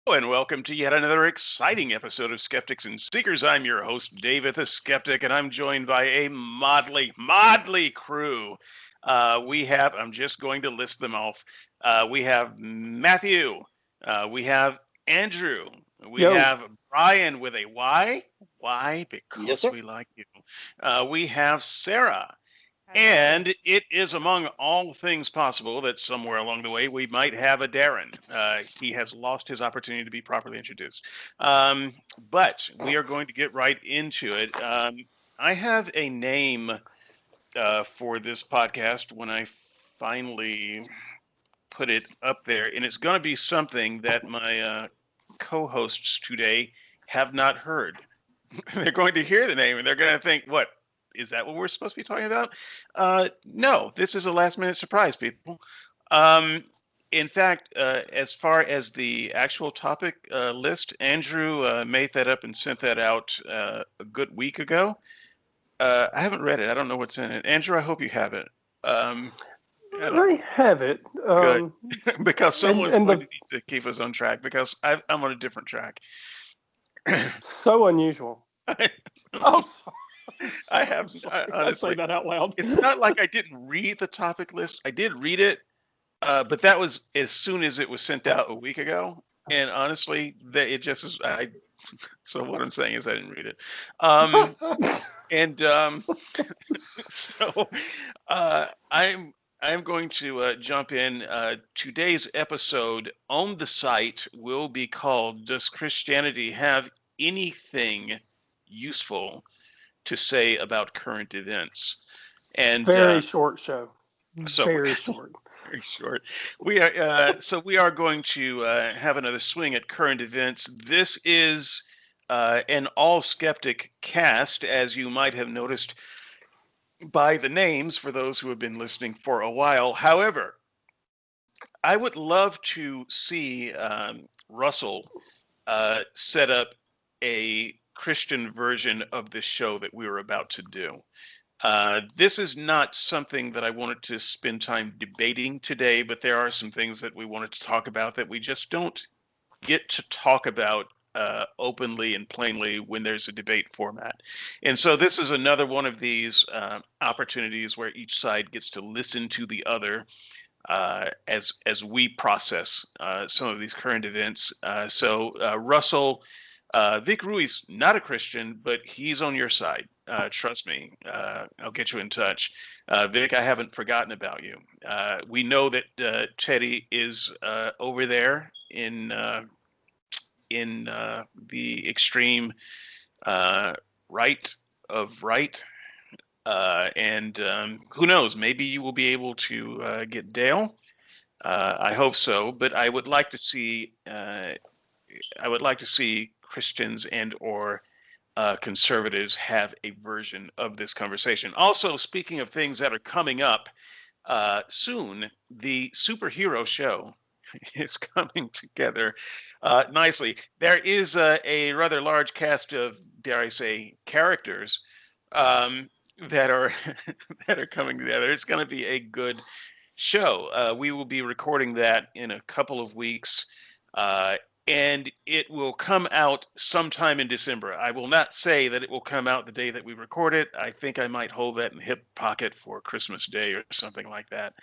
And welcome to yet another exciting episode of Skeptics and Seekers. I'm your host, David the Skeptic, and I'm joined by a motley crew. I'm just going to list them off. We have Matthew, we have Andrew, we Yo, have Brian with a Y. Why? Yes, Because sir. we like you. We have Sarah. Hello. And it is among all things possible that somewhere along the way we might have a Darren. He has lost his opportunity to be properly introduced. But we are going to get right into it. I have a name for this podcast when I finally put it up there, and it's going to be something that my co hosts today have not heard. They're going to hear the name and they're going to think, what? Is that what we're supposed to be talking about? No, this is a last minute surprise, people. Um, in fact, as far as the actual topic list, Andrew made that up and sent that out a good week ago. I haven't read it. I don't know what's in it. Andrew, I hope you have it. I have it. Good, because And someone's and going to the need to keep us on track because I'm on a different track. so unusual. Oh, sorry. I have I honestly. say that out loud. It's not like I didn't read the topic list. I did read it, but that was as soon as it was sent out a week ago. And honestly, that it just is. So what I'm saying is I didn't read it. And so I'm going to jump in. Today's episode on the site will be called "Does Christianity Have Anything Useful to Say About Current Events?" And Very short show. so Very short. very short. We are going to have another swing at current events. This is an all skeptic cast, as you might have noticed by the names for those who have been listening for a while. However, I would love to see Russell set up a Christian version of this show that we were about to do. This is not something that I wanted to spend time debating today, but there are some things that we wanted to talk about that we just don't get to talk about openly and plainly when there's a debate format. And so this is another one of these opportunities where each side gets to listen to the other as we process some of these current events. Russell, Vic Ruiz, not a Christian, but he's on your side. Trust me, I'll get you in touch. Vic, I haven't forgotten about you. We know that Teddy is over there in the extreme right of right. And who knows? Maybe you will be able to get Dale. I hope so. But I would like to see. I would like to see Christians and or conservatives have a version of this conversation. Also, speaking of things that are coming up soon, the superhero show is coming together nicely. There is a rather large cast of, dare I say, characters that are that are coming together. It's going to be a good show. We will be recording that in a couple of weeks, and it will come out sometime in December. I will not say that it will come out the day that we record it. I think I might hold that in the hip pocket for Christmas Day or something like that,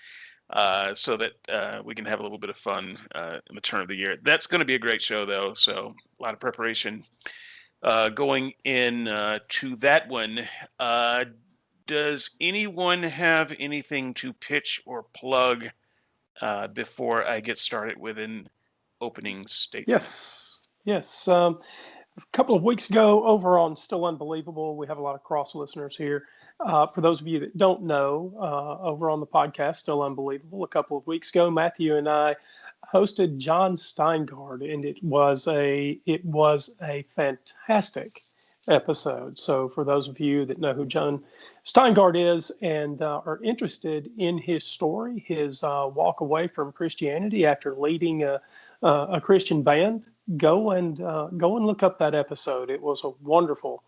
so that we can have a little bit of fun in the turn of the year. That's going to be a great show, though. So a lot of preparation going in to that one. Does anyone have anything to pitch or plug before I get started with an opening statement? Yes. A couple of weeks ago, over on Still Unbelievable, we have a lot of cross listeners here. For those of you that don't know, over on the podcast, Still Unbelievable, a couple of weeks ago, Matthew and I hosted John Steingard, and it was a fantastic episode. So for those of you that know who John Steingard is and are interested in his story, his walk away from Christianity after leading a Christian band, go and look up that episode. It was a wonderful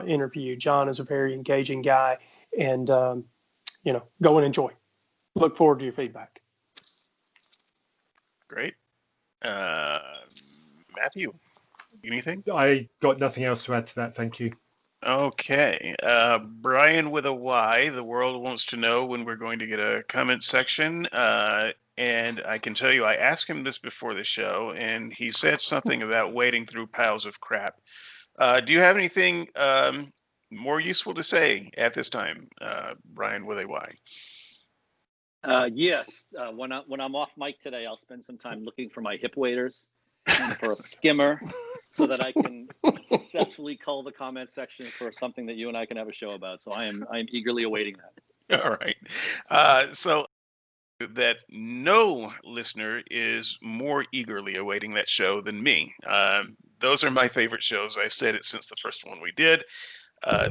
interview. John is a very engaging guy, and go and enjoy. Look forward to your feedback. Great. Matthew, anything? I got nothing else to add to that. Thank you. Okay. Brian with a Y, the world wants to know when we're going to get a comment section. And I can tell you, I asked him this before the show, and he said something about wading through piles of crap. Do you have anything more useful to say at this time, Brian with a Y? Yes. When I'm off mic today, I'll spend some time looking for my hip waders and for a skimmer, so that I can successfully cull the comment section for something that you and I can have a show about. So I'm eagerly awaiting that. All right. So that no listener is more eagerly awaiting that show than me. Those are my favorite shows. I've said it since the first one we did.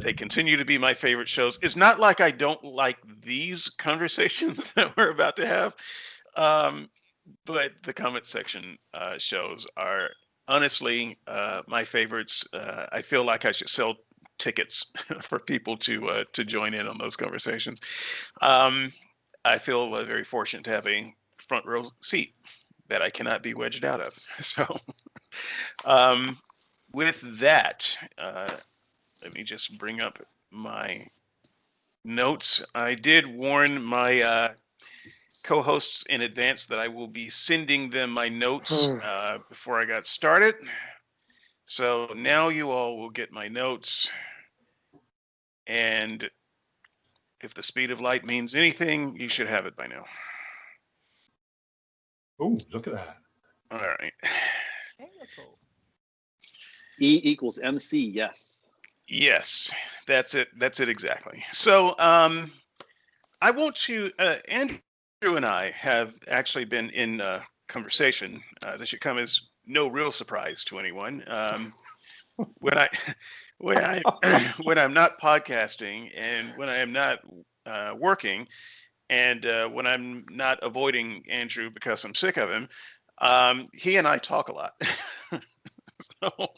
They continue to be my favorite shows. It's not like I don't like these conversations that we're about to have, but the comment section shows are honestly my favorites. I feel like I should sell tickets for people to join in on those conversations. I feel very fortunate to have a front row seat that I cannot be wedged out of. So, with that, let me just bring up my notes. I did warn my co-hosts in advance that I will be sending them my notes before I got started. So now you all will get my notes. And if the speed of light means anything, you should have it by now. Oh, look at that. All right. E equals MC, yes. Yes, that's it. That's it exactly. So I want to, Andrew and I have actually been in conversation. This should come as no real surprise to anyone. When I when I'm not podcasting, and when I am not working, and when I'm not avoiding Andrew because I'm sick of him, he and I talk a lot. So,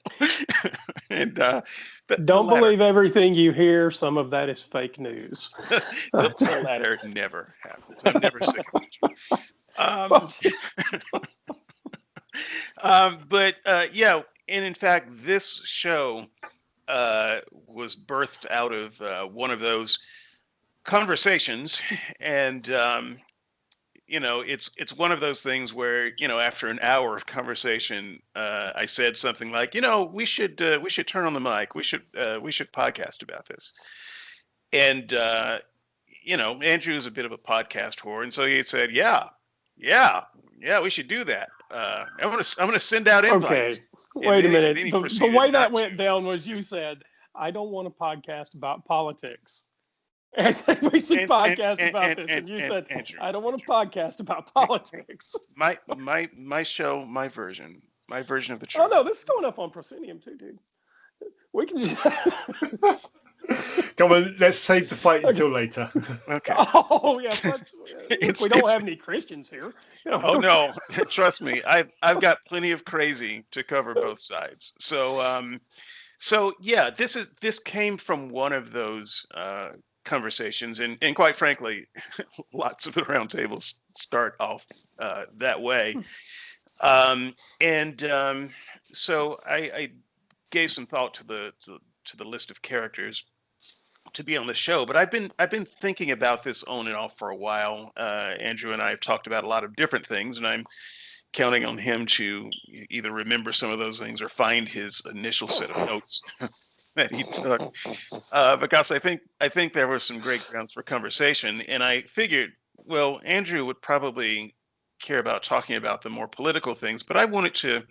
and Don't believe everything you hear. Some of that is fake news. the latter never happens. I'm never sick of Andrew. But yeah, and in fact, this show was birthed out of one of those conversations, and it's one of those things where after an hour of conversation, I said something like, we should turn on the mic, we should podcast about this, and Andrew's a bit of a podcast whore, and so he said, yeah, we should do that. I'm gonna send out invites. Okay, wait a minute. The way that went to. down was you said, I don't want a podcast about politics. I said we should podcast about this, and you said, Andrew, I don't want a podcast about politics. My show, my version of the truth. Oh no, this is going up on Proscenium too, dude. We can just Come on, let's save the fight until later. Okay. Oh yeah, we don't have any Christians here. Oh no, trust me, I've got plenty of crazy to cover both sides. So yeah, this came from one of those conversations, and quite frankly, lots of the roundtables start off that way. So I gave some thought to the list of characters to be on the show, but I've been thinking about this on and off for a while. Andrew and I have talked about a lot of different things, and I'm counting on him to either remember some of those things or find his initial set of notes that he took, because I think there were some great grounds for conversation, and I figured, well, Andrew would probably care about talking about the more political things, but I wanted to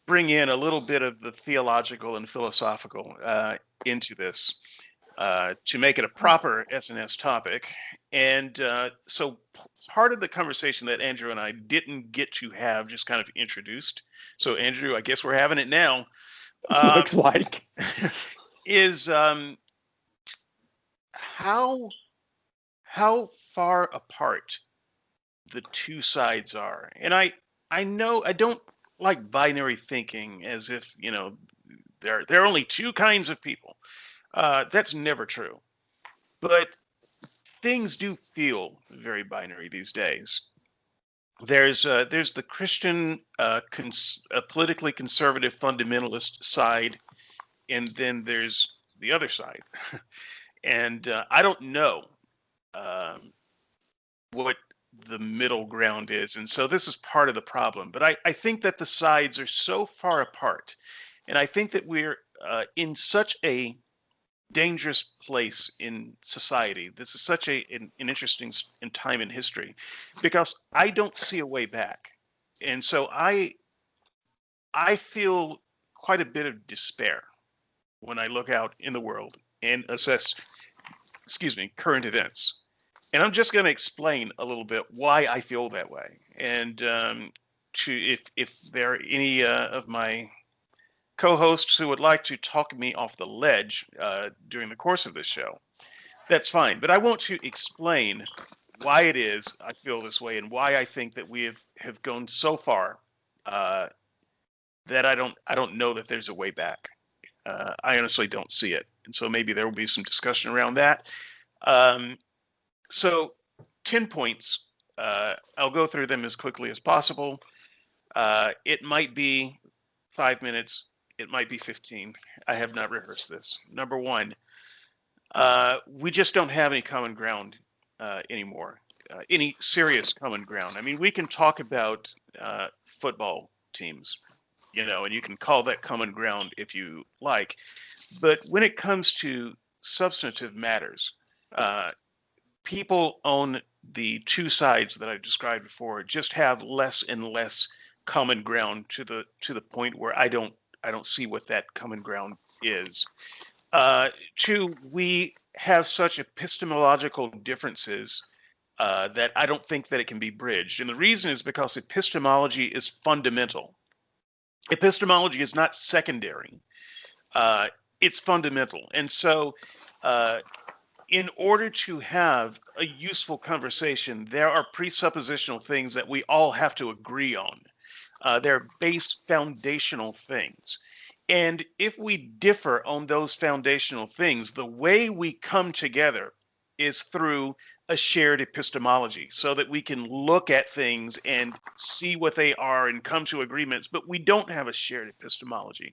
bring in a little bit of the theological and philosophical into this to make it a proper SNS topic. And so part of the conversation that Andrew and I didn't get to have just kind of introduced. So Andrew, I guess we're having it now. Looks like is how far apart the two sides are. And I know I don't like binary thinking as if there are only two kinds of people. That's never true. But things do feel very binary these days. there's the Christian politically conservative fundamentalist side, and then there's the other side. And I don't know um, what the middle ground is. And so this is part of the problem. But I think that the sides are so far apart. And I think that we're in such a dangerous place in society. This is such an interesting time in history because I don't see a way back. And so I feel quite a bit of despair when I look out in the world and assess, excuse me, current events. And I'm just going to explain a little bit why I feel that way. And if there are any of my co-hosts who would like to talk me off the ledge during the course of this show, that's fine. But I want to explain why it is I feel this way and why I think that we have gone so far that I don't know that there's a way back. I honestly don't see it, and so maybe there will be some discussion around that. Um, so 10 points. I'll go through them as quickly as possible. It might be 5 minutes. It might be 15. I have not rehearsed this. Number one, we just don't have any common ground anymore. Any serious common ground. I mean, we can talk about football teams, and you can call that common ground if you like. But when it comes to substantive matters, people on the two sides that I described before just have less and less common ground to the point where I don't see what that common ground is. Two, we have such epistemological differences that I don't think that it can be bridged. And the reason is because epistemology is fundamental. Epistemology is not secondary. It's fundamental. And so in order to have a useful conversation, there are presuppositional things that we all have to agree on. They're base foundational things. And if we differ on those foundational things, the way we come together is through a shared epistemology so that we can look at things and see what they are and come to agreements, but we don't have a shared epistemology.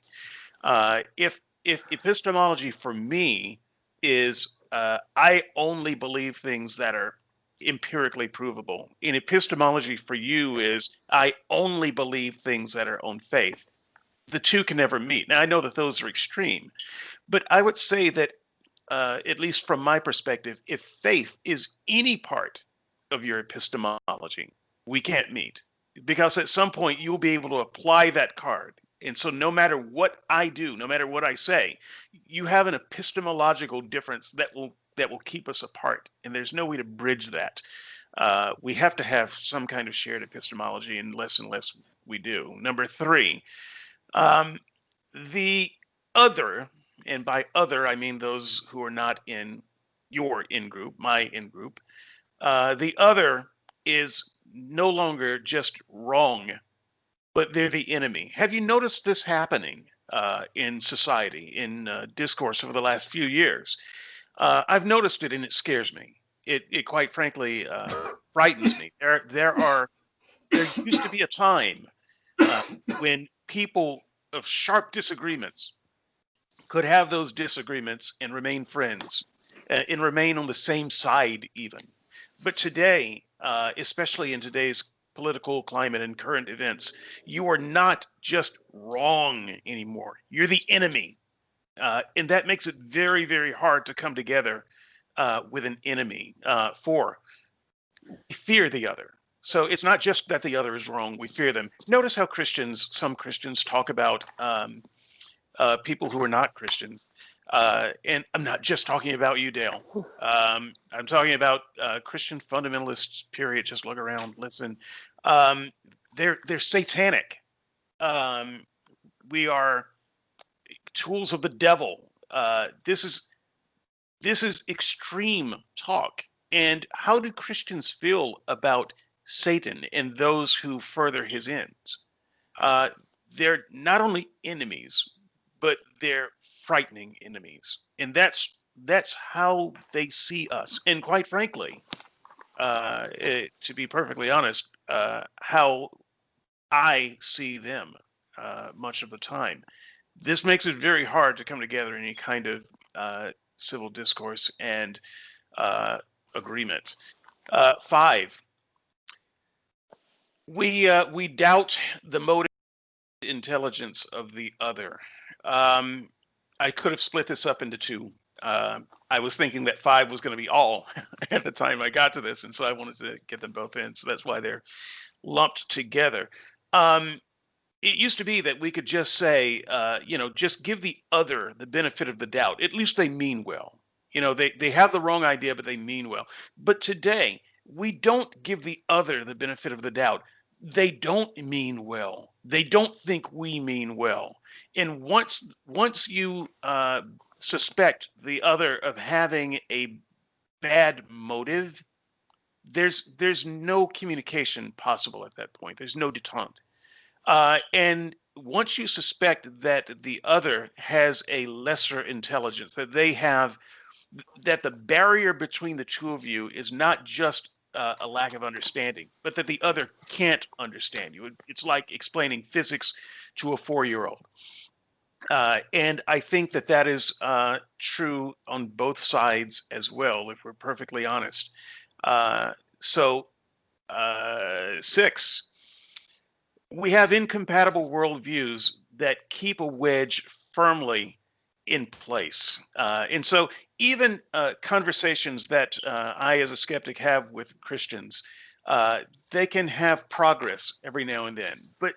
If epistemology for me is I only believe things that are empirically provable. In epistemology for you is I only believe things that are on faith. The two can never meet. Now I know that those are extreme, but I would say that at least from my perspective, if faith is any part of your epistemology, we can't meet because at some point you'll be able to apply that card. And so no matter what I do, no matter what I say, you have an epistemological difference that will keep us apart. And there's no way to bridge that. We have to have some kind of shared epistemology, and less we do. Number three, the other, and by other, I mean those who are not in your in-group, my in-group, the other is no longer just wrong, but they're the enemy. Have you noticed this happening in society, in discourse over the last few years? I've noticed it, and it scares me. It quite frankly frightens me. There used to be a time when people of sharp disagreements could have those disagreements and remain friends and remain on the same side even. But today, especially in today's political climate and current events, you are not just wrong anymore. You're the enemy. And that makes it very, very hard to come together with an enemy. For we fear the other. So it's not just that the other is wrong, we fear them. Notice how some Christians talk about people who are not Christians. And I'm not just talking about you, Dale. I'm talking about Christian fundamentalists, period. Just look around, listen. They're satanic. We are tools of the devil. This is extreme talk. And how do Christians feel about Satan and those who further his ends? They're not only enemies, but they're frightening enemies. And that's how they see us. And quite frankly, to be perfectly honest, how I see them much of the time. This makes it very hard to come together in any kind of civil discourse and agreement. Five, we doubt the motive intelligence of the other. Um, I could have split this up into two. I was thinking that five was going to be all at the time I got to this, and so I wanted to get them both in. So that's why they're lumped together. Um, it used to be that we could just say, just give the other the benefit of the doubt. At least they mean well. They have the wrong idea, but they mean well. But today, we don't give the other the benefit of the doubt. They don't mean well. They don't think we mean well. And once you suspect the other of having a bad motive, there's no communication possible at that point. There's no detente. And once you suspect that the other has a lesser intelligence, that the barrier between the two of you is not just a lack of understanding, but that the other can't understand you. It's like explaining physics to a 4-year-old. And I think that is true on both sides as well, if we're perfectly honest. So, 6, we have incompatible worldviews that keep a wedge firmly in place. And so even conversations that I, as a skeptic, have with Christians, they can have progress every now and then. But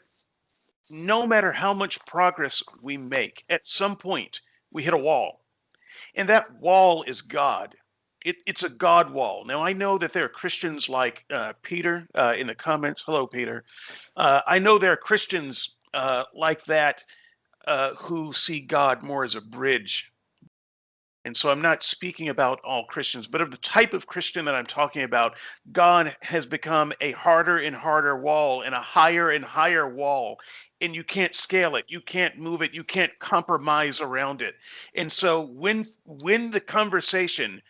no matter how much progress we make, at some point we hit a wall. And that wall is God. It's a God wall. Now, I know that there are Christians like Peter in the comments. Hello, Peter. I know there are Christians like that who see God more as a bridge. And so I'm not speaking about all Christians, but of the type of Christian that I'm talking about, God has become a harder and harder wall and a higher and higher wall. And you can't scale it. You can't move it. You can't compromise around it. And so when the conversation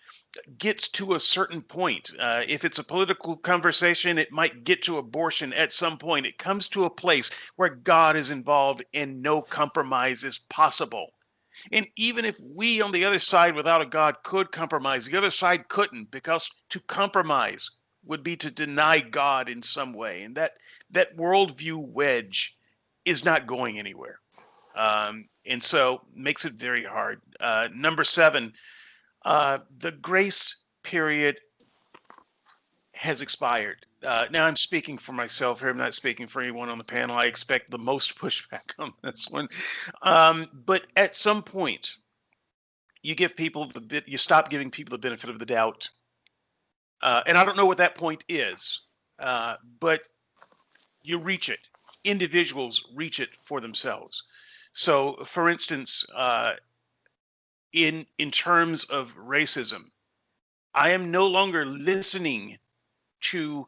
gets to a certain point, if it's a political conversation, it might get to abortion at some point. It comes to a place where God is involved and no compromise is possible. And even if we on the other side without a God could compromise, the other side couldn't, because to compromise would be to deny God in some way. And that worldview wedge is not going anywhere. And so makes it very hard. Number 7, the grace period has expired. Now I'm speaking for myself here. I'm not speaking for anyone on the panel. I expect the most pushback on this one. But at some point, you stop giving people the benefit of the doubt. And I don't know what that point is, but you reach it. Individuals reach it for themselves. So, for instance, in terms of racism, I am no longer listening to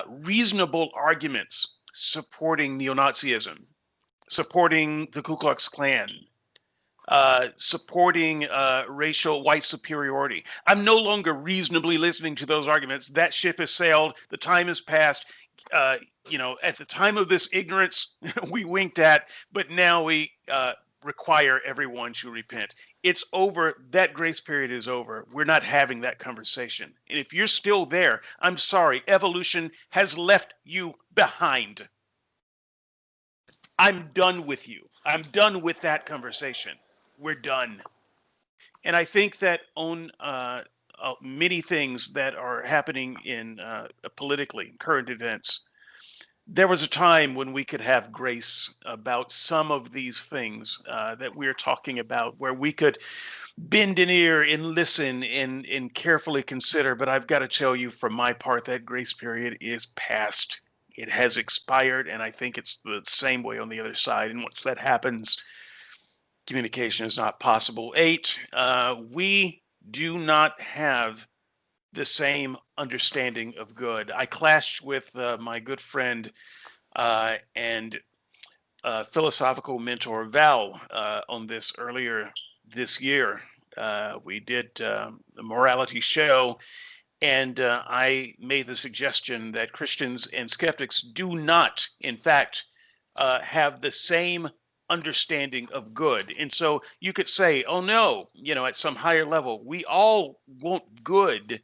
reasonable arguments supporting neo-Nazism, supporting the Ku Klux Klan, supporting racial white superiority. I'm no longer reasonably listening to those arguments. That ship has sailed. The time has passed. At the time of this ignorance, we winked at, but now we require everyone to repent. It's over. That grace period is over. We're not having that conversation. And if you're still there, I'm sorry. Evolution has left you behind. I'm done with you. I'm done with that conversation. We're done. And I think that on many things that are happening in politically, current events, there was a time when we could have grace about some of these things that we're talking about, where we could bend an ear and listen and carefully consider. But I've got to tell you, for my part, that grace period is past. It has expired, and I think it's the same way on the other side. And once that happens, communication is not possible. 8, we do not have the same understanding of good. I clashed with my good friend and philosophical mentor Val on this earlier this year. We did the morality show, And I made the suggestion that Christians and skeptics do not, in fact, have the same understanding of good. And so you could say, oh no, at some higher level, we all want good,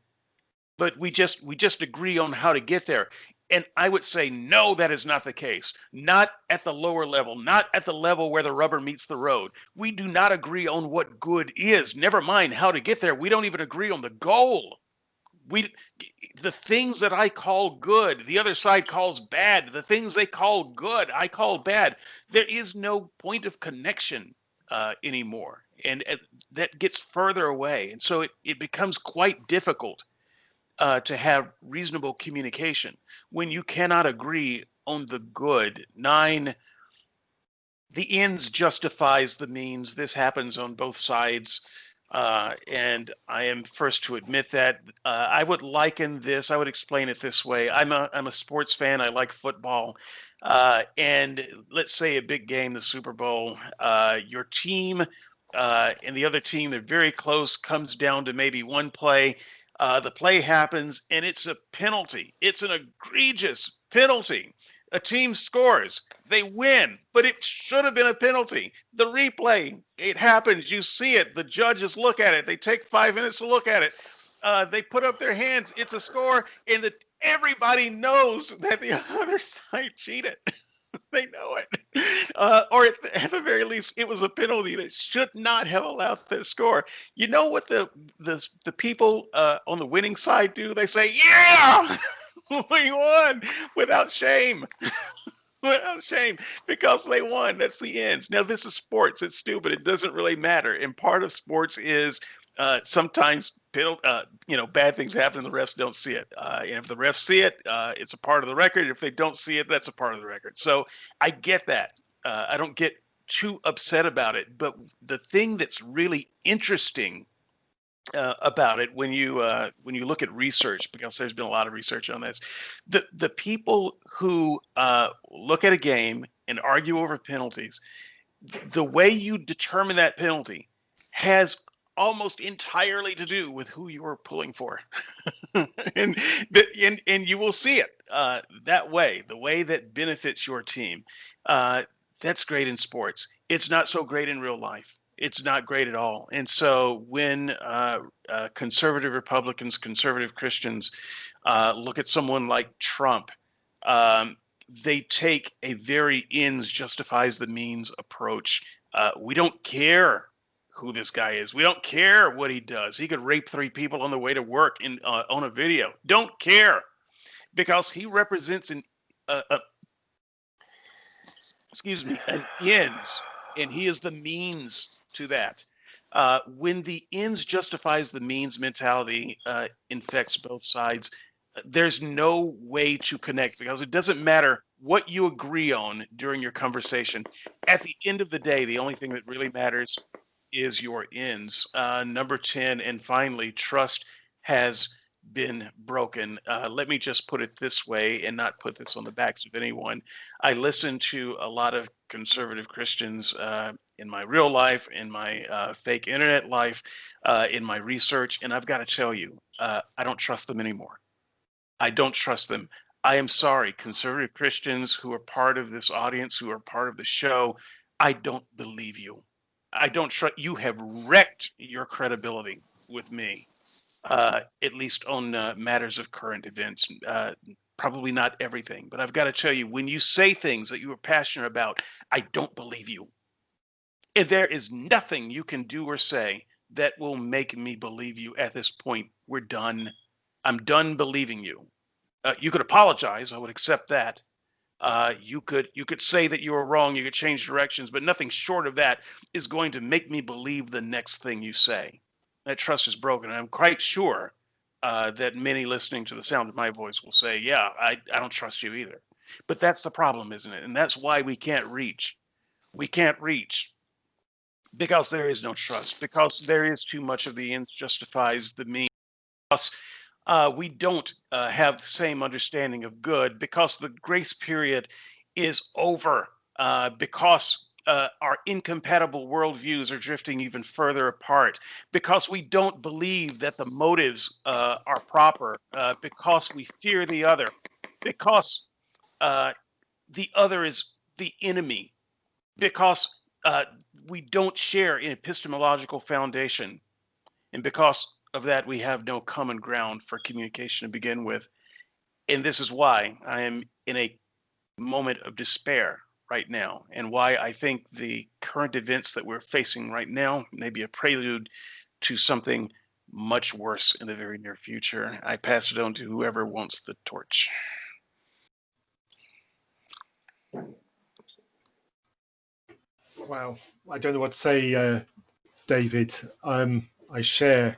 but we just agree on how to get there. And I would say, no, that is not the case. Not at the lower level, not at the level where the rubber meets the road. We do not agree on what good is. Never mind how to get there. We don't even agree on the goal. We the things that I call good, the other side calls bad. The things they call good, I call bad. There is no point of connection anymore, and that gets further away. And so it becomes quite difficult to have reasonable communication when you cannot agree on the good. Nine, the ends justifies the means. This happens on both sides. And I am first to admit that. I would liken this, I would explain it this way. I'm a sports fan. I like football. And let's say a big game, the Super Bowl, your team and the other team, they're very close, comes down to maybe one play. The play happens and it's a penalty. It's an egregious penalty. A team scores, they win, but it should have been a penalty. The replay, it happens, you see it, the judges look at it, they take 5 minutes to look at it, they put up their hands, it's a score, and everybody knows that the other side cheated. They know it. Or at the very least, it was a penalty that should not have allowed that score. You know what the people on the winning side do? They say, yeah! We won without shame. Without shame, because they won. That's the ends. Now, this is sports. It's stupid. It doesn't really matter. And part of sports is sometimes bad things happen and the refs don't see it. And if the refs see it, it's a part of the record. If they don't see it, that's a part of the record. So I get that. I don't get too upset about it. But the thing that's really interesting about it when you look at research, because there's been a lot of research on this, the people who look at a game and argue over penalties, the way you determine that penalty has almost entirely to do with who you are pulling for. and, and you will see it that way, the way that benefits your team. That's great in sports. It's not so great in real life. It's not great at all. And so when conservative Republicans, conservative Christians look at someone like Trump, they take a very ends justifies the means approach. We don't care who this guy is. We don't care what he does. He could rape 3 people on the way to work on a video. Don't care, because he represents an ends, and he is the means to that. When the ends justifies the means mentality infects both sides, there's no way to connect, because it doesn't matter what you agree on during your conversation. At the end of the day, the only thing that really matters is your ends. Number 10, and finally, trust has been broken. Let me just put it this way and not put this on the backs of anyone. I listen to a lot of conservative Christians in my real life, in my fake internet life, in my research, and I've got to tell you, I don't trust them anymore. I don't trust them. I am sorry, conservative Christians who are part of this audience, who are part of the show, I don't believe you. I don't trust you. Have wrecked your credibility with me, at least on matters of current events. Probably not everything, but I've got to tell you, when you say things that you are passionate about, I don't believe you. And there is nothing you can do or say that will make me believe you at this point. We're done. I'm done believing you. You could apologize. I would accept that. You could say that you were wrong. You could change directions, but nothing short of that is going to make me believe the next thing you say. That trust is broken. And I'm quite sure that many listening to the sound of my voice will say, yeah, I don't trust you either. But that's the problem, isn't it? And that's why we can't reach. We can't reach because there is no trust, because there is too much of the ends justifies the means. We don't have the same understanding of good, because the grace period is over, because our incompatible worldviews are drifting even further apart, because we don't believe that the motives are proper, because we fear the other, because the other is the enemy, because we don't share an epistemological foundation, and because of that, we have no common ground for communication to begin with. And this is why I am in a moment of despair right now, and why I think the current events that we're facing right now may be a prelude to something much worse in the very near future. I pass it on to whoever wants the torch. Wow, I don't know what to say, David. I share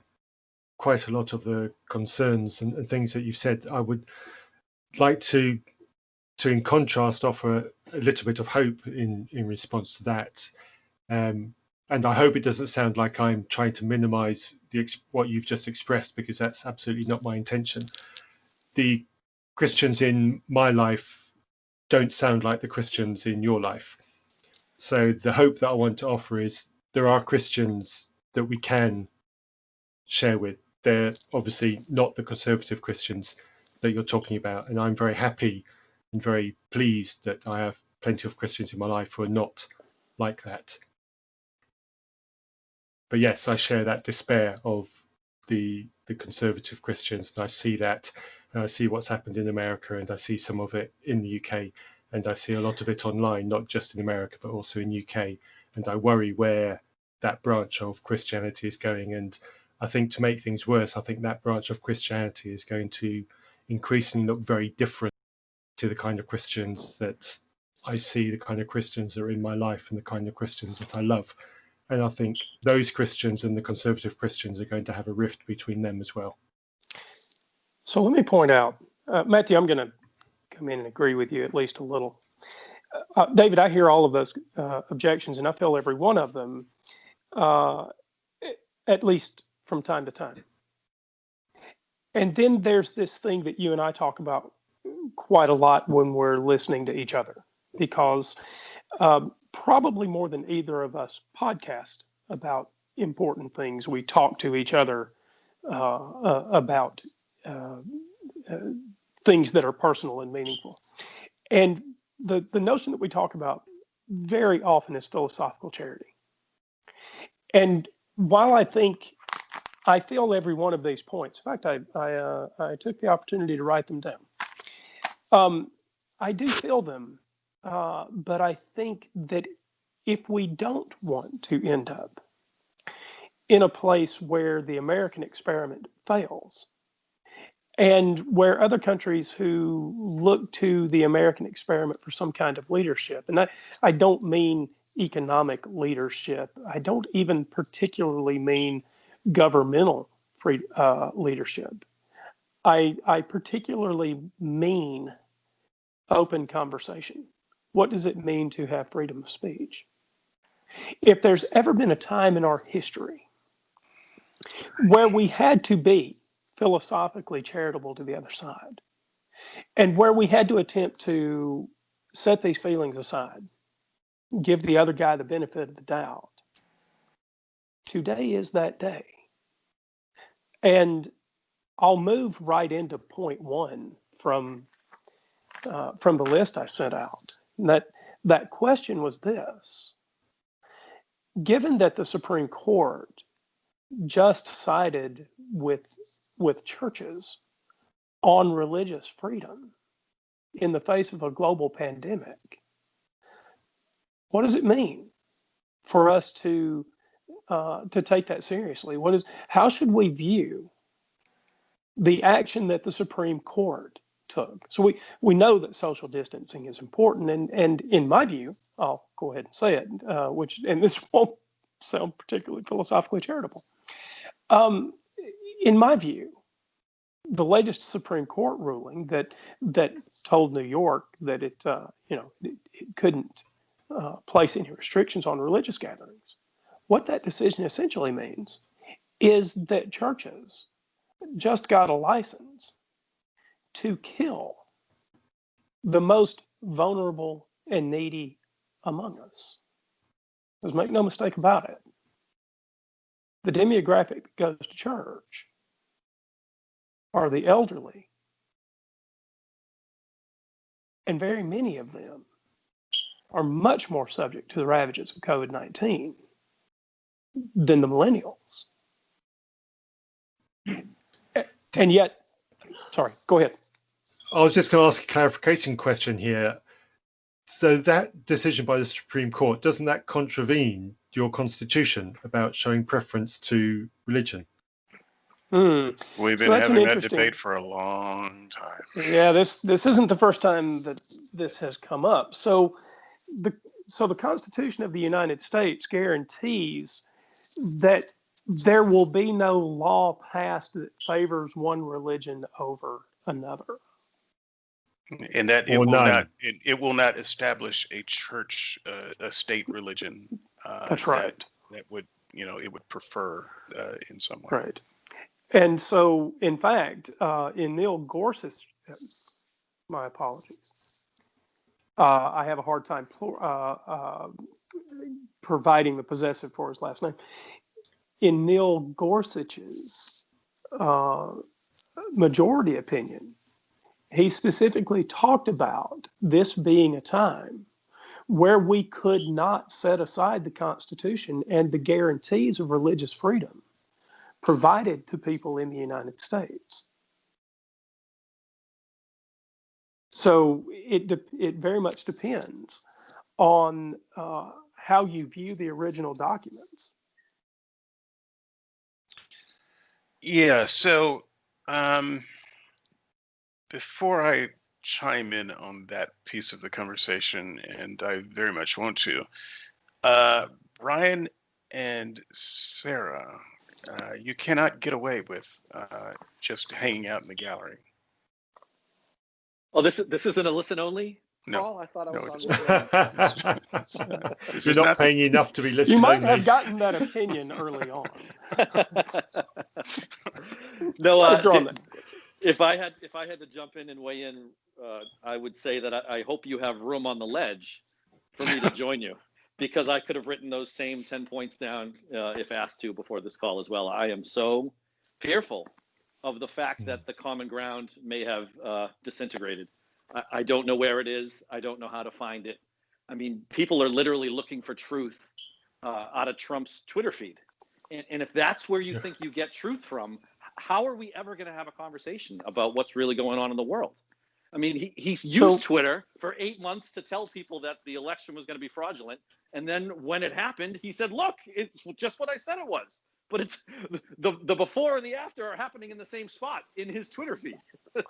quite a lot of the concerns and things that you've said. I would like to in contrast, offer a little bit of hope in response to that. And I hope it doesn't sound like I'm trying to minimize what you've just expressed, because that's absolutely not my intention. The Christians in my life don't sound like the Christians in your life. So the hope that I want to offer is there are Christians that we can share with. They're obviously not the conservative Christians that you're talking about. And I'm very happy and very pleased that I have plenty of Christians in my life who are not like that. But yes, I share that despair of the conservative Christians, and I see that, and I see what's happened in America, and I see some of it in the UK, and I see a lot of it online, not just in America but also in UK, and I worry where that branch of Christianity is going. And I think, to make things worse, I think that branch of Christianity is going to increasingly look very different to the kind of Christians that I see, the kind of Christians that are in my life, and the kind of Christians that I love. And I think those Christians and the conservative Christians are going to have a rift between them as well. So let me point out, Matthew, I'm going to come in and agree with you at least a little. David, I hear all of those objections, and I feel every one of them, at least from time to time. And then there's this thing that you and I talk about quite a lot when we're listening to each other, because probably more than either of us podcast about important things. We talk to each other about things that are personal and meaningful. And the notion that we talk about very often is philosophical charity. And while I feel every one of these points, in fact, I took the opportunity to write them down. I do feel them, but I think that if we don't want to end up in a place where the American experiment fails, and where other countries who look to the American experiment for some kind of leadership, and I don't mean economic leadership, I don't even particularly mean governmental leadership. I particularly mean open conversation. What does it mean to have freedom of speech? If there's ever been a time in our history where we had to be philosophically charitable to the other side, and where we had to attempt to set these feelings aside, give the other guy the benefit of the doubt, today is that day. And I'll move right into point one from the list I sent out. And that question was this: given that the Supreme Court just sided with churches on religious freedom in the face of a global pandemic, what does it mean for us to take that seriously? How should we view the action that the Supreme Court took? So we know that social distancing is important, and in my view, I'll go ahead and say it, and this won't sound particularly philosophically charitable. In my view, the latest Supreme Court ruling that told New York that it couldn't place any restrictions on religious gatherings, what that decision essentially means is that churches just got a license to kill the most vulnerable and needy among us. Because make no mistake about it, the demographic that goes to church are the elderly, and very many of them are much more subject to the ravages of COVID-19 than the millennials. And yet, sorry, go ahead. I was just going to ask a clarification question here. So that decision by the Supreme Court, doesn't that contravene your constitution about showing preference to religion? We've been So that's having that interesting debate for a long time. Yeah, this isn't the first time that this has come up. So the Constitution of the United States guarantees that there will be no law passed that favors one religion over another. And that it Or will none. not it will not establish a church, a state religion. That's right. That would, it would prefer in some way. Right. And so, in fact, in Neil Gorsuch, my apologies, I have a hard time providing the possessive for his last name. In Neil Gorsuch's majority opinion, he specifically talked about this being a time where we could not set aside the Constitution and the guarantees of religious freedom provided to people in the United States. So it very much depends on how you view the original documents. Yeah. So before I chime in on that piece of the conversation, and I very much want to, Brian and Sarah, you cannot get away with just hanging out in the gallery. Oh, this isn't a listen only? No. Paul? I thought I was No, on this. You're not paying enough to be listening. You might have gotten that opinion early on. No, Withdrawn that. if I had to jump in and weigh in, I would say that I hope you have room on the ledge for me to join you, because I could have written those same 10 points down if asked to before this call as well. I am so fearful of the fact that the common ground may have disintegrated. I don't know where it is. I don't know how to find it. I mean, people are literally looking for truth out of Trump's Twitter feed. And if that's where you think you get truth from, how are we ever going to have a conversation about what's really going on in the world? I mean, he's used Twitter for 8 months to tell people that the election was going to be fraudulent. And then when it happened, he said, look, it's just what I said it was. But it's the before and the after are happening in the same spot in his Twitter feed.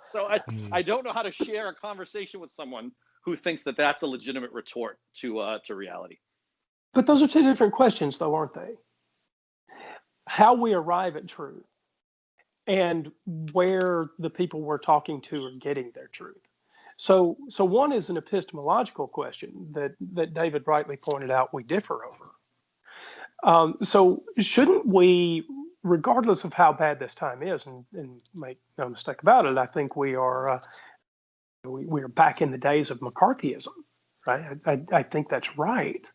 So I don't know how to share a conversation with someone who thinks that that's a legitimate retort to reality. But those are two different questions, though, aren't they? How we arrive at truth and where the people we're talking to are getting their truth. So one is an epistemological question that David rightly pointed out we differ over. So shouldn't we, regardless of how bad this time is, and make no mistake about it, I think we are back in the days of McCarthyism, right? I think that's right.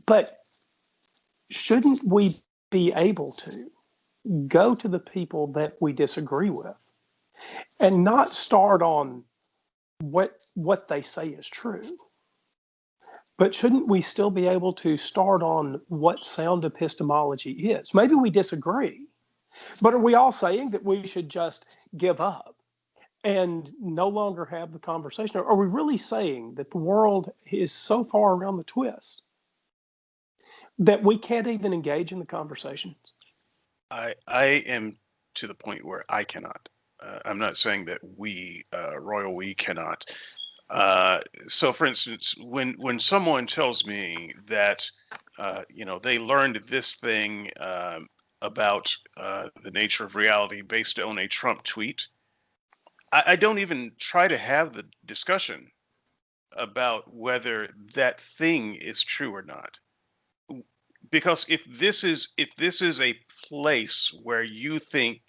But shouldn't we be able to go to the people that we disagree with and not start on what they say is true? But shouldn't we still be able to start on what sound epistemology is? Maybe we disagree, but are we all saying that we should just give up and no longer have the conversation? Are we really saying that the world is so far around the twist that we can't even engage in the conversations? I am to the point where I cannot. I'm not saying that we, Royal We, cannot. So, for instance, when someone tells me that, they learned this thing about the nature of reality based on a Trump tweet, I don't even try to have the discussion about whether that thing is true or not. Because if this is a place where you think,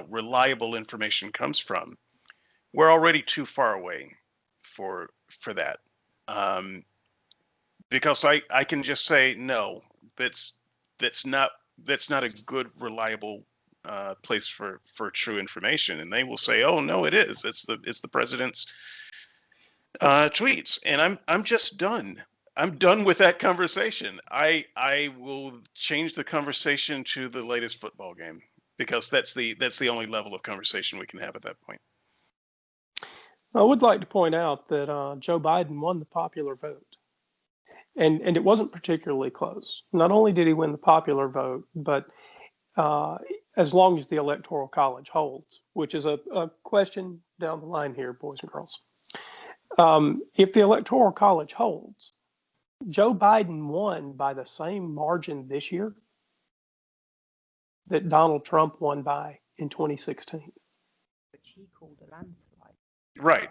reliable information comes from, we're already too far away for that. because I can just say no. That's not a good, reliable place for true information, and they will say, oh no, it is. It's the president's tweets, and I'm just done. I'm done with that conversation. I will change the conversation to the latest football game, because that's the only level of conversation we can have at that point. I would like to point out that Joe Biden won the popular vote, and it wasn't particularly close. Not only did he win the popular vote, but as long as the Electoral College holds, which is a question down the line here, boys and girls. If the Electoral College holds, Joe Biden won by the same margin this year that Donald Trump won by in 2016. Which he called a landslide. Right.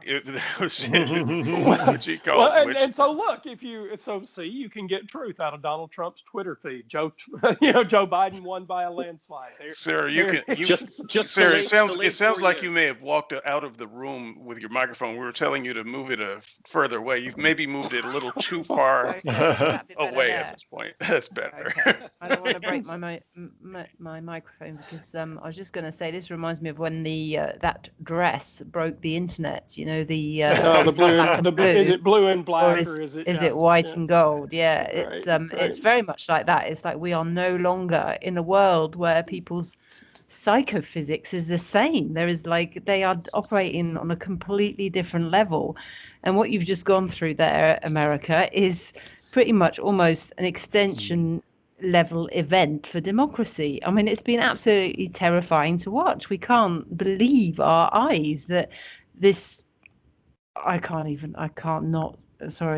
What you call Well, which, and so look, see, you can get truth out of Donald Trump's Twitter feed. Joe Biden won by a landslide. Sarah, Just Sarah, it delayed sounds 4 like years. you may have walked out of the room with your microphone. We were telling you to move it further away. You've maybe moved it a little too far Okay, that'd be better away there. at this point. That's better. Okay. I don't want to break my microphone, because I was just going to say, this reminds me of when the that dress broke the internet. You know, the the blue, is it blue and black, or is it white and gold? Yeah, it's Right. it's very much like that. It's like we are no longer in a world where people's psychophysics is the same. There is they are operating on a completely different level, and what you've just gone through there, America, is pretty much almost an extension level event for democracy. I mean, it's been absolutely terrifying to watch. We can't believe our eyes that this. I can't not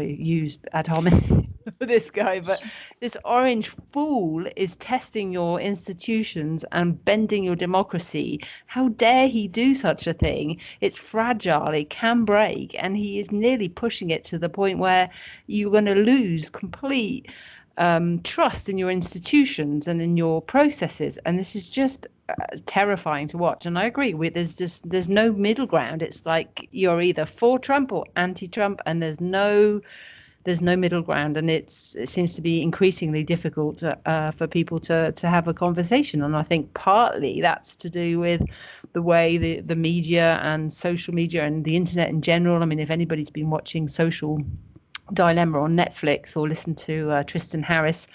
use ad hominem for this guy, but this orange fool is testing your institutions and bending your democracy. How dare he do such a thing? It's fragile, it can break, and he is nearly pushing it to the point where you're going to lose complete trust in your institutions and in your processes, and this is just terrifying to watch. And I agree with there's no middle ground. It's like you're either for Trump or anti-Trump, and there's no middle ground, and it seems to be increasingly difficult for people to have a conversation. And I think partly that's to do with the way the media and social media and the internet in general. I mean, if anybody's been watching Social Dilemma on Netflix or listened to Tristan Harris,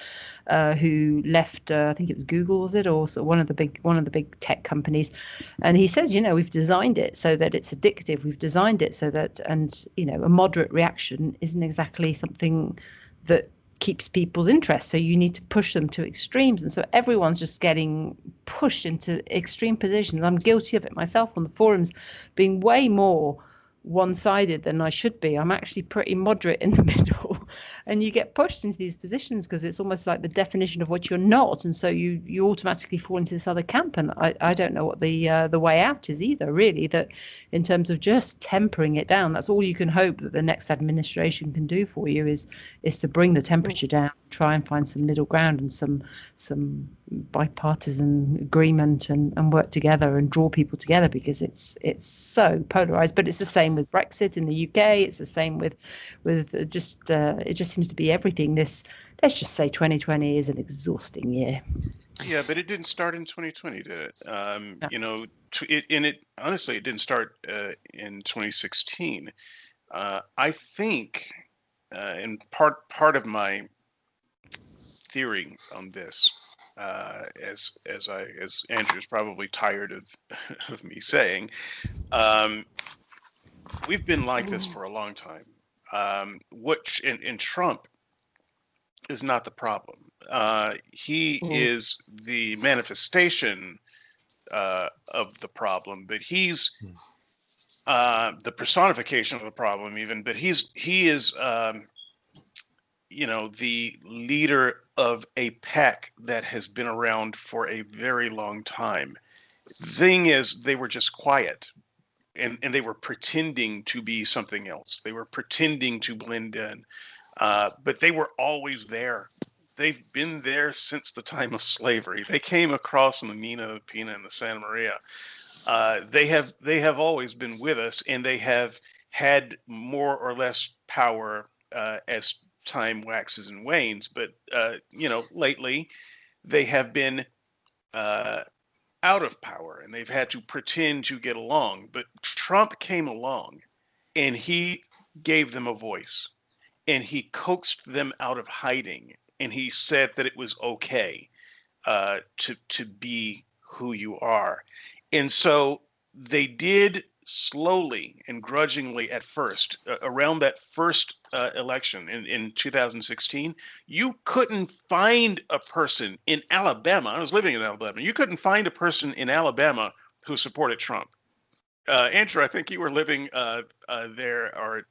who left I think it was Google, was it, or one of the big tech companies, and he says, we've designed it so that it's addictive. We've designed it so that, and a moderate reaction isn't exactly something that keeps people's interest. So you need to push them to extremes, and so everyone's just getting pushed into extreme positions. I'm guilty of it myself on the forums, being way more one-sided than I should be. I'm actually pretty moderate in the middle, and you get pushed into these positions because it's almost like the definition of what you're not, and so you automatically fall into this other camp. And I don't know what the way out is either, really, that in terms of just tempering it down. That's all you can hope that the next administration can do for you is to bring the temperature down, try and find some middle ground and some bipartisan agreement, and work together and draw people together, because it's so polarized. But it's the same with Brexit in the UK. It's the same with just it just seems to be everything. Let's just say 2020 is an exhausting year. Yeah, but it didn't start in 2020, did it? No. Honestly, it didn't start in 2016. I think, and part of my theory on this, as Andrew's probably tired of me saying, we've been like this for a long time. Which in Trump is not the problem. He is the manifestation of the problem, but he's the personification of the problem even. But he is the leader of a pack that has been around for a very long time. The thing is, they were just quiet. And they were pretending to be something else. They were pretending to blend in, but they were always there. They've been there since the time of slavery. They came across in the Nina, the Pinta, and the Santa Maria. They have always been with us, and they have had more or less power as time waxes and wanes, but lately they have been out of power and they've had to pretend to get along. But Trump came along and he gave them a voice and he coaxed them out of hiding and he said that it was okay to be who you are. And so they did slowly and grudgingly at first, around that first election in 2016, you couldn't find a person in Alabama. I was living in Alabama. You couldn't find a person in Alabama who supported Trump. Andrew, I think you were living there or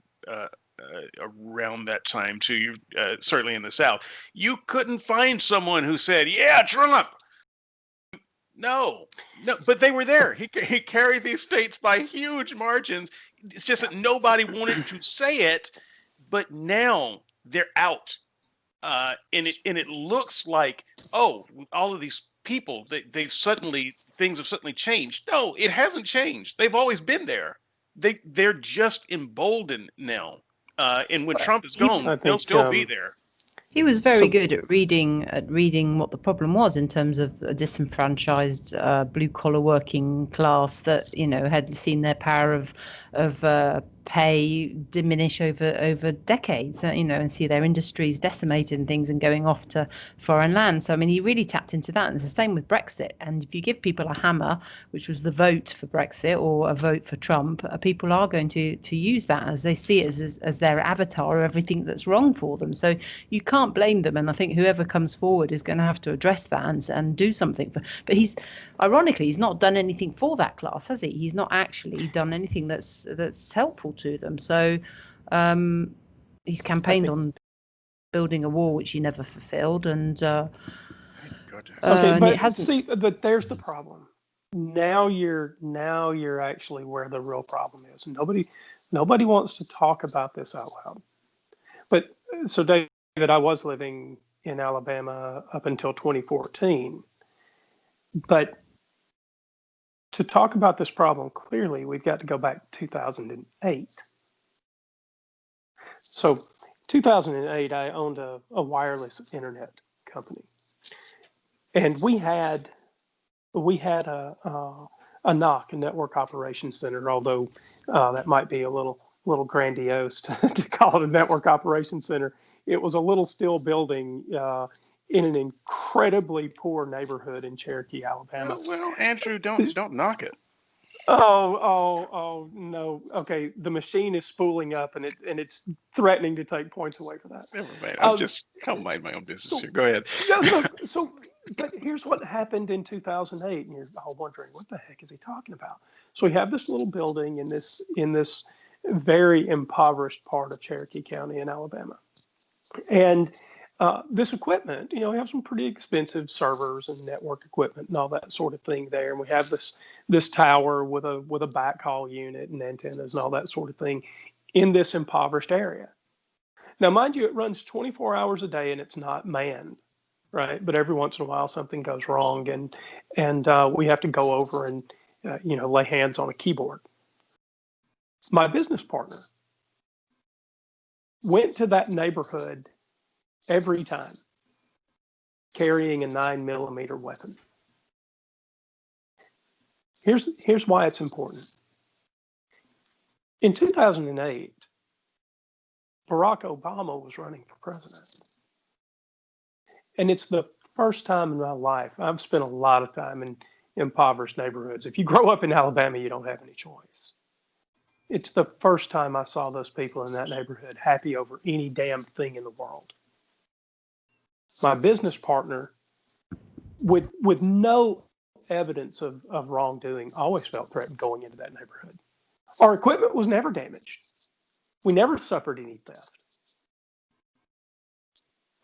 around that time too. You certainly in the South. You couldn't find someone who said, "Yeah, Trump." No, but they were there. He carried these states by huge margins. It's just that nobody wanted to say it, but now they're out, and it looks like, oh, all of these people things have suddenly changed. No, it hasn't changed. They've always been there. They're just emboldened now, and when Trump is gone, they'll still be there. He was very good at reading what the problem was in terms of a disenfranchised blue collar working class that had seen their power of pay diminish over decades, and see their industries decimated and things and going off to foreign lands. So I mean, he really tapped into that, and it's the same with Brexit. And if you give people a hammer, which was the vote for Brexit or a vote for Trump, people are going to use that as they see it as their avatar of everything that's wrong for them. So you can't blame them, and I think whoever comes forward is going to have to address that and do something. But he's not done anything for that class, has he? He's not actually done anything that's helpful to them. So he's campaigned on building a wall, which he never fulfilled, and okay, but it hasn't. See, but there's the problem. Now you're actually where the real problem is. Nobody wants to talk about this out loud. But so David, I was living in Alabama up until 2014. But to talk about this problem clearly, we've got to go back to 2008. So 2008, I owned a wireless internet company. And we had a NOC, a network operations center, although that might be a little grandiose to call it a network operations center. It was a little steel building in an incredibly poor neighborhood in Cherokee, Alabama. Well, Andrew, don't knock it. Oh no. Okay, the machine is spooling up and it's threatening to take points away for that. Never mind. I'll mind my own business here. Go ahead. But here's what happened in 2008, and you're all wondering, what the heck is he talking about? So we have this little building in this very impoverished part of Cherokee County in Alabama, and this equipment, we have some pretty expensive servers and network equipment and all that sort of thing there, and we have this tower with a backhaul unit and antennas and all that sort of thing in this impoverished area. Now, mind you, it runs 24 hours a day and it's not manned. Right, but every once in a while something goes wrong, and we have to go over and lay hands on a keyboard. My business partner went to that neighborhood every time, carrying a 9mm weapon. Here's why it's important. In 2008, Barack Obama was running for president. And it's the first time in my life, I've spent a lot of time in impoverished neighborhoods. If you grow up in Alabama, you don't have any choice. It's the first time I saw those people in that neighborhood happy over any damn thing in the world. My business partner, with no evidence of wrongdoing, always felt threatened going into that neighborhood. Our equipment was never damaged. We never suffered any theft.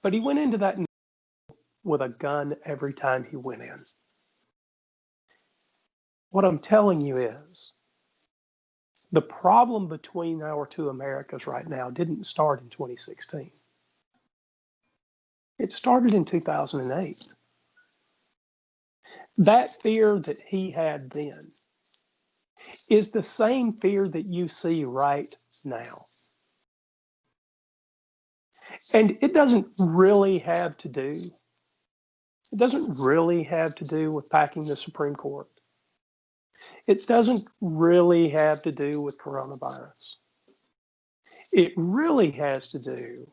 But he went into that with a gun every time he went in. What I'm telling you is, the problem between our two Americas right now didn't start in 2016. It started in 2008. That fear that he had then is the same fear that you see right now. And it doesn't really have to do, it doesn't really have to do with packing the Supreme Court. It doesn't really have to do with coronavirus. It really has to do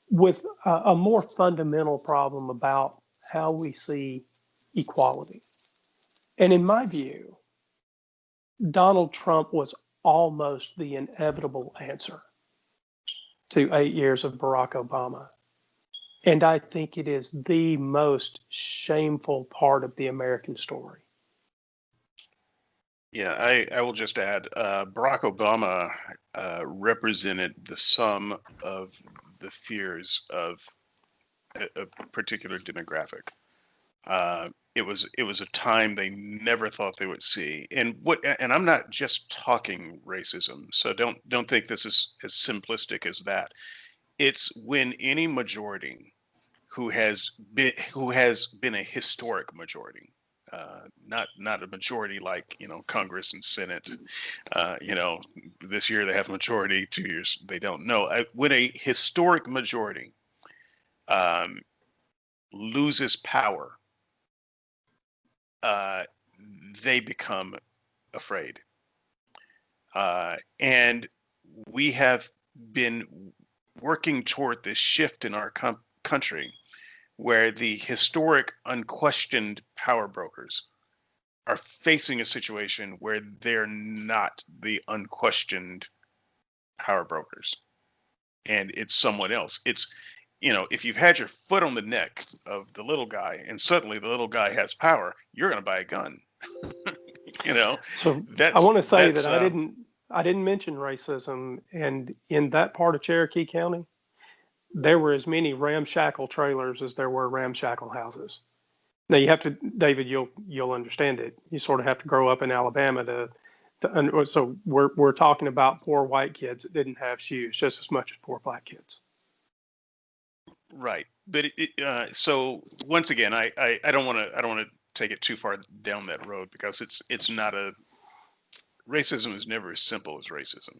with a more fundamental problem about how we see equality. And in my view, Donald Trump was almost the inevitable answer to 8 years of Barack Obama. And I think it is the most shameful part of the American story. Yeah, I will just add, Barack Obama represented the sum of the fears of a particular demographic. It was a time they never thought they would see. And I'm not just talking racism, so don't think this is as simplistic as that. It's when any majority who has been a historic majority, not a majority like Congress and Senate. This year they have a majority, 2 years they don't know. When a historic majority loses power, they become afraid. And we have been working toward this shift in our country where the historic unquestioned power brokers are facing a situation where they're not the unquestioned power brokers and it's someone else. It's, if you've had your foot on the neck of the little guy and suddenly the little guy has power, you're going to buy a gun. So That's, I want to say that's, that I didn't mention racism, and in that part of Cherokee County, there were as many ramshackle trailers as there were ramshackle houses. Now you have to, David, you'll understand it. You sort of have to grow up in Alabama to so we're talking about poor white kids that didn't have shoes just as much as poor black kids. right. But so once again, I don't want to take it too far down that road because it's not racism is never as simple as racism.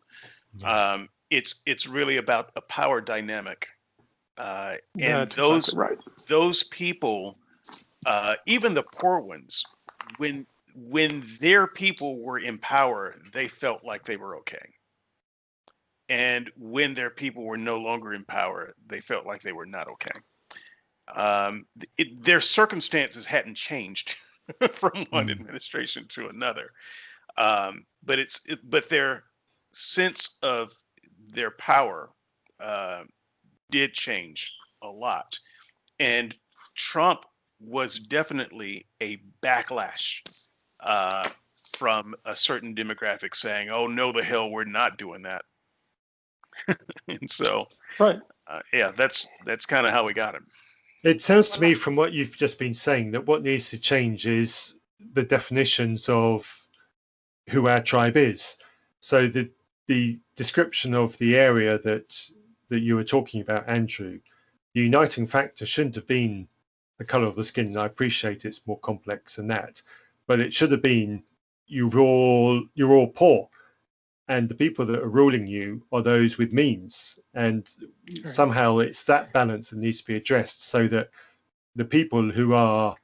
Yeah. It's really about a power dynamic. And That's those exactly right. those people, even the poor ones, when their people were in power, they felt like they were okay. And when their people were no longer in power, they felt like they were not okay. Their circumstances hadn't changed from one administration to another, but their sense of their power did change a lot. And Trump was definitely a backlash from a certain demographic saying, "Oh no, the hell, we're not doing that." And so, Right. yeah, that's kind of how we got him. It sounds to me from what you've just been saying that what needs to change is the definitions of who our tribe is. So the description of the area that you were talking about, Andrew, the uniting factor shouldn't have been the color of the skin. And I appreciate it's more complex than that, but it should have been you're all poor, and the people that are ruling you are those with means. And somehow it's that balance that needs to be addressed so that the people who are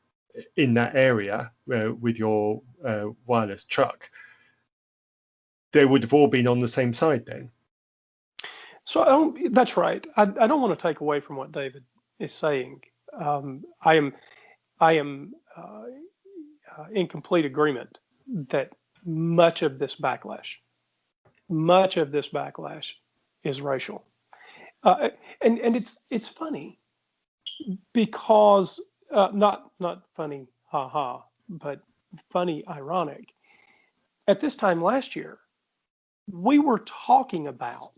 in that area with your wireless truck, they would have all been on the same side then. So that's right. I don't want to take away from what David is saying. I am in complete agreement that much of this backlash is racial, and it's funny because not funny, haha, but funny, ironic. At this time last year, we were talking about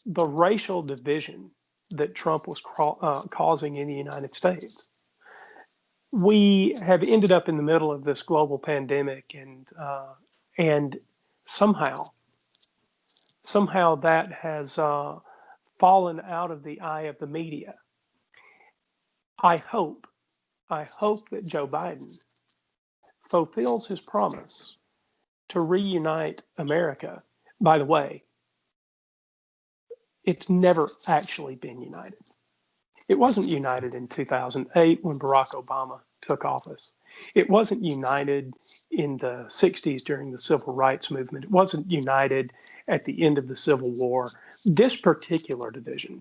the racial division that Trump was causing in the United States. We have ended up in the middle of this global pandemic, and somehow that has fallen out of the eye of the media. I hope that Joe Biden fulfills his promise to reunite America. By the way, it's never actually been united. It wasn't united in 2008 when Barack Obama took office. It wasn't united in the 60s during the civil rights movement. It wasn't united at the end of the Civil War. This particular division,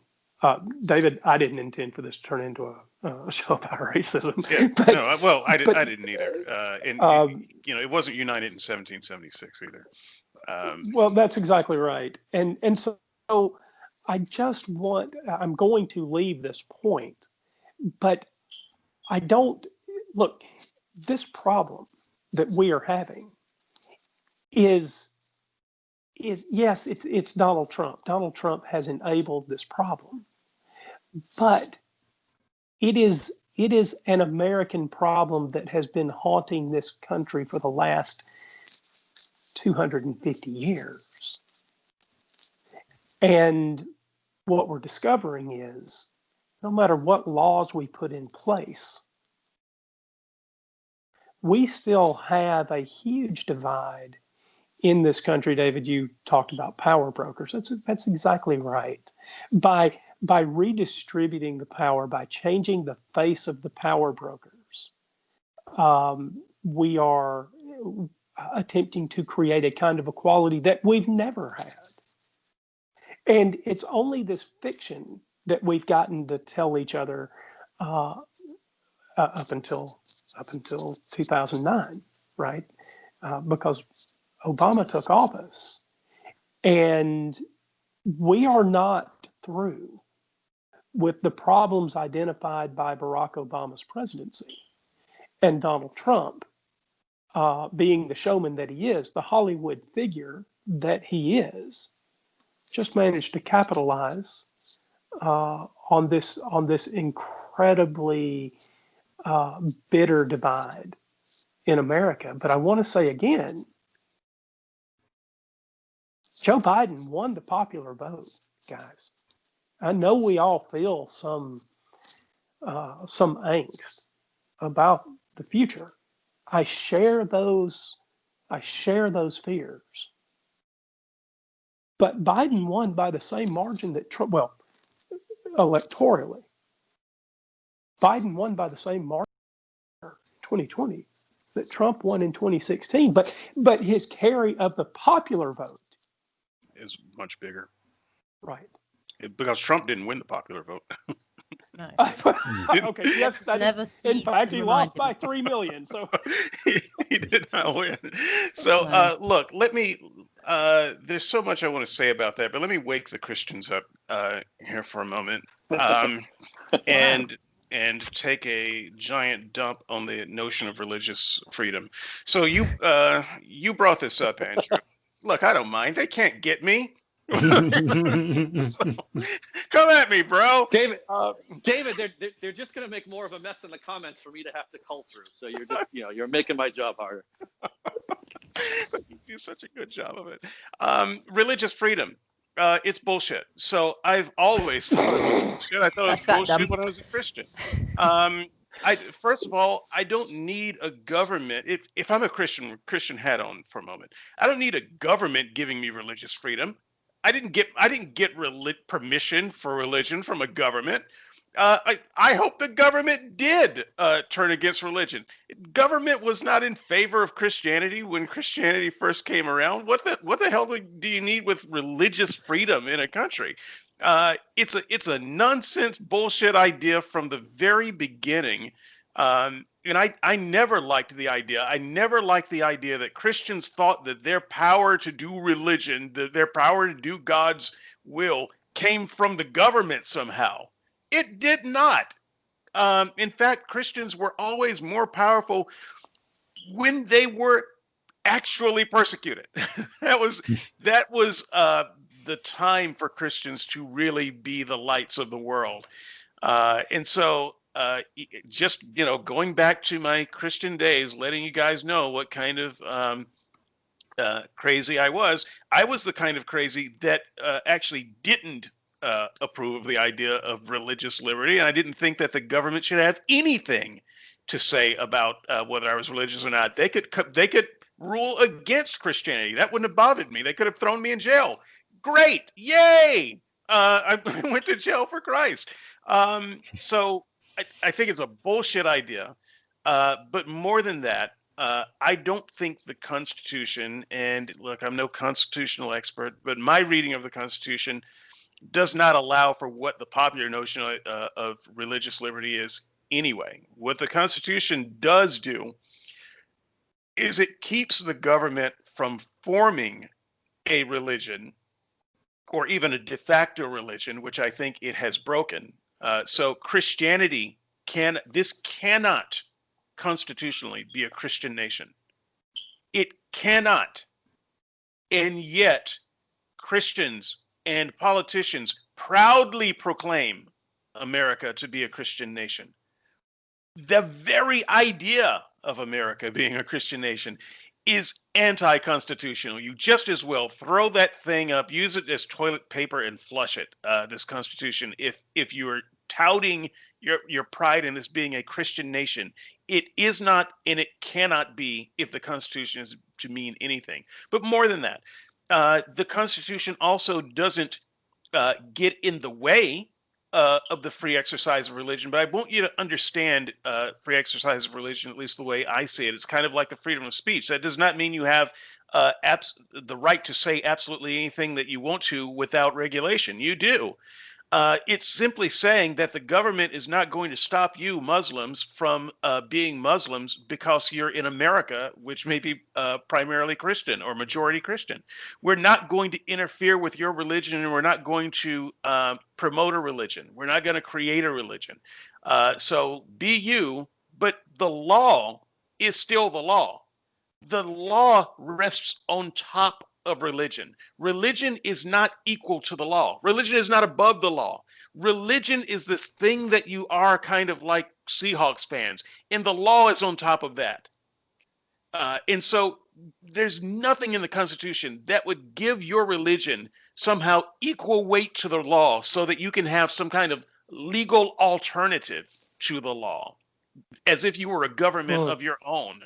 David, I didn't intend for this to turn into a show about racism. Yeah, but, no, well, I didn't either. It wasn't united in 1776 either. Well, that's exactly right. And so I'm going to leave this point, but I don't, look, this problem that we are having is yes, it's Donald Trump. Donald Trump has enabled this problem, but it is an American problem that has been haunting this country for the last 250 years. And what we're discovering is no matter what laws we put in place, we still have a huge divide in this country. David, you talked about power brokers. That's exactly right. By redistributing the power, by changing the face of the power brokers, we are attempting to create a kind of equality that we've never had. And it's only this fiction that we've gotten to tell each other up until 2009, right? Because Obama took office, and we are not through with the problems identified by Barack Obama's presidency. And Donald Trump, being the showman that he is, the Hollywood figure that he is, just managed to capitalize on this incredibly bitter divide in America. But I want to say again, Joe Biden won the popular vote, guys. I know we all feel some angst about the future. I share those fears. But Biden won by the same margin that Trump, well, electorally, Biden won by the same margin in 2020 that Trump won in 2016. But his carry of the popular vote is much bigger. Right. Because Trump didn't win the popular vote. No. Okay, yes, that Never is, in fact, he lost by him. 3 million. So he did not win. So look, let me there's so much I want to say about that, but let me wake the Christians up here for a moment. And take a giant dump on the notion of religious freedom. So you brought this up, Andrew. Look, I don't mind. They can't get me. So, come at me, bro. David, they're just going to make more of a mess in the comments for me to have to cull through. So you're just, you're making my job harder. You do such a good job of it. Religious freedom. It's bullshit. So I've always thought it was bullshit. I thought it was bullshit when I was a Christian. First of all, I don't need a government. If I'm a Christian hat on for a moment, I don't need a government giving me religious freedom. I didn't get permission for religion from a government. I hope the government did turn against religion. Government was not in favor of Christianity when Christianity first came around. What the hell do you need with religious freedom in a country? It's a nonsense bullshit idea from the very beginning. And I never liked the idea. I never liked the idea that Christians thought that their power to do religion, that their power to do God's will came from the government somehow. It did not. In fact, Christians were always more powerful when they were actually persecuted. that was the time for Christians to really be the lights of the world. And so just, going back to my Christian days, letting you guys know what kind of crazy I was the kind of crazy that actually didn't approve of the idea of religious liberty. And I didn't think that the government should have anything to say about whether I was religious or not. They could rule against Christianity. That wouldn't have bothered me. They could have thrown me in jail. Great. Yay. I went to jail for Christ. So I think it's a bullshit idea. But more than that, I don't think the Constitution, and look, I'm no constitutional expert, but my reading of the Constitution does not allow for what the popular notion of religious liberty is anyway. What the Constitution does do is it keeps the government from forming a religion or even a de facto religion, which I think it has broken. So Christianity cannot constitutionally be a Christian nation. It cannot. And yet Christians and politicians proudly proclaim America to be a Christian nation. The very idea of America being a Christian nation is anti-constitutional. You just as well throw that thing up, use it as toilet paper, and flush it. This Constitution, if you are touting your pride in this being a Christian nation, it is not, and it cannot be if the Constitution is to mean anything. But more than that, the Constitution also doesn't get in the way of the free exercise of religion. But I want you to understand free exercise of religion, at least the way I see it. It's kind of like the freedom of speech. That does not mean you have the right to say absolutely anything that you want to without regulation. You do. It's simply saying that the government is not going to stop you Muslims from being Muslims because you're in America, which may be primarily Christian or majority Christian. We're not going to interfere with your religion, and we're not going to promote a religion. We're not going to create a religion. So be you, but the law is still the law. The law rests on top of religion. Religion is not equal to the law. Religion is not above the law. Religion is this thing that you are, kind of like Seahawks fans, and the law is on top of that. And so there's nothing in the Constitution that would give your religion somehow equal weight to the law so that you can have some kind of legal alternative to the law, as if you were a government of your own.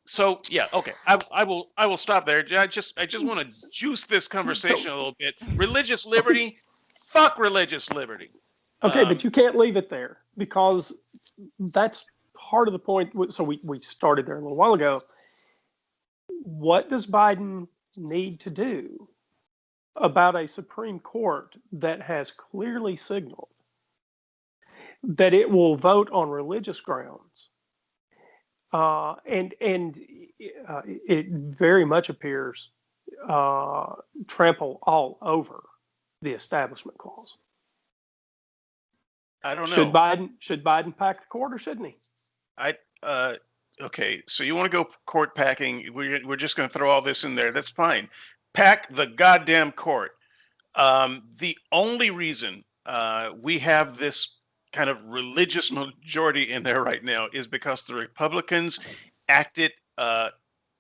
So yeah, okay. I will stop there. I just want to juice this conversation a little bit. Religious liberty, fuck religious liberty. Okay, but you can't leave it there, because that's part of the point. So we started there a little while ago. What does Biden need to do about a Supreme Court that has clearly signaled that it will vote on religious grounds? And it very much appears trample all over the Establishment Clause. I don't know. Should Biden pack the court, or shouldn't he? Okay, so you want to go court packing? We're just going to throw all this in there. That's fine. Pack the goddamn court. The only reason we have this kind of religious majority in there right now is because the Republicans acted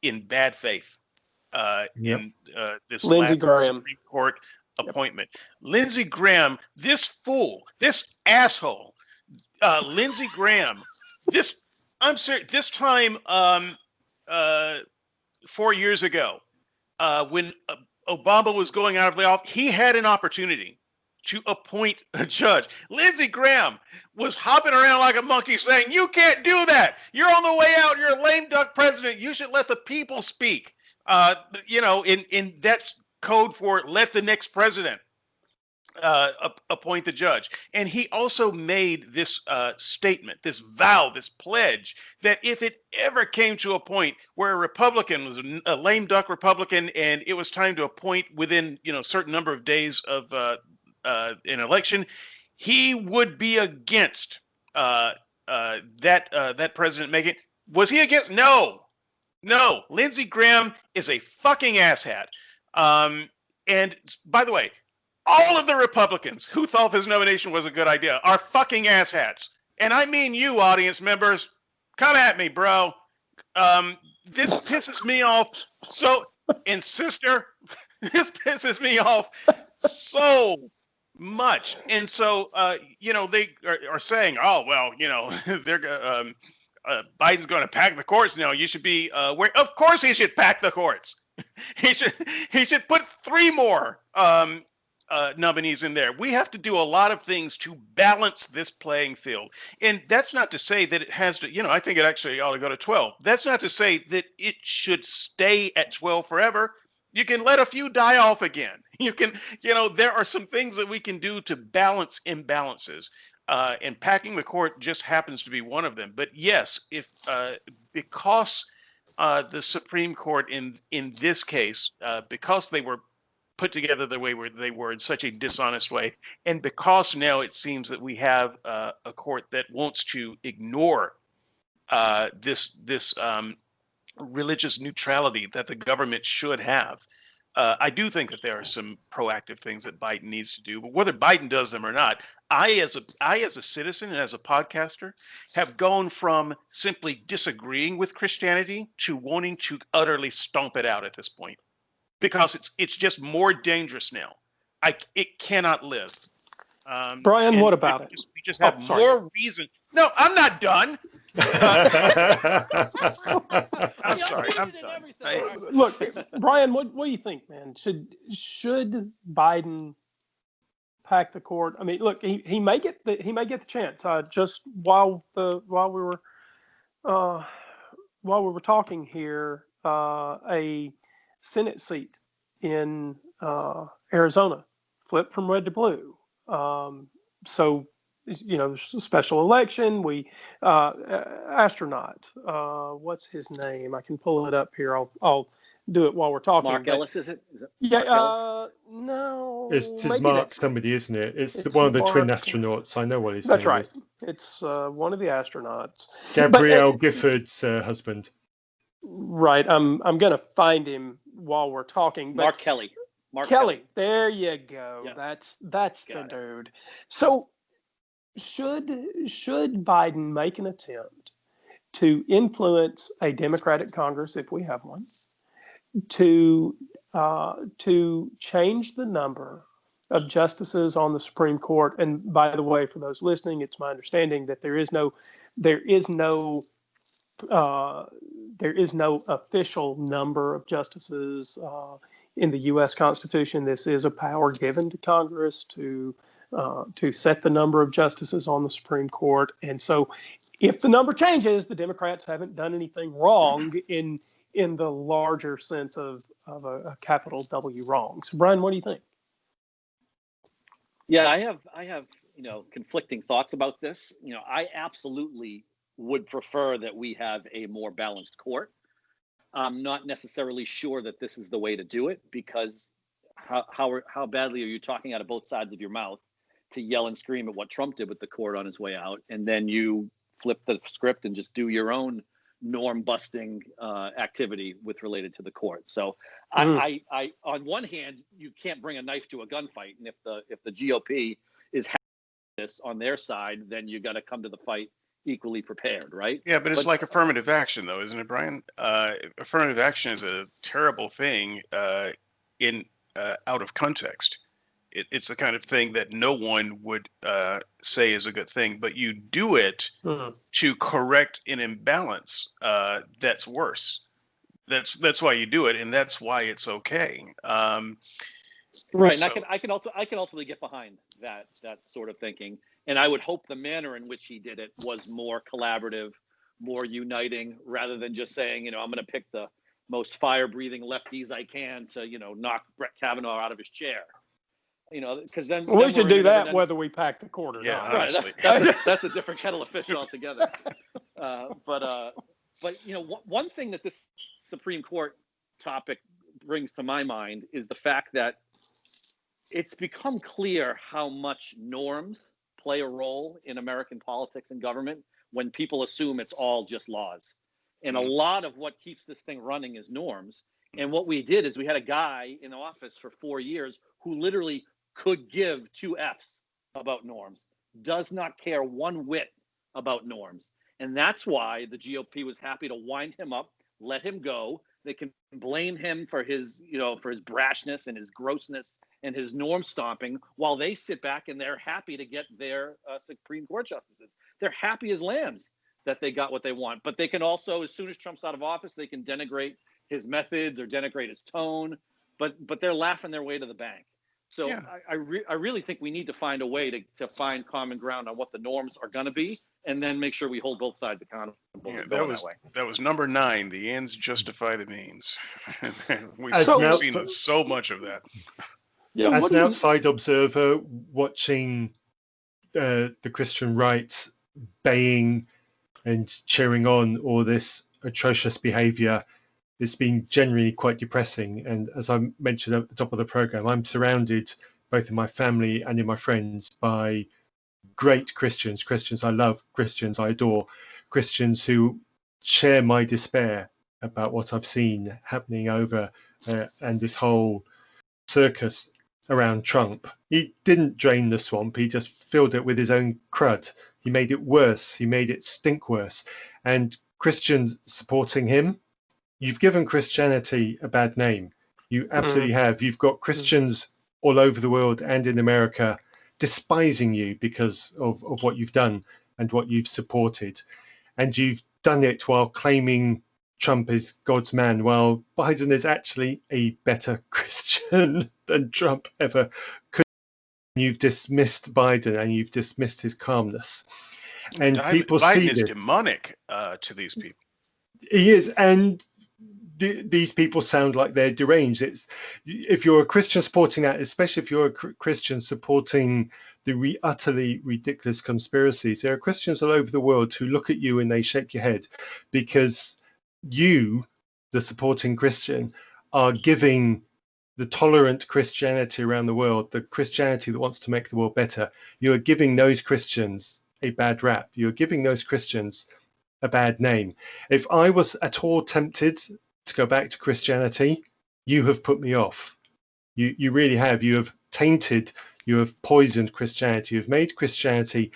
in bad faith in this Lindsey last Graham Supreme Court appointment. Lindsey Graham, this fool, this asshole, Lindsey Graham, I'm serious. This time 4 years ago, when Obama was going out of the office, he had an opportunity to appoint a judge. Lindsey Graham was hopping around like a monkey saying, "You can't do that. You're on the way out. You're a lame duck president. You should let the people speak." In that's code for let the next president appoint the judge. And he also made this statement, this vow, this pledge, that if it ever came to a point where a Republican was a lame duck Republican and it was time to appoint within a certain number of days of an election, he would be against that president making. Was he against? No. Lindsey Graham is a fucking asshat. And by the way, all of the Republicans who thought his nomination was a good idea are fucking asshats. And I mean you, audience members. Come at me, bro. This pisses me off so, and sister, this pisses me off so much. And so, they are saying, oh, well, they're Biden's going to pack the courts now. You should be where. Of course, he should pack the courts. He should put 3 more nominees in there. We have to do a lot of things to balance this playing field. And that's not to say that it has to, I think it actually ought to go to 12. That's not to say that it should stay at 12 forever. You can let a few die off again. You can, there are some things that we can do to balance imbalances. And packing the court just happens to be one of them. But yes, because the Supreme Court in this case, because they were put together the way they were in such a dishonest way, and because now it seems that we have a court that wants to ignore this religious neutrality that the government should have. I do think that there are some proactive things that Biden needs to do, but whether Biden does them or not, I as a citizen and as a podcaster have gone from simply disagreeing with Christianity to wanting to utterly stomp it out at this point, because it's just more dangerous now. It cannot live. Brian, what about it? We just have more reason. No, I'm not done. I'm sorry. I'm done. Look, Brian, what do you think, man? Should Biden pack the court? I mean, look, he may get the chance. Just while we were talking here, a Senate seat in Arizona flipped from red to blue. So, there's a special election. Astronaut. What's his name? I can pull it up here. I'll do it while we're talking. Mark Ellis, is it? Yeah. No. It's Mark somebody, isn't it? It's one of the twin astronauts. I know what his name is. That's right. It's one of the astronauts. Gabrielle Gifford's husband. Right. I'm going to find him while we're talking. Mark Kelly. Kelly. There you go. Yeah. That's the dude. So should Biden make an attempt to influence a Democratic Congress, if we have one, to change the number of justices on the Supreme Court? And by the way, for those listening, it's my understanding that there is no official number of justices in the U.S. Constitution. This is a power given to Congress to set the number of justices on the Supreme Court. And so, if the number changes, the Democrats haven't done anything wrong in the larger sense of a capital W wrong. So, Brian, what do you think? Yeah, I have conflicting thoughts about this. I absolutely would prefer that we have a more balanced court. I'm not necessarily sure that this is the way to do it, because how badly are you talking out of both sides of your mouth to yell and scream at what Trump did with the court on his way out, and then you flip the script and just do your own norm busting activity related to the court. So I on one hand, you can't bring a knife to a gunfight, and if the GOP is having this on their side, then you got to come to the fight equally prepared, right? Yeah, but it's like affirmative action, though, isn't it, Brian? Affirmative action is a terrible thing out of context. It's the kind of thing that no one would say is a good thing, but you do it to correct an imbalance that's worse. That's why you do it, and that's why it's okay. Right, so, and I can ultimately get behind that sort of thinking, and I would hope the manner in which he did it was more collaborative, more uniting, rather than just saying, I'm going to pick the most fire-breathing lefties I can to, knock Brett Kavanaugh out of his chair. Because then we should do that whether we pack the court or not. Honestly. Right, that's a different kettle of fish altogether. But one thing that this Supreme Court topic brings to my mind is the fact that it's become clear how much norms play a role in American politics and government when people assume it's all just laws. And a lot of what keeps this thing running is norms. And what we did is we had a guy in office for 4 years who literally could give 2 Fs about norms, does not care one whit about norms. And that's why the GOP was happy to wind him up, let him go. They can blame him for his brashness and his grossness and his norm stomping, while they sit back and they're happy to get their Supreme Court justices. They're happy as lambs that they got what they want. But they can also, as soon as Trump's out of office, they can denigrate his methods or denigrate his tone. But they're laughing their way to the bank. So Yeah. I really think we need to find a way to find common ground on what the norms are going to be, and then make sure we hold both sides accountable Yeah, to going that way. that was number 9. The ends justify the means. we've As an seen so much of that. Yeah, as what an do you, outside observer watching the Christian right baying and cheering on all this atrocious behavior, it's been generally quite depressing. And as I mentioned at the top of the program, I'm surrounded both in my family and in my friends by great Christians I love, Christians I adore, Christians who share my despair about what I've seen happening over and this whole circus around Trump. He didn't drain the swamp, he just filled it with his own crud. He made it worse, he made it stink worse. And Christians supporting him, you've given Christianity a bad name. You absolutely have. You've got Christians all over the world and in America despising you because of what you've done and what you've supported. And you've done it while claiming Trump is God's man, while Biden is actually a better Christian than Trump ever could. You've dismissed Biden and you've dismissed his calmness. And people Biden see is this. demonic to these people. He is, and these people sound like they're deranged. It's, if you're a Christian supporting that, especially if you're a Christian supporting the utterly ridiculous conspiracies, there are Christians all over the world who look at you and they shake your head because you, the supporting Christian, are giving the tolerant Christianity around the world, the Christianity that wants to make the world better, you are giving those Christians a bad rap. You're giving those Christians a bad name. If I was at all tempted to go back to Christianity, you have put me off. You really have. You have tainted, you have poisoned Christianity. You've made Christianity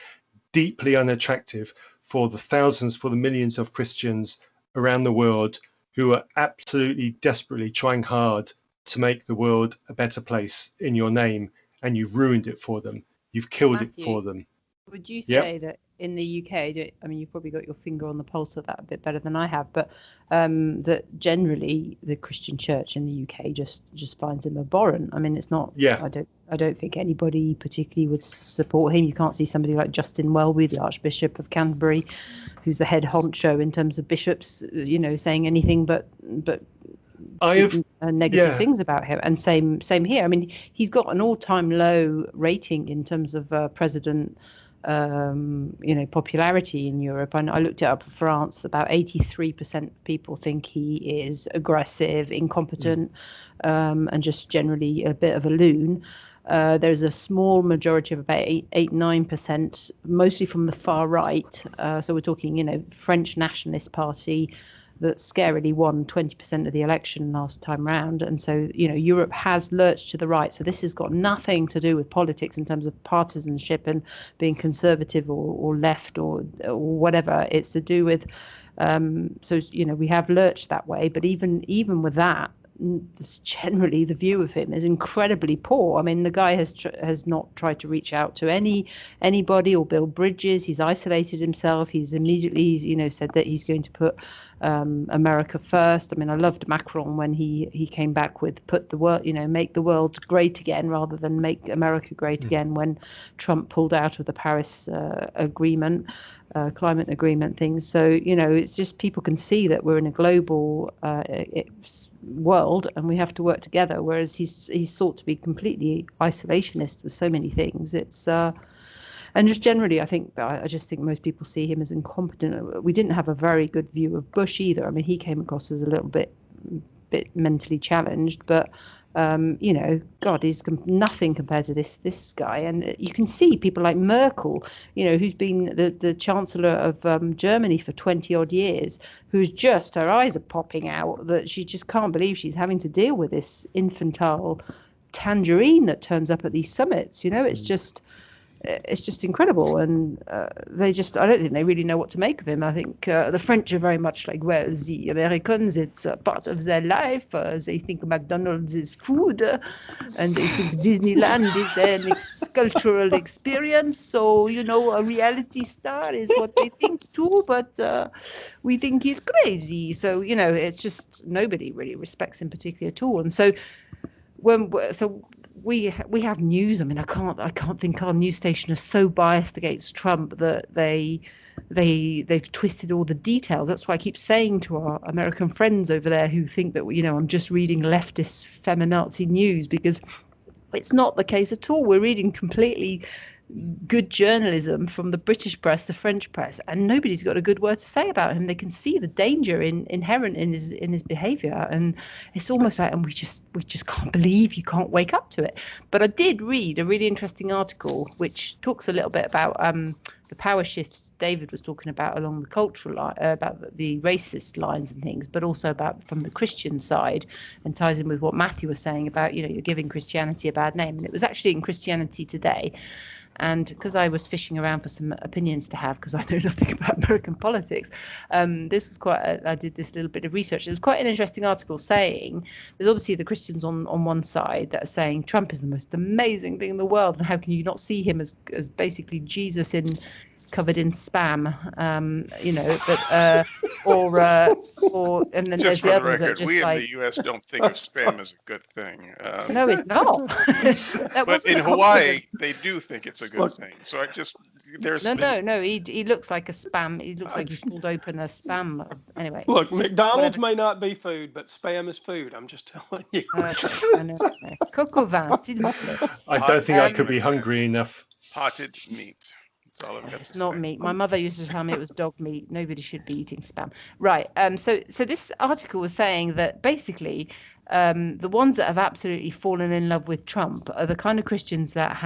deeply unattractive for the thousands, for the millions of Christians around the world who are absolutely desperately trying hard to make the world a better place in your name, and you've ruined it for them. You've killed it for them. Would you say that in the UK, I mean, you've probably got your finger on the pulse of that a bit better than I have, but that generally the Christian church in the UK just finds him abhorrent. I mean, it's not. Yeah. I don't think anybody particularly would support him. You can't see somebody like Justin Welby, the Archbishop of Canterbury, who's the head honcho in terms of bishops, saying anything but negative things about him. And same here. I mean, he's got an all-time low rating in terms of president. Popularity in Europe. I looked it up for France. About 83% of people think he is aggressive, incompetent, and just generally a bit of a loon. There's a small majority of about 8-9%, mostly from the far right. So we're talking, French Nationalist Party that scarily won 20% of the election last time round. And so, Europe has lurched to the right. So this has got nothing to do with politics in terms of partisanship and being conservative or left or whatever. It's to do with, we have lurched that way. But even with that, generally the view of him is incredibly poor. I mean, the guy has not tried to reach out to anybody or build bridges. He's isolated himself. He's immediately, said that he's going to put America first. I mean, I loved Macron when he came back with put the world, make the world great again rather than make America great again when Trump pulled out of the Paris agreement. Climate agreement things. So, it's just people can see that we're in a global world and we have to work together, whereas he's sought to be completely isolationist with so many things. It's and just generally, I just think most people see him as incompetent. We didn't have a very good view of Bush either. I mean, he came across as a little bit mentally challenged, but God, he's nothing compared to this guy. And you can see people like Merkel, who's been the Chancellor of Germany for 20 odd years, who's just, her eyes are popping out that she just can't believe she's having to deal with this infantile tangerine that turns up at these summits. It's just incredible, and I don't think they really know what to make of him. I think the French are very much like, well, the Americans, it's a part of their life. They think McDonald's is food, and they think Disneyland is an cultural experience. So, a reality star is what they think too, but we think he's crazy. So, we have news. I mean, I can't think our news station is so biased against Trump that they've twisted all the details. That's why I keep saying to our American friends over there who think that, you know, I'm just reading leftist feminazi news, because it's not the case at all. We're reading completely good journalism from the British press, the French press, and nobody's got a good word to say about him. They can see the danger inherent in his behaviour, and it's almost like, and we just can't believe you can't wake up to it. But I did read a really interesting article which talks a little bit about the power shifts David was talking about along the cultural line, about the racist lines and things, but also about from the Christian side, and ties in with what Matthew was saying about, you know, you're giving Christianity a bad name. And it was actually in Christianity Today. And because I was fishing around for some opinions to have, because I know nothing about American politics, this was I did this little bit of research. It was quite an interesting article saying there's obviously the Christians on one side that are saying Trump is the most amazing thing in the world, and how can you not see him as basically Jesus covered in spam, you know, but and then Just there's for the the others that are record, just we in like, the U.S. don't think of spam as a good thing. no, it's not. But in Hawaii, they do think it's a good thing. So there's No. He looks like a spam. He looks like he pulled open a spam. Anyway. Look, McDonald's may not be food, but spam is food. I'm just telling you. I know. Coq au vin, s'il vous plaît. I don't think I could be hungry enough. potted meat. That's all I've got to say. It's not meat. My mother used to tell me it was dog meat. Nobody should be eating spam. Right. So this article was saying that basically the ones that have absolutely fallen in love with Trump are the kind of Christians that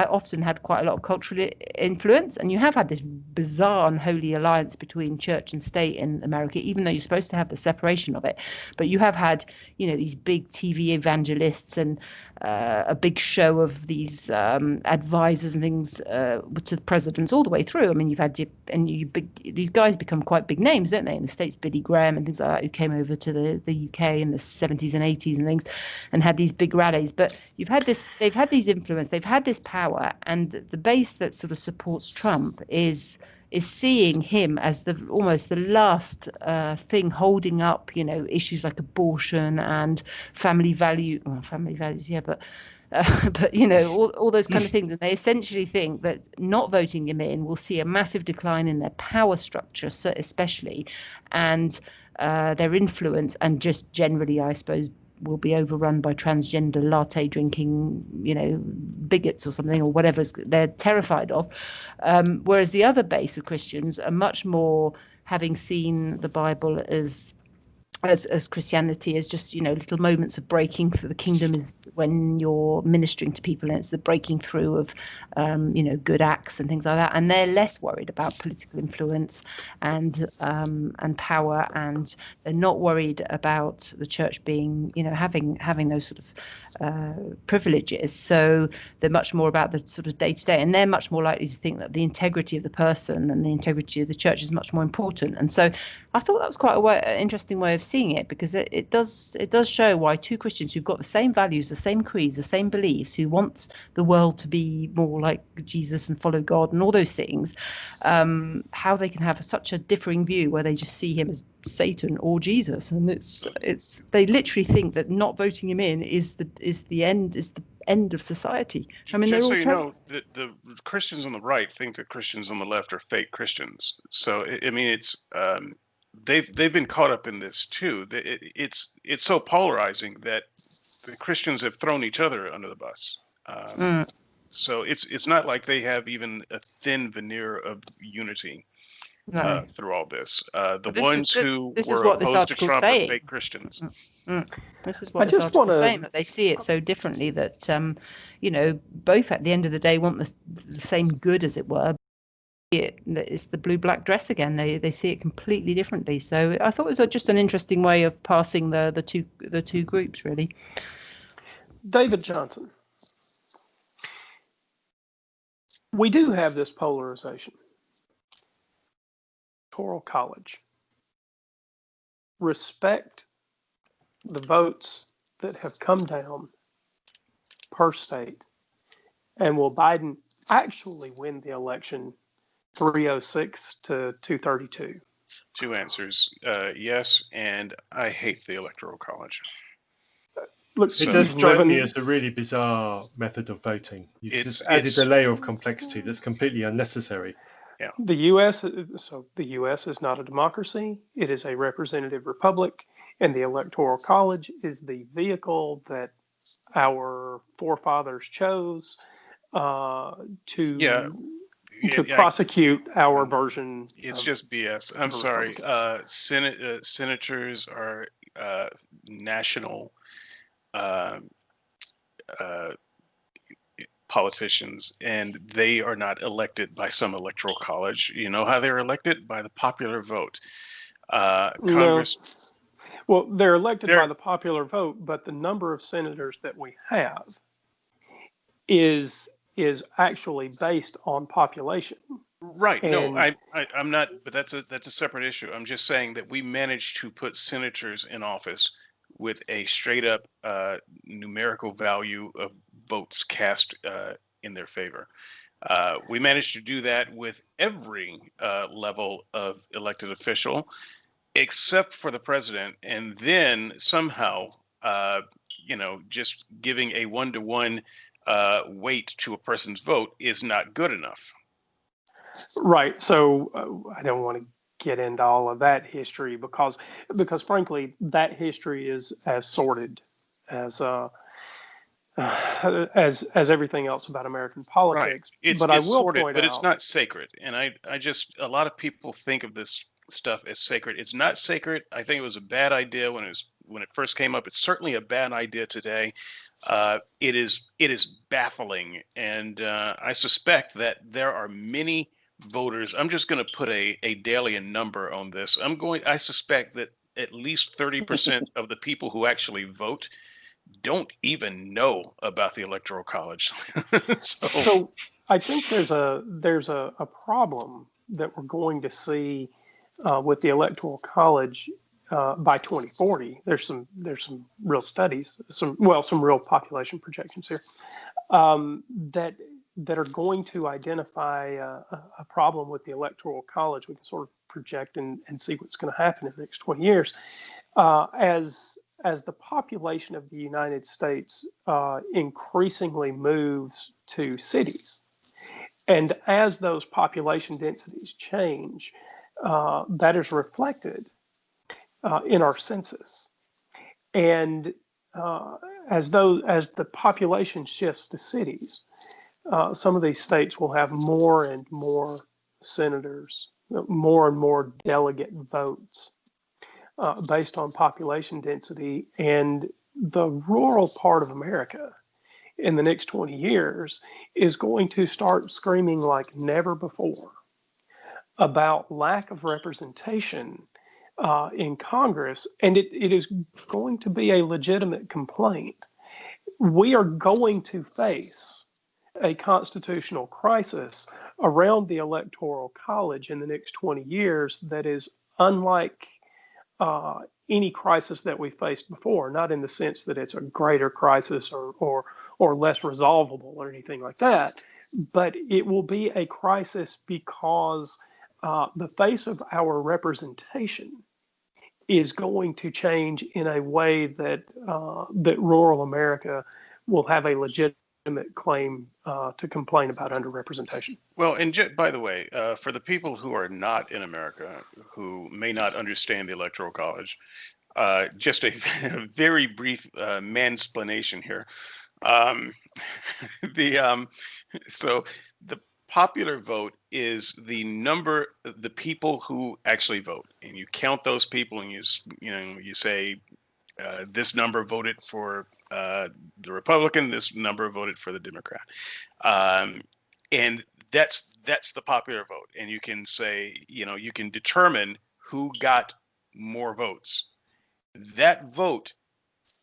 often had quite a lot of cultural influence, and you have had this bizarre unholy alliance between church and state in America, even though you're supposed to have the separation of it. But you have had, you know, these big TV evangelists and a big show of these advisors and things to the presidents all the way through. I mean, you've had these guys become quite big names, don't they? In the States, Billy Graham and things like that, who came over to the UK in the 70s and 80s and things, and had these big rallies. But they've had these influence, they've had this power, and the base that sort of supports Trump is seeing him as almost the last thing holding up, you know, issues like abortion and family values, yeah, but you know, all those kind of things. And they essentially think that not voting him in will see a massive decline in their power structure, especially, and their influence, and just generally, I suppose, will be overrun by transgender latte drinking, you know, bigots or something, or whatever they're terrified of. Whereas the other base of Christians are much more having seen the Bible as Christianity as just, you know, little moments of breaking through. The kingdom is when you're ministering to people, and it's the breaking through of you know, good acts and things like that, and they're less worried about political influence and power, and they're not worried about the church being, you know, having those sort of privileges. So they're much more about the sort of day-to-day, and they're much more likely to think that the integrity of the person and the integrity of the church is much more important. And so I thought that was quite an interesting way of seeing it, because it does show why two Christians who've got the same values, the same creeds, the same beliefs, who want the world to be more like Jesus and follow God and all those things, how they can have such a differing view where they just see him as Satan or Jesus. And it's they literally think that not voting him in is the end of society. I mean, just so you know, the Christians on the right think that Christians on the left are fake Christians. So I mean, it's they've been caught up in this too. It's so polarizing that the Christians have thrown each other under the bus. So it's not like they have even a thin veneer of unity through all this. The ones who were opposed to Trump are fake Christians. This is what this article is saying, that they see it so differently, that you know, both at the end of the day want the same good, as it were. It's the blue-black dress again. They see it completely differently. So I thought it was just an interesting way of passing the two groups, really. David Johnson, we do have this polarization. Electoral College, respect the votes that have come down per state, and will Biden actually win the election 306 to 232? Two answers: yes, and I hate the Electoral College. Look, It So does strike me living, as a really bizarre method of voting. You've just added it's a layer of complexity that's completely unnecessary. yeah. the U.S. So the U.S. is not a democracy. It is a representative republic, and the Electoral College is the vehicle that our forefathers chose Yeah, to yeah, prosecute our version it's of, just BS. I'm a sorry. republican. Senators are national uh, uh, politicians, and they are not elected by some electoral college. You know how they're elected? By the popular vote. No, Congress, well, they're elected by they're the popular vote, but the number of senators that we have is actually based on population. right. No, And I'm not. But that's a separate issue. I'm just saying that we managed to put senators in office with a straight up numerical value of votes cast in their favor. We managed to do that with every level of elected official, except for the president. And then somehow, uh, just giving a 1-to-1 weight to a person's vote is not good enough. right, so I don't want to get into all of that history because frankly, that history is as sordid as as everything else about American Right. politics. It's But I it's will sorted, point but it's out, not sacred. And I just a lot of people think of this stuff as sacred. It's not sacred. I think it was a bad idea when it first came up. It's certainly a bad idea today. It is baffling, and I suspect that there are many voters. I'm just going to put a Dalian number on this. I suspect that at least 30% of the people who actually vote don't even know about the Electoral College. So so I think there's a problem that we're going to see with the Electoral College by 2040. There's some real studies, some real population projections here that that are going to identify a problem with the Electoral College. We can sort of project and see what's going to happen in the next 20 years as the population of the United States increasingly moves to cities. And as those population densities change, that is reflected in our census. And as the population shifts to cities, some of these states will have more and more senators, more and more delegate votes based on population density. And the rural part of America in the next 20 years is going to start screaming like never before about lack of representation in Congress. And it is going to be a legitimate complaint. We are going to face a constitutional crisis around the Electoral College in the next 20 years that is unlike uh, any crisis that we faced before, not in the sense that it's a greater crisis or less resolvable or anything like that, but it will be a crisis because the face of our representation is going to change in a way that rural America will have a legitimate claim to complain about underrepresentation. well, and by the way, for the people who are not in America, who may not understand the Electoral College, just a very brief mansplanation here. Um, the so the popular vote is the people who actually vote, and you count those people, and you say this number voted for the Republican, this number voted for the Democrat, um, and that's the popular vote, and you can say you can determine who got more votes. That vote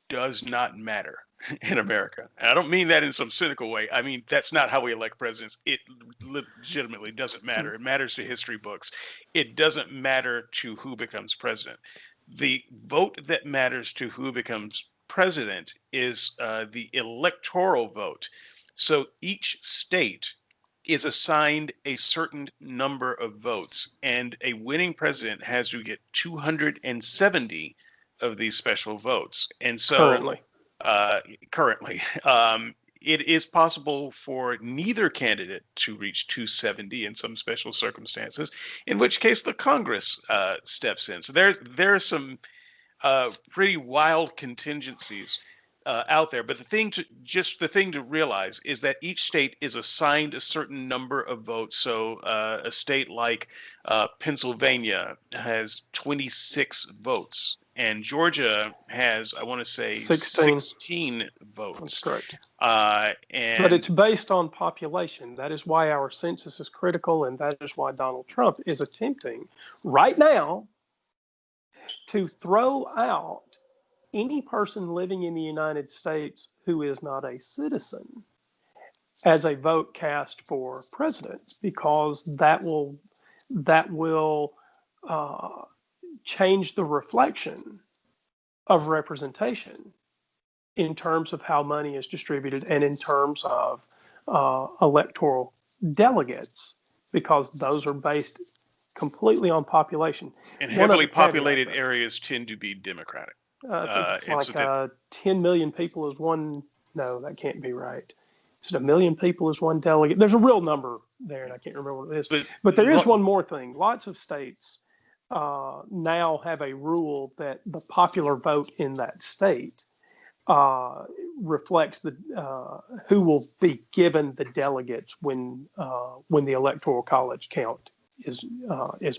does not matter in America. And I don't mean that in some cynical way. I mean, that's not how we elect presidents. It legitimately doesn't matter. It matters to history books. It doesn't matter to who becomes president. The vote that matters to who becomes president is the electoral vote. So each state is assigned a certain number of votes, and a winning president has to get 270 of these special votes. And so Currently. currently. It is possible for neither candidate to reach 270 in some special circumstances, in which case the Congress steps in. So there's some pretty wild contingencies out there. But the thing to realize is that each state is assigned a certain number of votes. So a state like Pennsylvania has 26 votes. And Georgia has, I want to say, 16 votes. That's correct. But it's based on population. That is why our census is critical, and that is why Donald Trump is attempting right now to throw out any person living in the United States who is not a citizen as a vote cast for president, because that will change the reflection of representation in terms of how money is distributed and in terms of electoral delegates, because those are based completely on population. And heavily populated areas tend to be Democratic. It's like 10 million people is one. No, that can't be right. Is it 1 million people is one delegate? There's a real number there, and I can't remember what it is. But there is one more thing. Lots of states now have a rule that the popular vote in that state reflects who will be given the delegates when the electoral college count is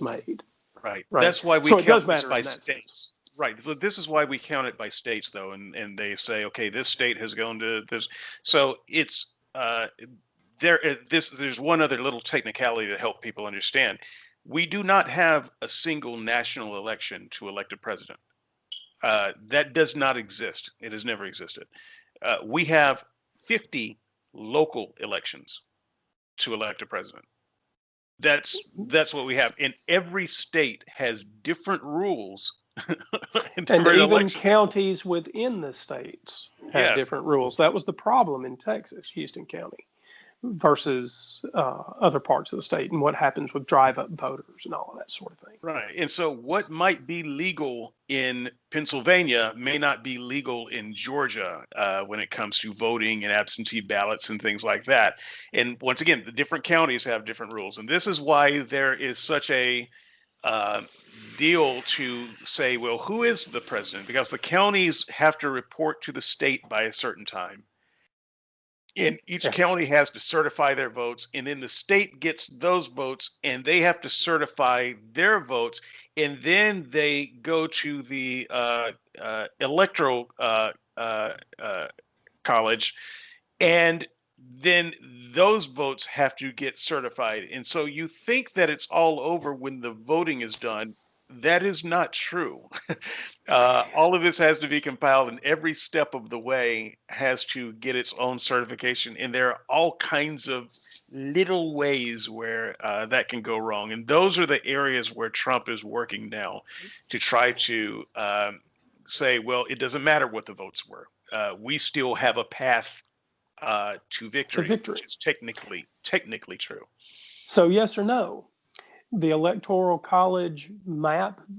made. Right. That's why we count this by states. Right. This is why we count it by states, though, and they say, okay, this state has gone to this. So it's there's one other little technicality to help people understand. We do not have a single national election to elect a president. That does not exist. It has never existed. We have 50 local elections to elect a president. That's what we have. And every state has different rules. And even counties within the states have different rules. That was the problem in Texas, Houston County, versus other parts of the state, and what happens with drive-up voters and all of that sort of thing. Right. And so what might be legal in Pennsylvania may not be legal in Georgia when it comes to voting and absentee ballots and things like that. And once again, the different counties have different rules. And this is why there is such a deal to say, well, who is the president? Because the counties have to report to the state by a certain time. And each county has to certify their votes, and then the state gets those votes, and they have to certify their votes, and then they go to the electoral college, and then those votes have to get certified. And so you think that it's all over when the voting is done. That is not true. All of this has to be compiled, and every step of the way has to get its own certification. And there are all kinds of little ways where that can go wrong. And those are the areas where Trump is working now to try to say, well, it doesn't matter what the votes were. We still have a path to victory, which is technically true. So yes or no? The electoral college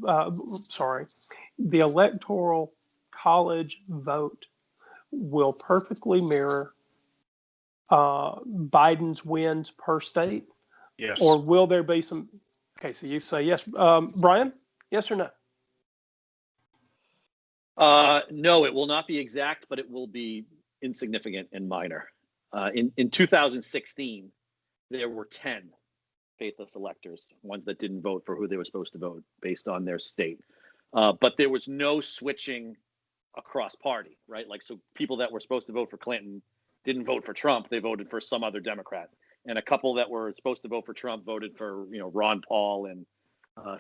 the electoral college vote will perfectly mirror Biden's wins per state? Yes. Or will there be some? Okay, so you say yes. Brian, yes or no? No, it will not be exact, but it will be insignificant and minor. In 2016, there were 10 faithless electors, ones that didn't vote for who they were supposed to vote based on their state. But there was no switching across party, right? Like, so people that were supposed to vote for Clinton didn't vote for Trump. They voted for some other Democrat. And a couple that were supposed to vote for Trump voted for, Ron Paul and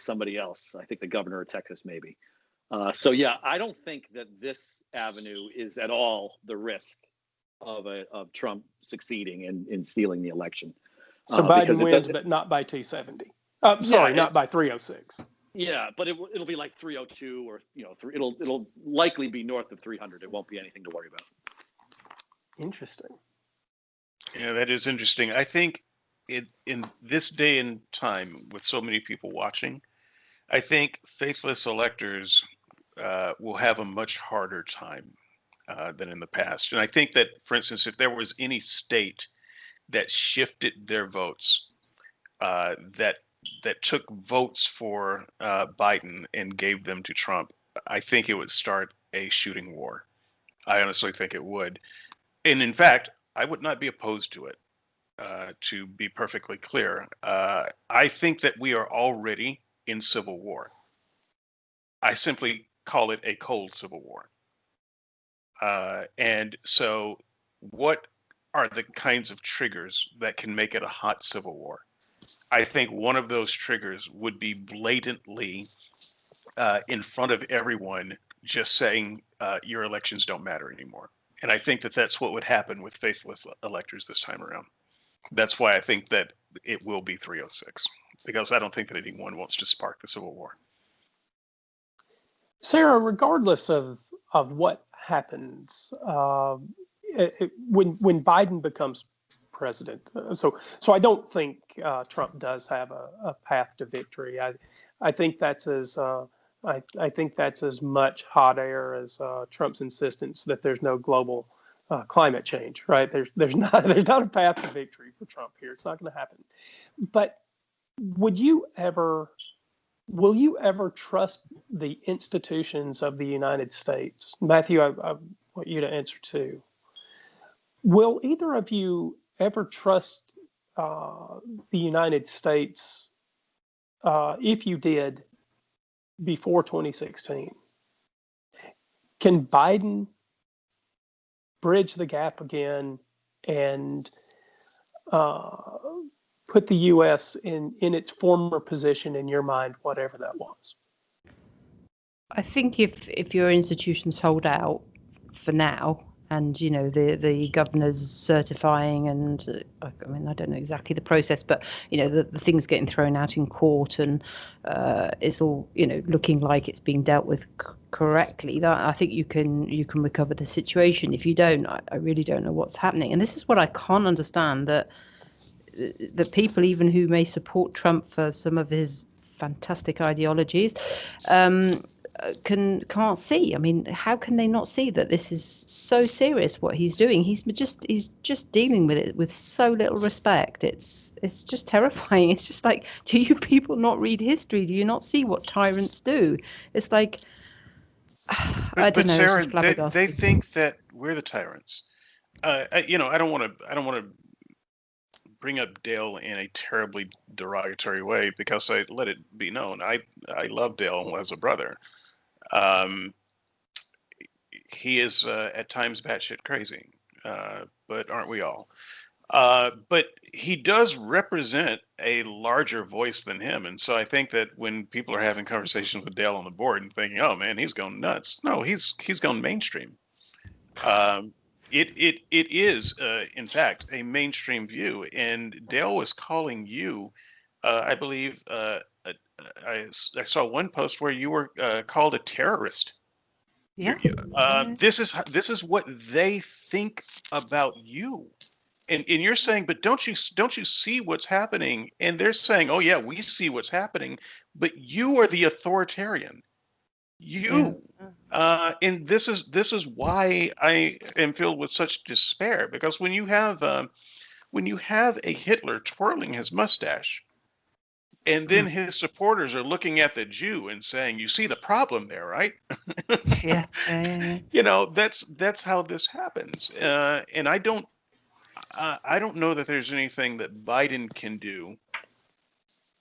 somebody else. I think the governor of Texas, maybe. So, yeah, I don't think that this avenue is at all the risk of Trump succeeding in stealing the election. So Biden wins, but not by 270. Not by 306. Yeah, but it'll be like 302 or it'll likely be north of 300. It won't be anything to worry about. Interesting. Yeah, that is interesting. I think in this day and time, with so many people watching, I think faithless electors will have a much harder time than in the past. And I think that, for instance, if there was any state that shifted their votes, that took votes for Biden and gave them to Trump, I think it would start a shooting war. I honestly think it would. And in fact, I would not be opposed to it, to be perfectly clear. I think that we are already in civil war. I simply call it a cold civil war. And so, what are the kinds of triggers that can make it a hot civil war? I think one of those triggers would be blatantly in front of everyone just saying your elections don't matter anymore. And I think that that's what would happen with faithless electors this time around. That's why I think that it will be 306, because I don't think that anyone wants to spark the Civil War. Sarah, regardless of what happens, when Biden becomes president, so I don't think Trump does have a path to victory. I think that's as I think that's as much hot air as Trump's insistence that there's no global climate change. Right? There's not a path to victory for Trump here. It's not going to happen. But will you ever trust the institutions of the United States? Matthew, I want you to answer too. Will either of you ever trust the United States if you did before 2016? Can Biden bridge the gap again and put the U.S. in its former position in your mind, whatever that was? I think if your institutions hold out for now, and the governor's certifying, and I mean, I don't know exactly the process, but the things getting thrown out in court, and it's all looking like it's being dealt with correctly, that I think you can recover the situation. If you don't, I really don't know what's happening. And this is what I can't understand, that people even who may support Trump for some of his fantastic ideologies can't see. I mean, how can they not see that this is so serious what he's doing? He's just dealing with it with so little respect. It's just terrifying. It's just like, do you people not read history? Do you not see what tyrants do? It's like, I don't know. Sarah, it's just they think that we're the tyrants. I don't want to bring up Dale in a terribly derogatory way, because I let it be known I love Dale as a brother. He is at times batshit crazy, but aren't we all? But he does represent a larger voice than him, and so I think that when people are having conversations with Dale on the board and thinking, "Oh man, he's going nuts," no, he's gone mainstream. It is, in fact, a mainstream view, and Dale was calling you, I believe. I saw one post where you were called a terrorist. Yeah. This is what they think about you, and you're saying, but don't you see what's happening? And they're saying, oh yeah, we see what's happening, but you are the authoritarian. You, and this is why I am filled with such despair, because when you have a Hitler twirling his mustache, and then his supporters are looking at the Jew and saying, "You see the problem there, right?" Yeah. That's how this happens. And I don't know that there's anything that Biden can do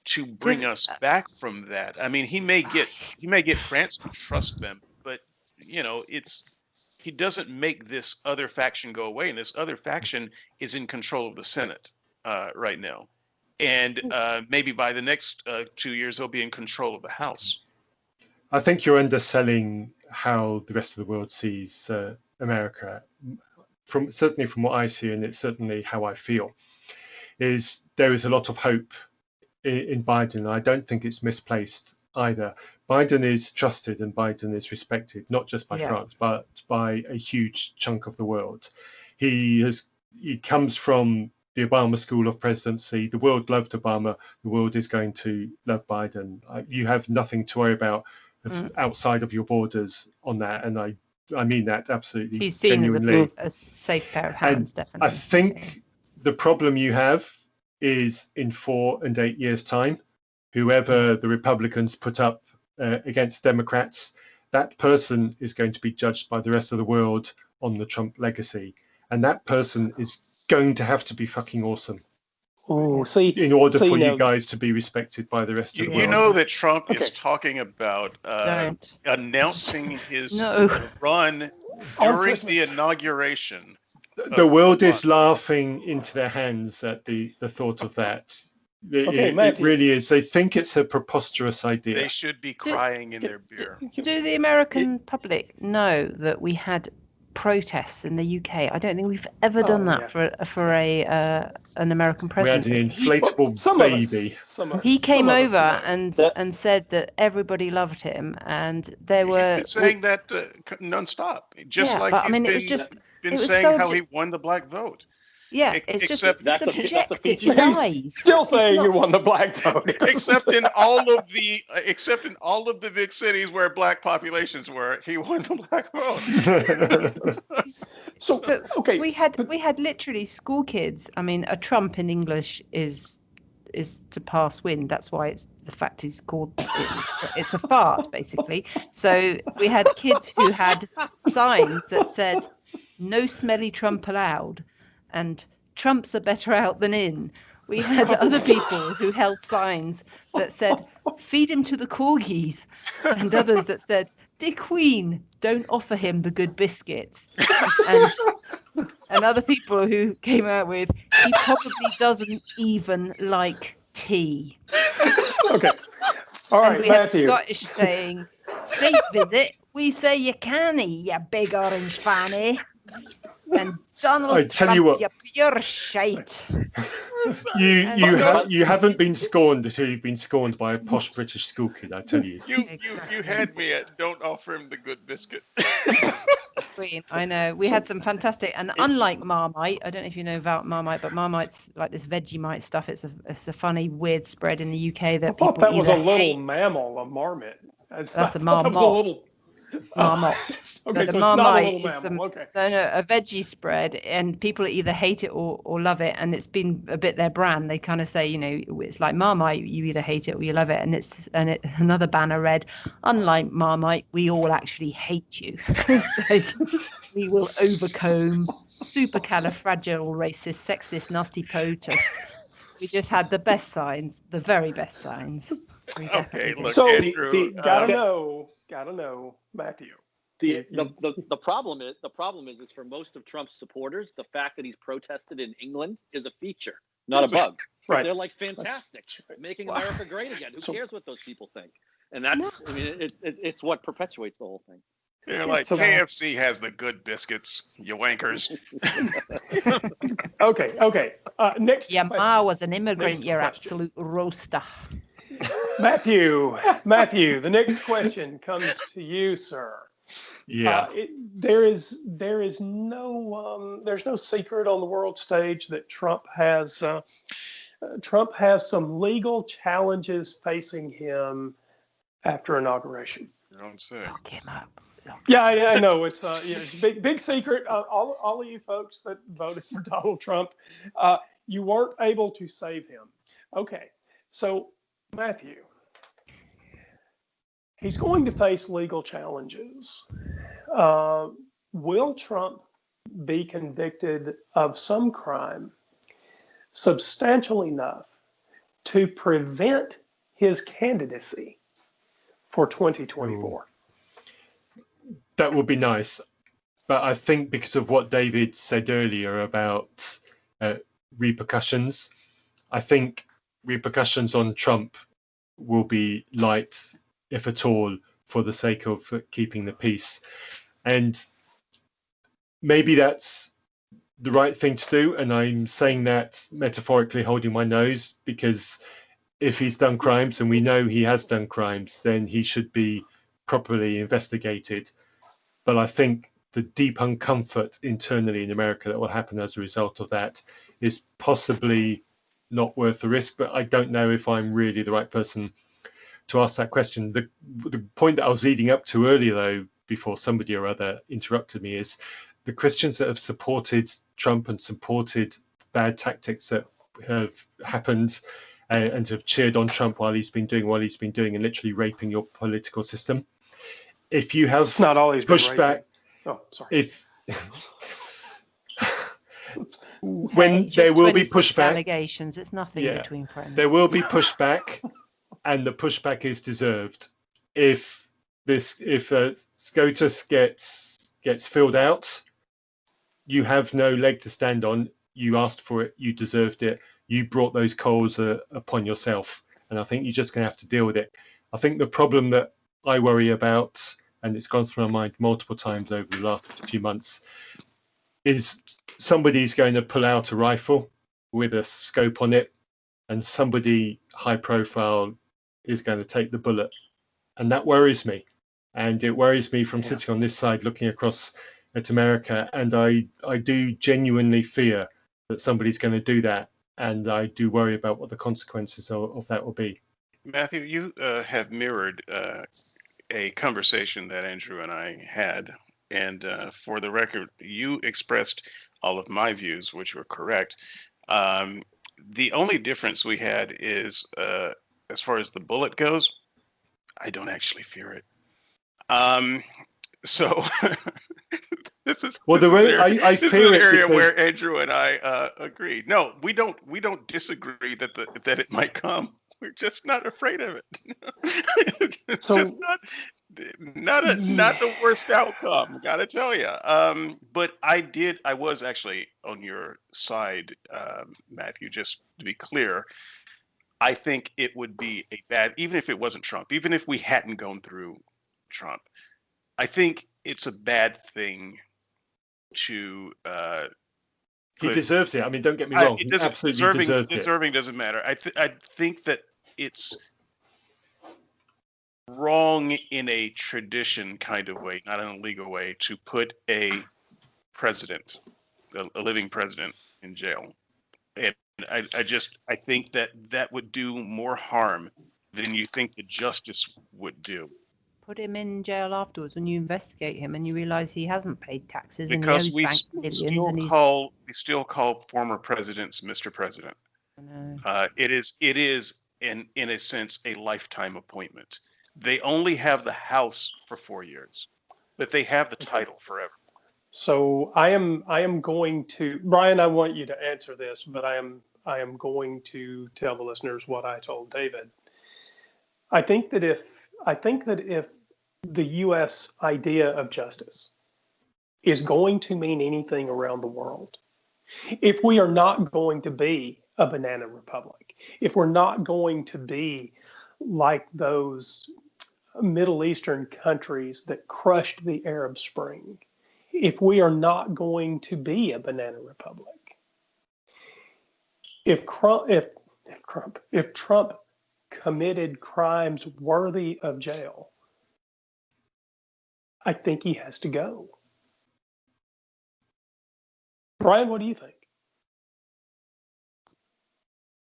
to bring us back from that. I mean, he may get France to trust them, but he doesn't make this other faction go away, and this other faction is in control of the Senate right now. And maybe by the next 2 years, they'll be in control of the House. I think you're underselling how the rest of the world sees America. Certainly from what I see, and it's certainly how I feel, is there is a lot of hope in Biden. I don't think it's misplaced either. Biden is trusted and Biden is respected, not just by France, but by a huge chunk of the world. He comes from the Obama School of Presidency. The world loved Obama. The world is going to love Biden. You have nothing to worry about outside of your borders on that. And I I mean that absolutely He's seen genuinely. as a safe pair of And hands, definitely. I think the problem you have is in 4 and 8 years' time, whoever the Republicans put up against Democrats, that person is going to be judged by the rest of the world on the Trump legacy. And that person is going to have to be fucking awesome Oh, see, in order for now, you guys to be respected by the rest of the You world. know that Trump Okay. is talking about Don't. announcing his No. run On during Christmas. the inauguration. The world Vermont. is laughing into their hands at the thought of that. Okay, It Matthew. really is. They think it's a preposterous idea. They should be crying in their beer. Do the American public know that we had protests in the UK? I don't think we've ever done that for an American We had president. an inflatable baby. He came over and said that everybody loved him, and there were. He's been saying that nonstop, just like but, he's been saying how he won the black vote. Yeah, it's just that's a subjective feature. lies. Still saying you won the black vote. Except in all of the big cities where black populations were, he won the black vote. So okay, we had literally school kids. I mean, a trump in English is to pass wind. That's why it's the fact is called it's a fart basically. So we had kids who had signs that said "No smelly Trump allowed," and "Trumps are better out than in." We had other people who held signs that said "Feed him to the corgis," and others that said "Dear Queen, don't offer him the good biscuits." And other people who came out with "He probably doesn't even like tea." Okay. All right, and we Matthew. had Scottish saying, "State visit, we say you canny, you big orange fanny." And Donald Trump, you pure shite. You haven't been scorned until you've been scorned by a posh British school kid, I tell you. You had me at "Don't offer him the good biscuit." Queen, I know. We had some fantastic, and unlike Marmite, I don't know if you know about Marmite, but Marmite's like this Vegemite stuff. It's a funny, weird spread in the UK that I thought people that was a little hate. mammal, a marmot. That's a marmot. Marmot. Okay, so it's Marmite not a little is mammal. Okay. a veggie spread, and people either hate it or love it, and it's been a bit their brand. They kind of say, it's like Marmite, you either hate it or you love it, and another banner read, "Unlike Marmite, we all actually hate you." So we will overcome supercalifragilistic, sexist, nasty POTUS. We just had the best signs, the very best signs. Okay, look, So Andrew, gotta know, Matthew. The problem is for most of Trump's supporters, the fact that he's protested in England is a feature, not a bug. Right. They're like, fantastic, making America great again. Who cares what those people think? And that's, it's what perpetuates the whole thing. They're like, KFC has the good biscuits, you wankers. Okay. Next. Your ma was an immigrant, you're absolute roaster. Matthew, the next question comes to you, sir. Yeah. There's no secret on the world stage that Trump has some legal challenges facing him after inauguration. You don't say. Look him up. Yeah, I know it's it's a big secret. All of you folks that voted for Donald Trump, you weren't able to save him. Okay, so Matthew, he's going to face legal challenges. Will Trump be convicted of some crime substantial enough to prevent his candidacy for 2024? That would be nice. But I think because of what David said earlier about repercussions, I think repercussions on Trump will be light, if at all, for the sake of keeping the peace. And maybe that's the right thing to do. And I'm saying that metaphorically holding my nose, because if he's done crimes, and we know he has done crimes, then he should be properly investigated. But I think the deep uncomfort internally in America that will happen as a result of that is possibly not worth the risk. But I don't know if I'm really the right person to ask that question. The point that I was leading up to earlier, though, before somebody or other interrupted me, is the Christians that have supported Trump and supported bad tactics that have happened and have cheered on Trump while he's been doing and literally raping your political system. If you have It's not always been pushed back, oh, sorry. if Hey, when just there will when be it's just pushback, allegations, it's nothing yeah, between friends. there will be pushback, and the pushback is deserved. If SCOTUS gets filled out, you have no leg to stand on. You asked for it, you deserved it, you brought those coals upon yourself, and I think you're just going to have to deal with it. I think the problem that I worry about, and it's gone through my mind multiple times over the last few months, is somebody's going to pull out a rifle with a scope on it, and somebody high profile is going to take the bullet. And that worries me. And it worries me from sitting on this side looking across at America. And I do genuinely fear that somebody's going to do that. And I do worry about what the consequences of that will be. Matthew, you have mirrored a conversation that Andrew and I had. And for the record, you expressed all of my views, which were correct. The only difference we had is as far as the bullet goes, I don't actually fear it. So this is well, this the is way I this is fear an it area because where Andrew and I agree. No, we don't disagree that it might come. We're just not afraid of it. It's So just not the worst outcome. Gotta tell you. But I was actually on your side, Matthew. Just to be clear, I think it would be a bad, even if it wasn't Trump, even if we hadn't gone through Trump. I think it's a bad thing to he put. deserves it. I mean, don't get me wrong. It He doesn't absolutely deserved it. deserving doesn't matter. I think that it's wrong in a tradition kind of way, not in a legal way, to put a president, a living president, in jail. And I think that would do more harm than you think the justice would do. Put him in jail afterwards when you investigate him and you realize he hasn't paid taxes and he Because owes we banks millions still and he's. still call former presidents Mr. President. I know. It is in a sense a lifetime appointment. They only have the House for 4 years, but they have the title forever. So I am going to, Brian, I want you to answer this, but I am going to tell the listeners what I told David. I think that if the US idea of justice is going to mean anything around the world, if we are not going to be a banana republic, if we're not going to be like those Middle Eastern countries that crushed the Arab Spring, if we are not going to be a banana republic, if Trump committed crimes worthy of jail, I think he has to go. Brian, what do you think?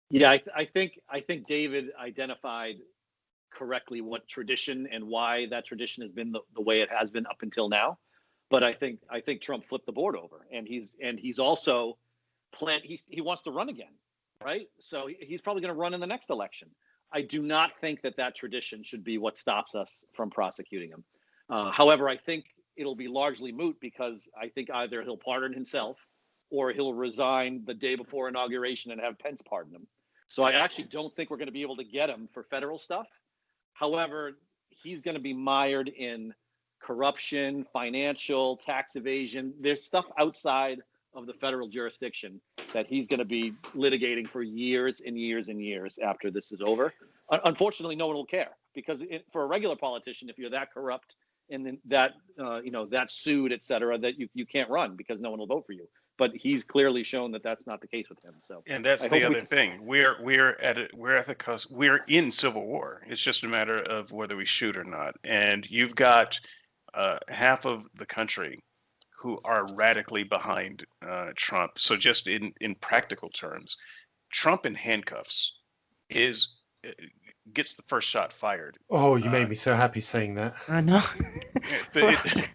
Yeah, I think David identified correctly what tradition and why that tradition has been the way it has been up until now. But I think Trump flipped the board over, and he's also he wants to run again, right? So he's probably going to run in the next election. I do not think that tradition should be what stops us from prosecuting him. However, I think it'll be largely moot because I think either he'll pardon himself or he'll resign the day before inauguration and have Pence pardon him. So I actually don't think we're going to be able to get him for federal stuff. However, he's going to be mired in corruption, financial, tax evasion. There's stuff outside of the federal jurisdiction that he's going to be litigating for years and years and years after this is over. Unfortunately, no one will care because for a regular politician, if you're that corrupt and then that that sued, et cetera, that you can't run because no one will vote for you. But he's clearly shown that that's not the case with him. So, and that's the other thing. We're at the cusp. We're in civil war. It's just a matter of whether we shoot or not. And you've got half of the country who are radically behind Trump. So just in practical terms, Trump in handcuffs is gets the first shot fired. Oh, you made me so happy saying that. I know. But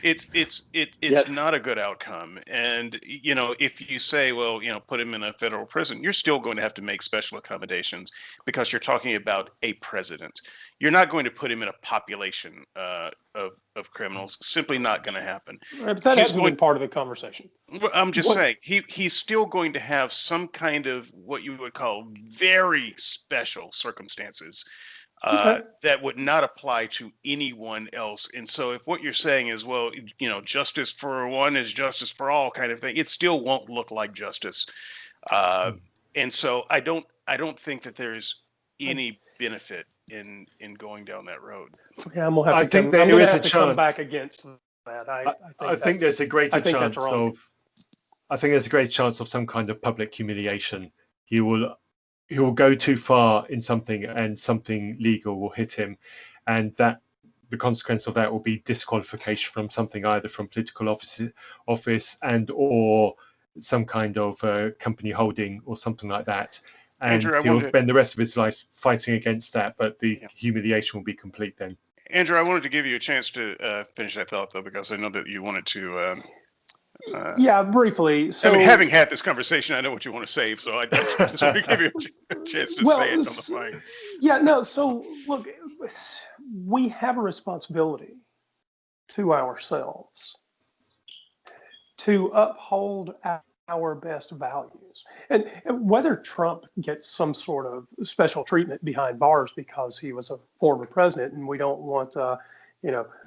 it's Yeah. not a good outcome. And if you say, well, put him in a federal prison, you're still going to have to make special accommodations because you're talking about a president. You're not going to put him in a population of criminals. Simply not going to happen. Right, but that hasn't been part of the conversation. I'm just What- saying he's still going to have some kind of what you would call very special circumstances Okay. that would not apply to anyone else. And so if what you're saying is, well, justice for one is justice for all kind of thing, it still won't look like justice. And so I don't think that there's any benefit in going down that road. Yeah, I'm gonna I have to think come, there I'm gonna is have a to come chance. back against that. I think there's a greater chance wrong. I think there's a great chance of some kind of public humiliation. He will go too far in something, and something legal will hit him, and that the consequence of that will be disqualification from something, either from political office and or some kind of company holding or something like that. And Andrew, he'll spend the rest of his life fighting against that, but the humiliation will be complete then. Andrew, I wanted to give you a chance to finish that thought, though, because I know that you wanted to. Yeah, briefly. So, I mean, having had this conversation, I know what you want to say, so I just want to give you a chance to say it on the fly. Yeah, no. So, look, we have a responsibility to ourselves to uphold our best values, and whether Trump gets some sort of special treatment behind bars because he was a former president, and we don't want,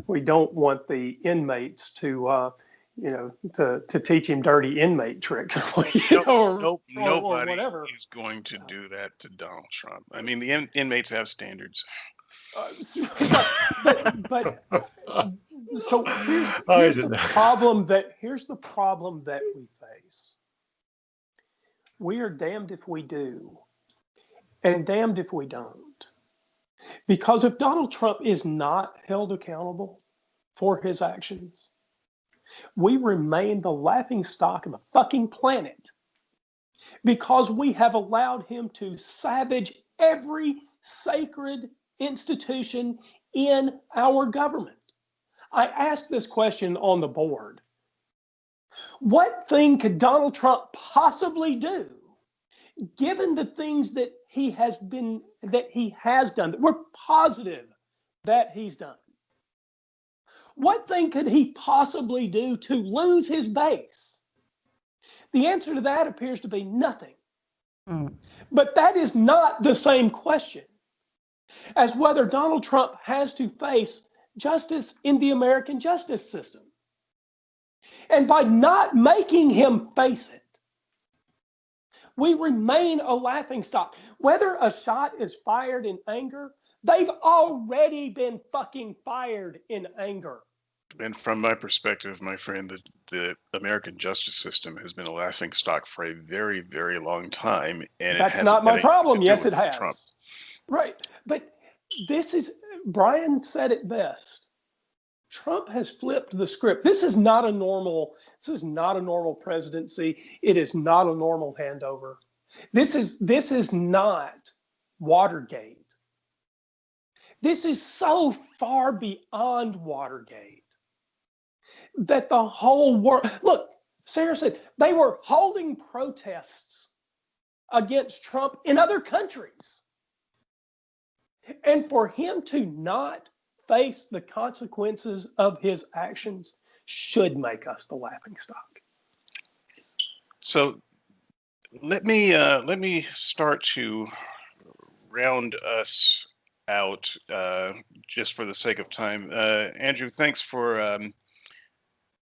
we don't want the inmates to. To teach him dirty inmate tricks, or nobody is going to do that to Donald Trump. I mean, the inmates have standards. But so here's the problem that we face. We are damned if we do, and damned if we don't. Because if Donald Trump is not held accountable for his actions, we remain the laughing stock of the fucking planet because we have allowed him to savage every sacred institution in our government. I asked this question on the board. What thing could Donald Trump possibly do, given the things that he has done, that we're positive that he's done? What thing could he possibly do to lose his base? The answer to that appears to be nothing. But that is not the same question as whether Donald Trump has to face justice in the American justice system. And by not making him face it, we remain a laughingstock. Whether a shot is fired in anger, they've already been fucking fired in anger. And from my perspective, my friend, the American justice system has been a laughingstock for a very, very long time. And that's not my problem. Yes, it has. Trump. Right. But this is, Brian said it best. Trump has flipped the script. This is not a normal presidency. It is not a normal handover. This is not Watergate. This is so far beyond Watergate that the whole world, look, Sarah said they were holding protests against Trump in other countries. And for him to not face the consequences of his actions should make us the laughingstock. So let me start to round us out just for the sake of time. Andrew, thanks for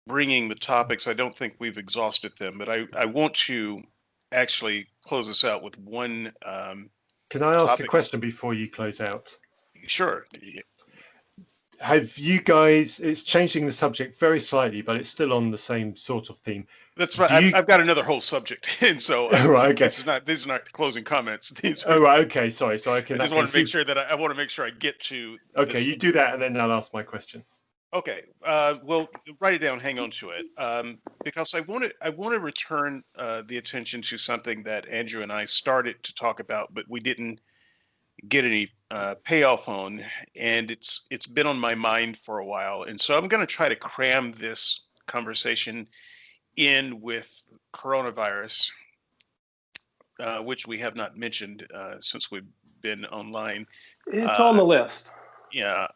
bringing the topics. I don't think we've exhausted them, but I want to actually close us out with one. Can I ask topic. a question before you close out? Sure. Have you guys, it's changing the subject very slightly, but it's still on the same sort of theme. That's right. I've got another whole subject, and so right, okay. These are not closing comments. Right, okay, sorry. So I can. I just want to make sure that I want to make sure I get to. Okay, this. You do that, and then I'll ask my question. Okay. Well, write it down. Hang on to it, because I want to return the attention to something that Andrew and I started to talk about, but we didn't get any payoff on, and it's been on my mind for a while, and so I'm going to try to cram this conversation in with coronavirus, which we have not mentioned since we've been online. It's on the list. Yeah.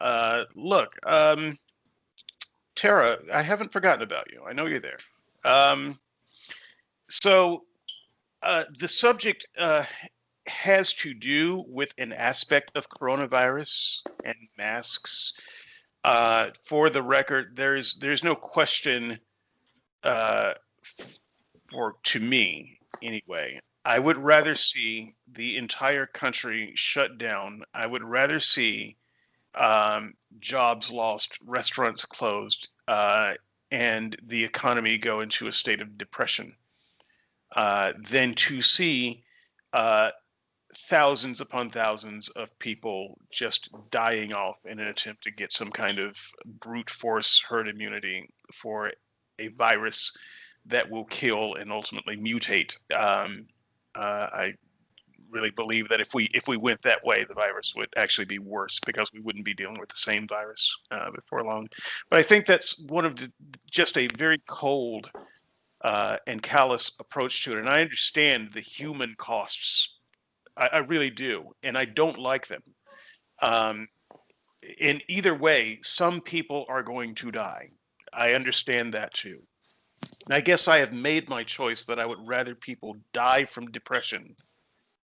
Look, Tara, I haven't forgotten about you. I know you're there. So the subject has to do with an aspect of coronavirus and masks. For the record, there's no question, or to me anyway, I would rather see the entire country shut down. I would rather see jobs lost, restaurants closed, and the economy go into a state of depression, than to see thousands upon thousands of people just dying off in an attempt to get some kind of brute force herd immunity for a virus that will kill and ultimately mutate. I really believe that if we went that way, the virus would actually be worse because we wouldn't be dealing with the same virus before long. But I think that's one of just a very cold and callous approach to it. And I understand the human costs. I really do, and I don't like them. In either way, some people are going to die. I understand that too. And I guess I have made my choice that I would rather people die from depression,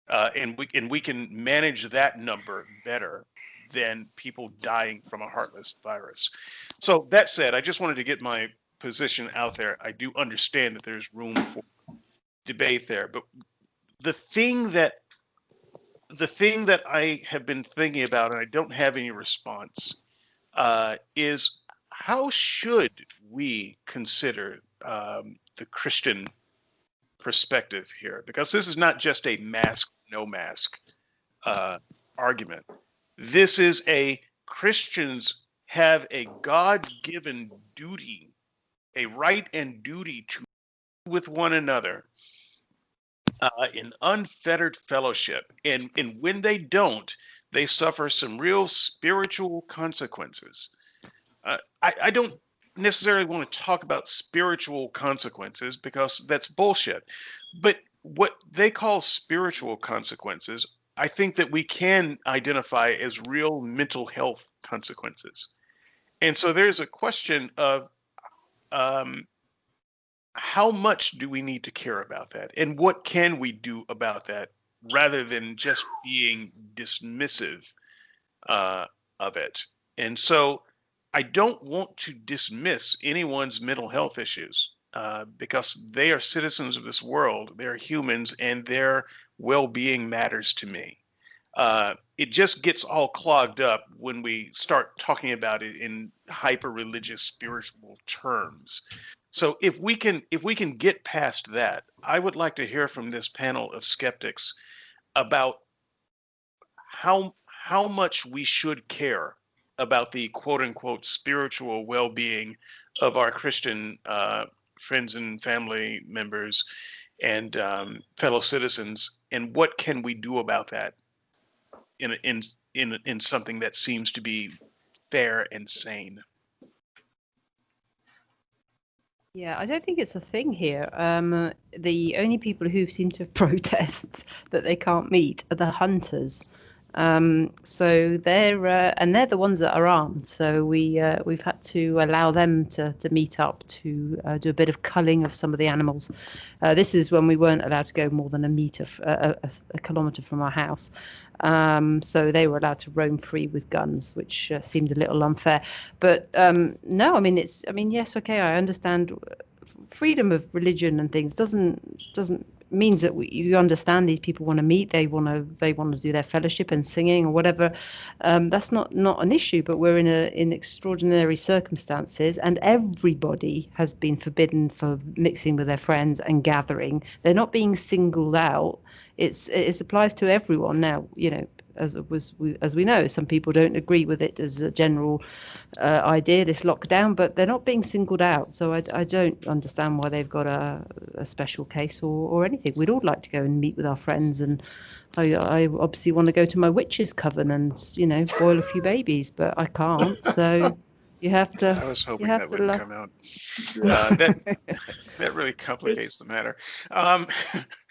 and we can manage that number better than people dying from a heartless virus. So that said, I just wanted to get my position out there. I do understand that there's room for debate there, but the thing that I have been thinking about, and I don't have any response, is how should we consider the Christian perspective here? Because this is not just a mask, no mask argument. This is a Christians have a God-given duty, a right and duty to with one another in unfettered fellowship. And when they don't, they suffer some real spiritual consequences. I don't necessarily want to talk about spiritual consequences because that's bullshit. But what they call spiritual consequences, I think that we can identify as real mental health consequences. And so there's a question of how much do we need to care about that? And what can we do about that rather than just being dismissive of it? And so I don't want to dismiss anyone's mental health issues because they are citizens of this world. They're humans, and their well-being matters to me. It just gets all clogged up when we start talking about it in hyper-religious spiritual terms. So if we can get past that, I would like to hear from this panel of skeptics about how much we should care about the quote unquote spiritual well-being of our Christian friends and family members and fellow citizens, and what can we do about that in something that seems to be fair and sane. Yeah, I don't think it's a thing here. The only people who seem to protest that they can't meet are the hunters. So they're the ones that are armed. So we've had to allow them to meet up to do a bit of culling of some of the animals. This is when we weren't allowed to go more than a kilometre from our house. So they were allowed to roam free with guns, which seemed a little unfair. But no, I mean yes, okay, I understand freedom of religion and things doesn't means that you understand these people want to meet, they want to do their fellowship and singing or whatever. That's not an issue, but we're in extraordinary circumstances, and everybody has been forbidden for mixing with their friends and gathering. They're not being singled out. It applies to everyone now. as we know, some people don't agree with it as a general idea, this lockdown, but they're not being singled out. So I don't understand why they've got a special case or anything. We'd all like to go and meet with our friends, and I obviously want to go to my witch's coven and, you know, boil a few babies, but I can't. So you have to. I was hoping that wouldn't come out. That really complicates the matter.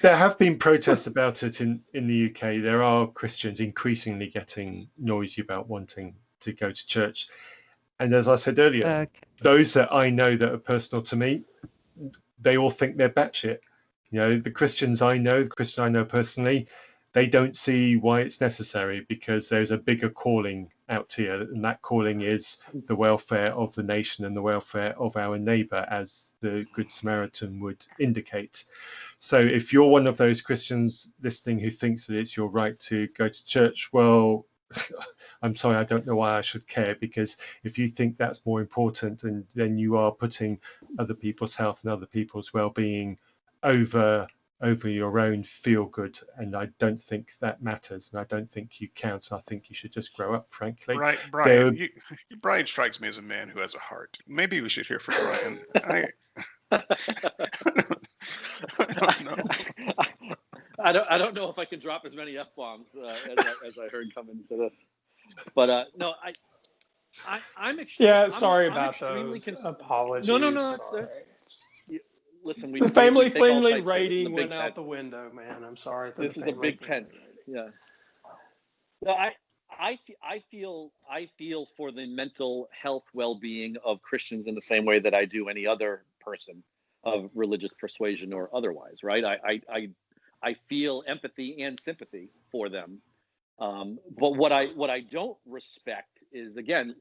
There have been protests about it in the UK. There are Christians increasingly getting noisy about wanting to go to church. And as I said earlier, those that I know that are personal to me, they all think they're batshit. You know, the Christian I know personally, they don't see why it's necessary, because there's a bigger calling out here, and that calling is the welfare of the nation and the welfare of our neighbour, as the Good Samaritan would indicate. So if you're one of those Christians listening who thinks that it's your right to go to church, well, I'm sorry, I don't know why I should care, because if you think that's more important, and then you are putting other people's health and other people's well-being over your own feel good, and I don't think that matters, and I don't think you count. I think you should just grow up, frankly. Brian, Brian strikes me as a man who has a heart. Maybe we should hear from Brian. I don't know if I can drop as many F-bombs as I heard coming to this, but no, I'm extremely. Sorry I'm about extremely those. Apologies. No. Listen, The family take all friendly types of- rating this is a big went out tent. the window, man. I'm sorry. This is a big tent. Yeah. No, I feel for the mental health well-being of Christians in the same way that I do any other person of religious persuasion or otherwise, right? I feel empathy and sympathy for them. But what I don't respect is, again,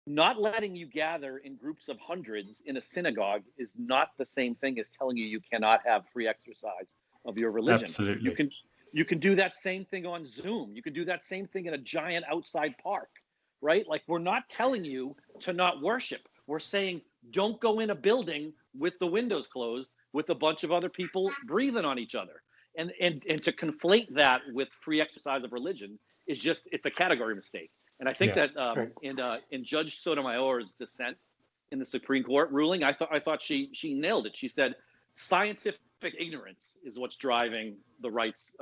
not letting you gather in groups of hundreds in a synagogue is not the same thing as telling you cannot have free exercise of your religion. Absolutely. You can do that same thing on Zoom. You can do that same thing in a giant outside park, right? Like, we're not telling you to not worship. We're saying don't go in a building with the windows closed with a bunch of other people breathing on each other. And to conflate that with free exercise of religion is just, it's a category mistake. And I think that in Judge Sotomayor's dissent in the Supreme Court ruling, I thought she nailed it. She said scientific ignorance is what's driving the rights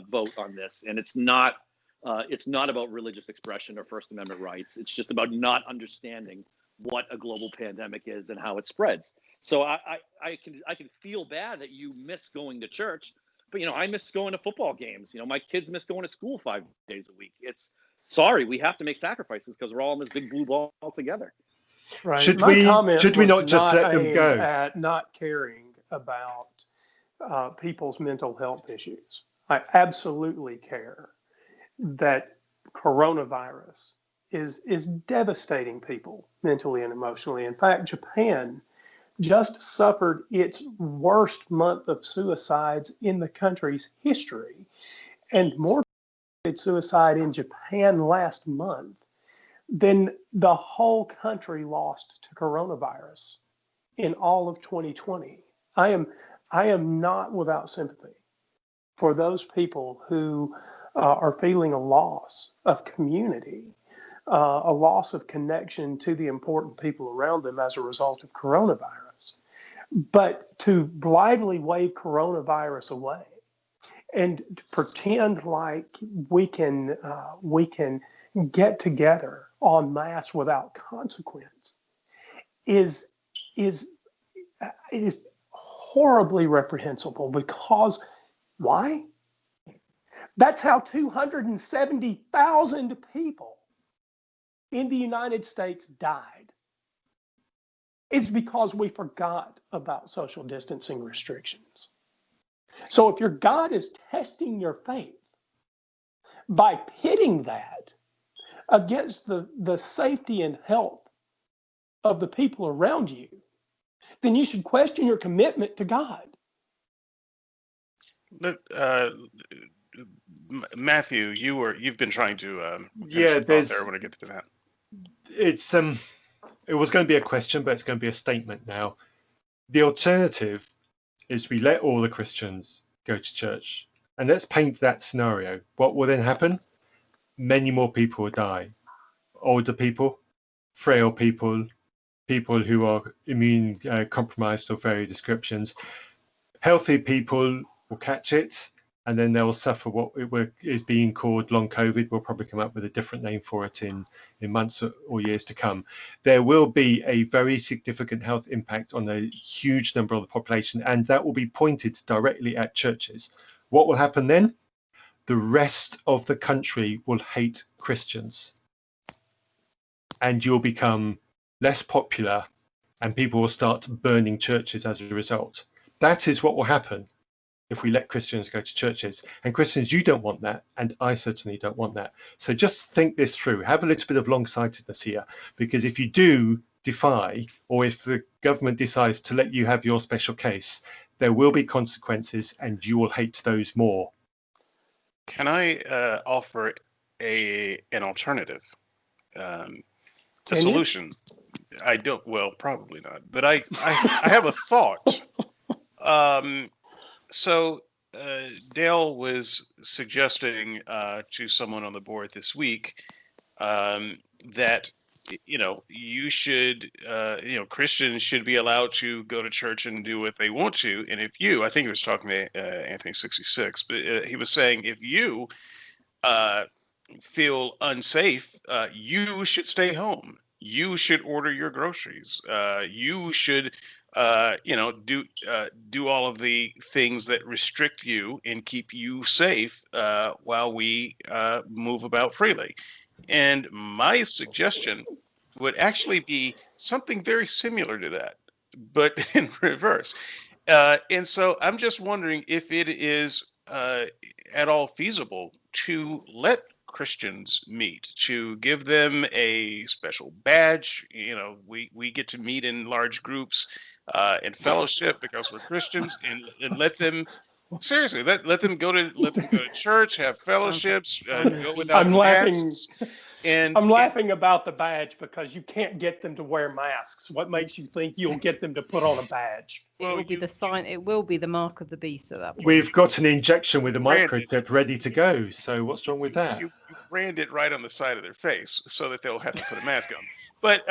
vote on this, and it's not about religious expression or First Amendment rights. It's just about not understanding what a global pandemic is and how it spreads. So I can feel bad that you miss going to church, but I miss going to football games. My kids miss going to school 5 days a week. It's sorry, we have to make sacrifices because we're all in this big blue ball together. Right. Should we not just let them go? At not caring about people's mental health issues. I absolutely care that coronavirus is devastating people mentally and emotionally. In fact, Japan just suffered its worst month of suicides in the country's history, and more committed suicide in Japan last month than the whole country lost to coronavirus in all of 2020. I am not without sympathy for those people who are feeling a loss of community, a loss of connection to the important people around them as a result of coronavirus. But to blithely wave coronavirus away and pretend like we can get together en masse without consequence is horribly reprehensible. Because why? That's how 270,000 people in the United States died. It's because we forgot about social distancing restrictions. So if your God is testing your faith by pitting that against the safety and health of the people around you, then you should question your commitment to God. Matthew, you've been trying to I want to get to that. It's it was going to be a question, but it's going to be a statement now. The alternative is we let all the Christians go to church, and let's paint that scenario. What will then happen? many more people will die. Older people, frail people, people who are immune compromised of various descriptions. Healthy people will catch it, and then they'll suffer what is being called long COVID. We'll probably come up with a different name for it in months or years to come. There will be a very significant health impact on a huge number of the population, and that will be pointed directly at churches. What will happen then? The rest of the country will hate Christians, and you'll become less popular, and people will start burning churches as a result. That is what will happen if we let Christians go to churches. And Christians, you don't want that, and I certainly don't want that. So just think this through. Have a little bit of long-sightedness here, because if you do defy, or if the government decides to let you have your special case, there will be consequences, and you will hate those more. Can I offer an alternative, a solution? I don't. Well, probably not. But I have a thought. So Dale was suggesting to someone on the board this week that you should Christians should be allowed to go to church and do what they want to, and if I think he was talking to Anthony 66, but he was saying if you feel unsafe, you should stay home. You should order your groceries. You should do all of the things that restrict you and keep you safe while we move about freely. And my suggestion would actually be something very similar to that, but in reverse. And so I'm just wondering if it is at all feasible to let Christians meet, to give them a special badge. We get to meet in large groups and fellowship because we're Christians, and let them seriously let them go to church, have fellowships, go without masks. I'm laughing about the badge because you can't get them to wear masks. What makes you think you'll get them to put on a badge? It will be the sign. It will be the mark of the beast at that point. We've got an injection with a microchip ready to go. So what's wrong with that? You brand it right on the side of their face so that they'll have to put a mask on. But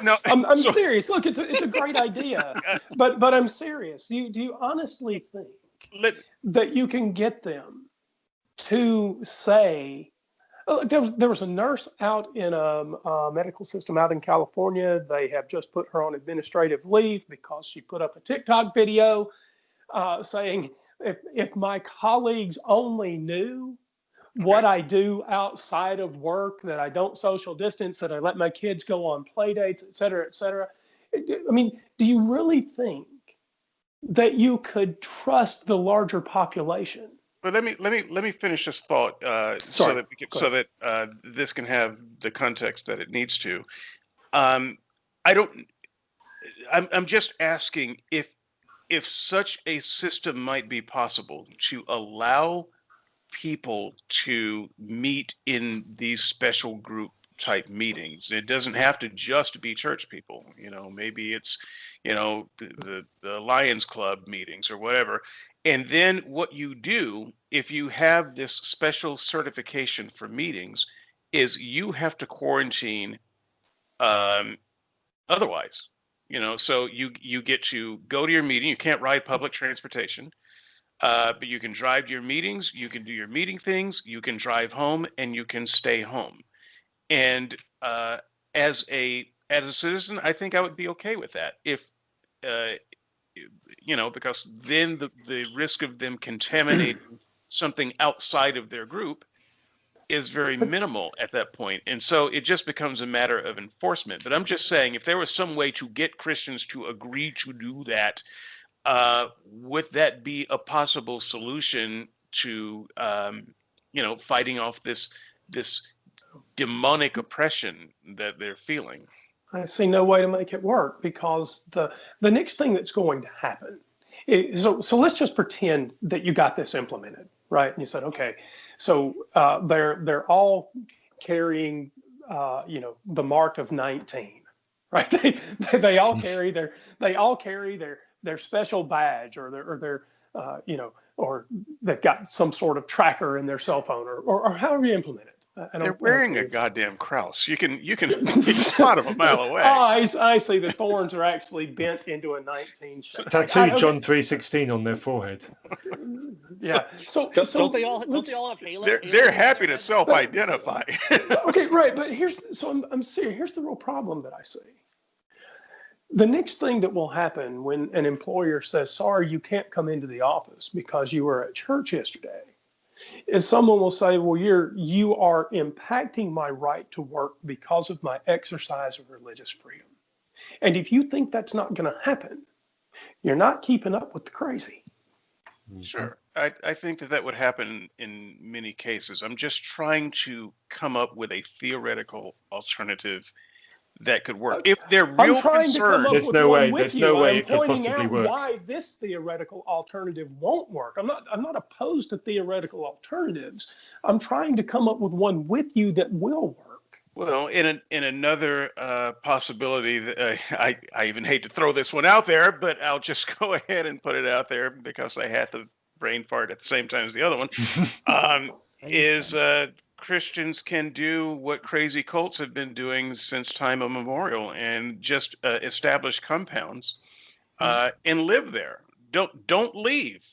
no, I'm serious. Look, it's a great idea, but I'm serious. Do you honestly think that you can get them to say? There was a nurse out in a medical system out in California. They have just put her on administrative leave because she put up a TikTok video saying, if my colleagues only knew what I do outside of work, that I don't social distance, that I let my kids go on play dates, et cetera, et cetera. I mean, do you really think that you could trust the larger population? But let me finish this thought so that this can have the context that it needs to. I'm just asking if such a system might be possible to allow people to meet in these special group type meetings. It doesn't have to just be church people. Maybe it's the Lions Club meetings or whatever. And then what you do, if you have this special certification for meetings, is you have to quarantine otherwise. So you get to go to your meeting. You can't ride public transportation, but you can drive to your meetings. You can do your meeting things. You can drive home, and you can stay home. And as a citizen, I think I would be okay with that. If because then the risk of them contaminating something outside of their group is very minimal at that point. And so it just becomes a matter of enforcement. But I'm just saying, if there was some way to get Christians to agree to do that, would that be a possible solution to, fighting off this demonic oppression that they're feeling? I see no way to make it work, because the next thing that's going to happen is, so let's just pretend that you got this implemented, right? And you said, okay, so they're all carrying the mark of 19, right? They all carry their special badge, or their or they've got some sort of tracker in their cell phone, or however you implement it, They're wearing a goddamn cross. You can spot them a mile away. I see. The thorns are actually bent into a 19 shape. Tattoo John 3:16 on their forehead. Yeah. So don't they all have halo? They're happy to self-identify. Okay, right. But I'm serious. Here's the real problem that I see. The next thing that will happen when an employer says, "Sorry, you can't come into the office because you were at church yesterday," is someone will say, "Well, you are impacting my right to work because of my exercise of religious freedom." And if you think that's not going to happen, you're not keeping up with the crazy. Sure. I think that would happen in many cases. I'm just trying to come up with a theoretical alternative that could work. If they're real concerned, there's no way it could possibly work. Why this theoretical alternative won't work. I'm not opposed to theoretical alternatives. I'm trying to come up with one with you that will work. Well, in another possibility, I even hate to throw this one out there, but I'll just go ahead and put it out there because I had the brain fart at the same time as the other one. Christians can do what crazy cults have been doing since time immemorial and just establish compounds and live there. Don't leave.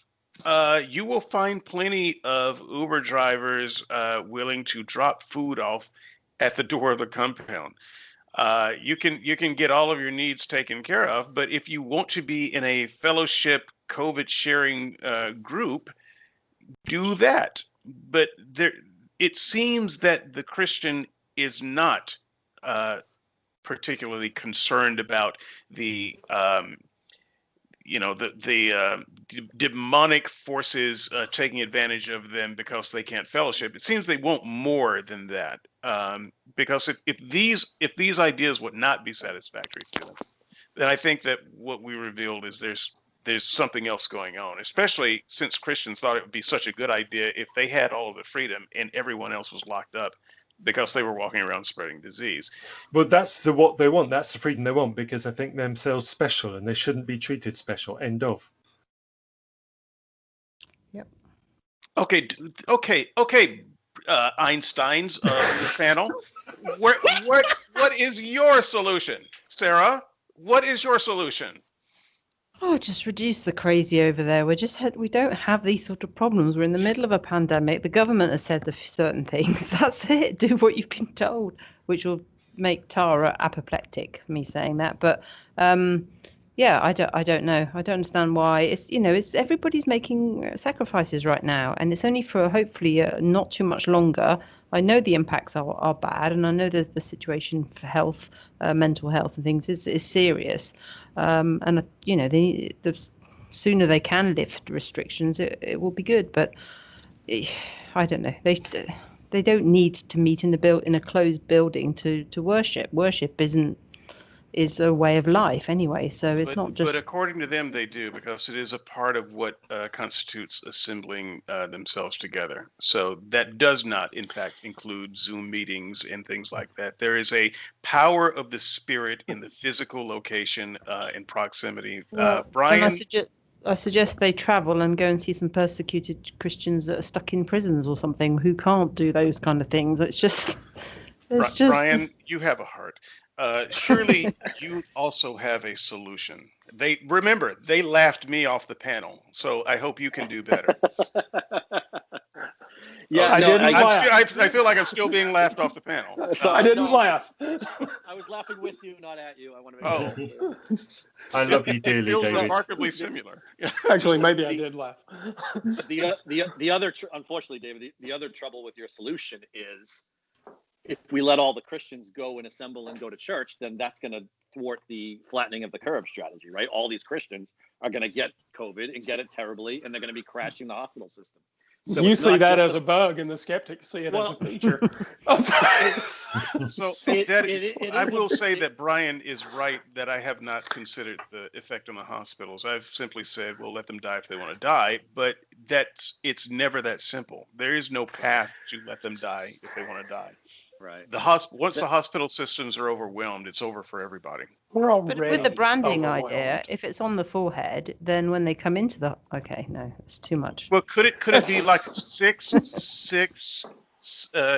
You will find plenty of Uber drivers willing to drop food off at the door of the compound. You can get all of your needs taken care of, but if you want to be in a fellowship COVID sharing group, do that. But it seems that the Christian is not particularly concerned about the demonic forces taking advantage of them because they can't fellowship. It seems they want more than that. Because if these ideas would not be satisfactory to them, then I think that what we revealed is there's something else going on, especially since Christians thought it would be such a good idea if they had all of the freedom and everyone else was locked up because they were walking around spreading disease. Well, that's what they want. That's the freedom they want because they think themselves special and they shouldn't be treated special. End of. Yep. Okay. Einsteins of this panel, what is your solution, Sarah? What is your solution? Oh, just reduce the crazy over there. We don't have these sort of problems. We're in the middle of a pandemic. The government has said certain things. That's it. Do what you've been told, which will make Tara apoplectic, me saying that. But yeah, I don't know. I don't understand why. It's everybody's making sacrifices right now, and it's only for hopefully not too much longer. I know the impacts are bad, and I know the situation for health, mental health, and things is serious. And the sooner they can lift restrictions, it will be good. But I don't know. They don't need to meet in a closed building to worship. Worship is a way of life anyway, so it's not just. But according to them, they do, because it is a part of what constitutes assembling themselves together. So that does not, in fact, include Zoom meetings and things like that. There is a power of the spirit in the physical location and proximity. Brian, I suggest they travel and go and see some persecuted Christians that are stuck in prisons or something who can't do those kind of things. It's just. Brian, you have a heart. Surely you also have a solution. They laughed me off the panel, so I hope you can do better. Yeah, I feel like I'm still being laughed off the panel. So I didn't laugh. I was laughing with you, not at you. I want to make sure. I love you dearly, it feels David. remarkably similar. Actually, maybe I did laugh. The other, unfortunately, David, the other trouble with your solution is, if we let all the Christians go and assemble and go to church, then that's going to thwart the flattening of the curve strategy, right? All these Christians are going to get COVID and get it terribly, and they're going to be crashing the hospital system. So you see that as a bug, and the skeptics see it as a feature. I will say that Brian is right that I have not considered the effect on the hospitals. I've simply said, well, let them die if they want to die, but it's never that simple. There is no path to let them die if they want to die. Right. Once the hospital systems are overwhelmed, it's over for everybody. We're already But with the branding overwhelmed. idea, if it's on the forehead, then when they come into no, it's too much. Well, could it be like 666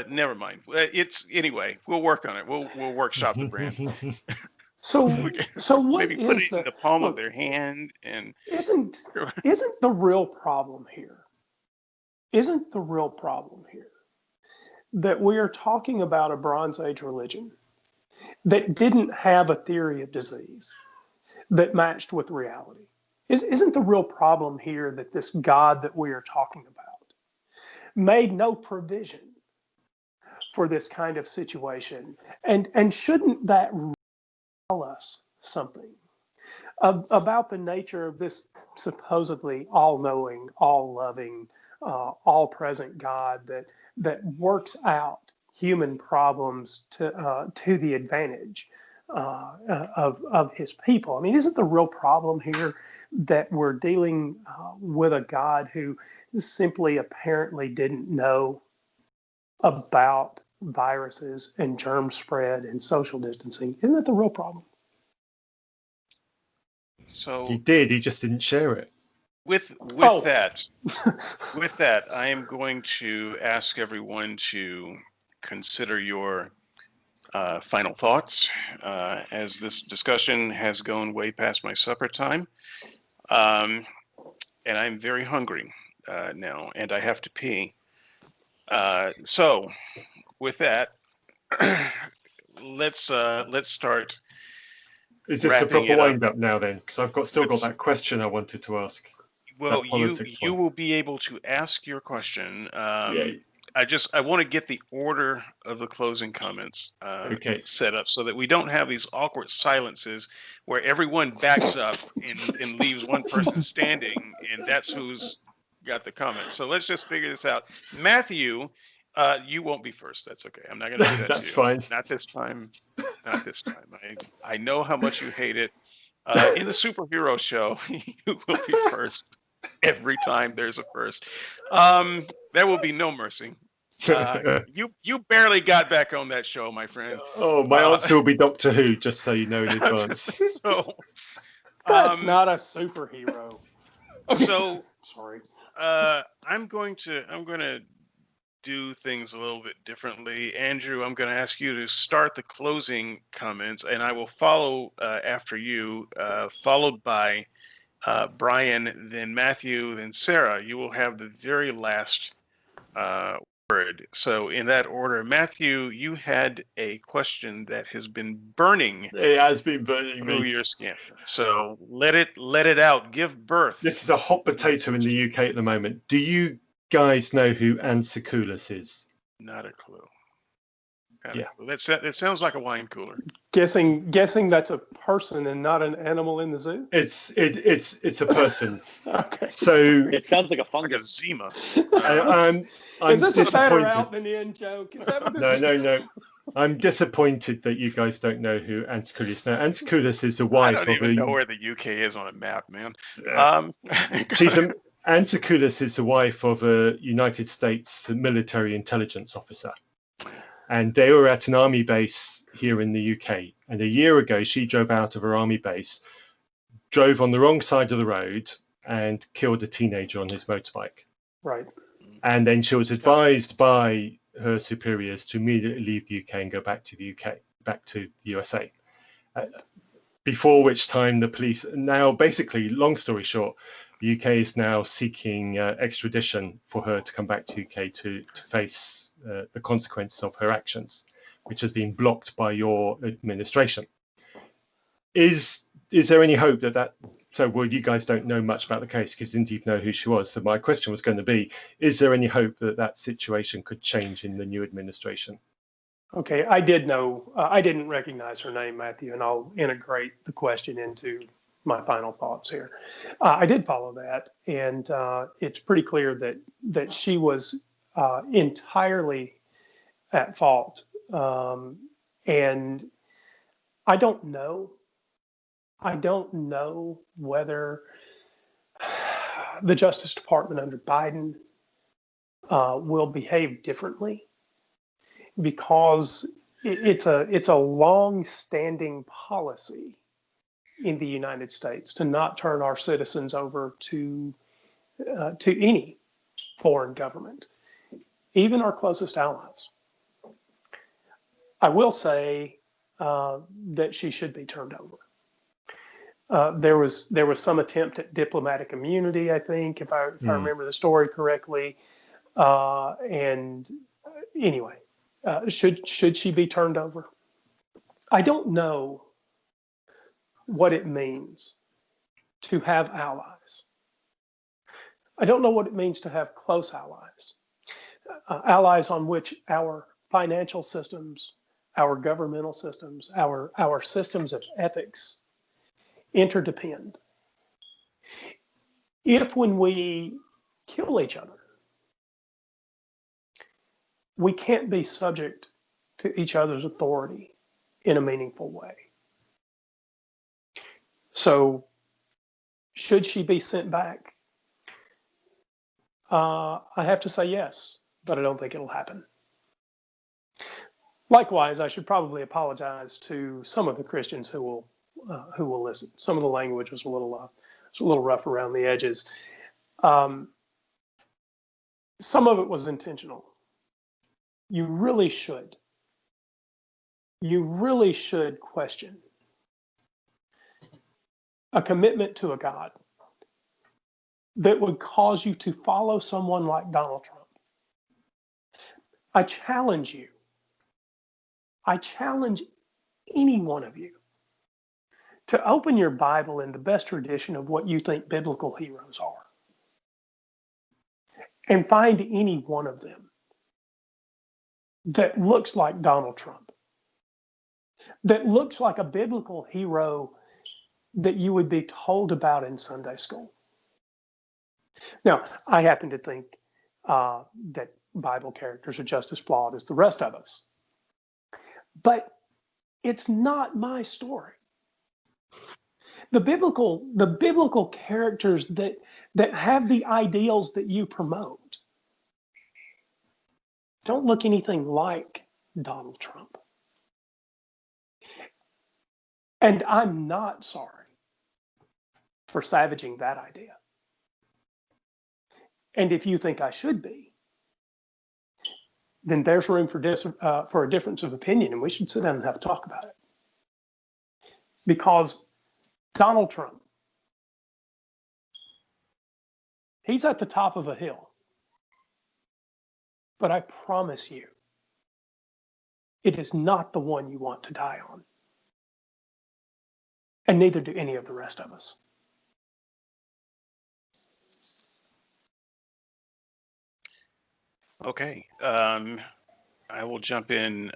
Never mind. It's anyway. We'll work on it. We'll workshop the brand. So, We can so what maybe put is it in the the palm of look? their hand and Isn't isn't the real problem here? Isn't the real problem here that we are talking about a Bronze Age religion that didn't have a theory of disease that matched with reality? Isn't the real problem here that this God that we are talking about made no provision for this kind of situation? And shouldn't that tell us something about the nature of this supposedly all-knowing, all-loving, all-present God that works out human problems to the advantage of his people? I mean, isn't the real problem here that we're dealing with a God who simply apparently didn't know about viruses and germ spread and social distancing? Isn't that the real problem? so He did. He just didn't share it. with Oh. that, I am going to ask everyone to consider your final thoughts as this discussion has gone way past my supper time. And I'm very hungry now, and I have to pee. So, with that, let's start Is this the wrapping proper it up. wind up now then? Because I've still got that question I wanted to ask. Well, That politics you one. will be able to ask your question. Yay. I want to get the order of the closing comments Okay. set up so that we don't have these awkward silences where everyone backs up and leaves one person standing, and that's who's got the comment. So let's just figure this out. Matthew, you won't be first. That's okay. I'm not going to do that That's to you. fine. Not this time. Not this time. I know how much you hate it. In the superhero show, you will be first every time there's a first. There will be no mercy. You barely got back on that show, my friend. Oh, my answer will be Doctor Who, just so you know in advance. So That's not a superhero. Okay, so sorry. I'm going to do things a little bit differently. Andrew, I'm going to ask you to start the closing comments, and I will follow after you, followed by Brian, then Matthew, then Sarah. You will have the very last word. So in that order, Matthew, you had a question that has been burning It has been burning through me. your skin. So let it out. Give birth. This is a hot potato in the UK at the moment. Do you guys know who Anne Secoulis is? Not a clue. Yeah. That sounds like a wine cooler. Guessing that's a person and not an animal in the zoo. It's a person. Okay. So It sounds like a Like a fungus. Zima. I'm Is this a better disappointed. out than in joke? Is that what this No. I'm disappointed that you guys don't know who Anne Secoulis is. Now, Anne Secoulis is the I wife don't of even know where the UK is on a map, man. She's Anne Secoulis is the wife of a United States military intelligence officer. And they were at an army base here in the UK. And a year ago, she drove out of her army base, drove on the wrong side of the road, and killed a teenager on his motorbike. right? And then she was advised by her superiors to immediately leave the UK and go back to the UK, back to the USA. Before which time the police, now basically, long story short, the UK is now seeking extradition for her to come back to the UK to face the consequences of her actions, which has been blocked by your administration. Is there any hope that so, well, you guys don't know much about the case because didn't even know who she was. So my question was going to be, is there any hope that situation could change in the new administration? Okay, I did know. I didn't recognize her name, Matthew, and I'll integrate the question into my final thoughts here. I did follow that, and it's pretty clear that she was entirely at fault. And I don't know. I don't know whether the Justice Department under Biden will behave differently, because it's a long-standing policy in the United States to not turn our citizens over to any foreign government. even our closest allies. I will say that she should be turned over. There was some attempt at diplomatic immunity, I think, if I remember the story correctly. And anyway, should she be turned over? I don't know what it means to have allies. I don't know what it means to have close allies, allies on which our financial systems, our governmental systems, our systems of ethics interdepend. If when we kill each other, we can't be subject to each other's authority in a meaningful way. So, should she be sent back? I have to say yes, but I don't think it'll happen. Likewise, I should probably apologize to some of the Christians who will listen. Some of the language was a little rough around the edges. Some of it was intentional. You really should question a commitment to a God that would cause you to follow someone like Donald Trump. I challenge any one of you to open your Bible in the best tradition of what you think biblical heroes are and find any one of them that looks like Donald Trump, that looks like a biblical hero that you would be told about in Sunday school. Now, I happen to think that Bible characters are just as flawed as the rest of us. But it's not my story. The biblical characters that have the ideals that you promote don't look anything like Donald Trump. And I'm not sorry for savaging that idea. And if you think I should be, then there's room for a difference of opinion, and we should sit down and have a talk about it. Because Donald Trump, he's at the top of a hill. But I promise you, it is not the one you want to die on. And neither do any of the rest of us. Okay. I will jump in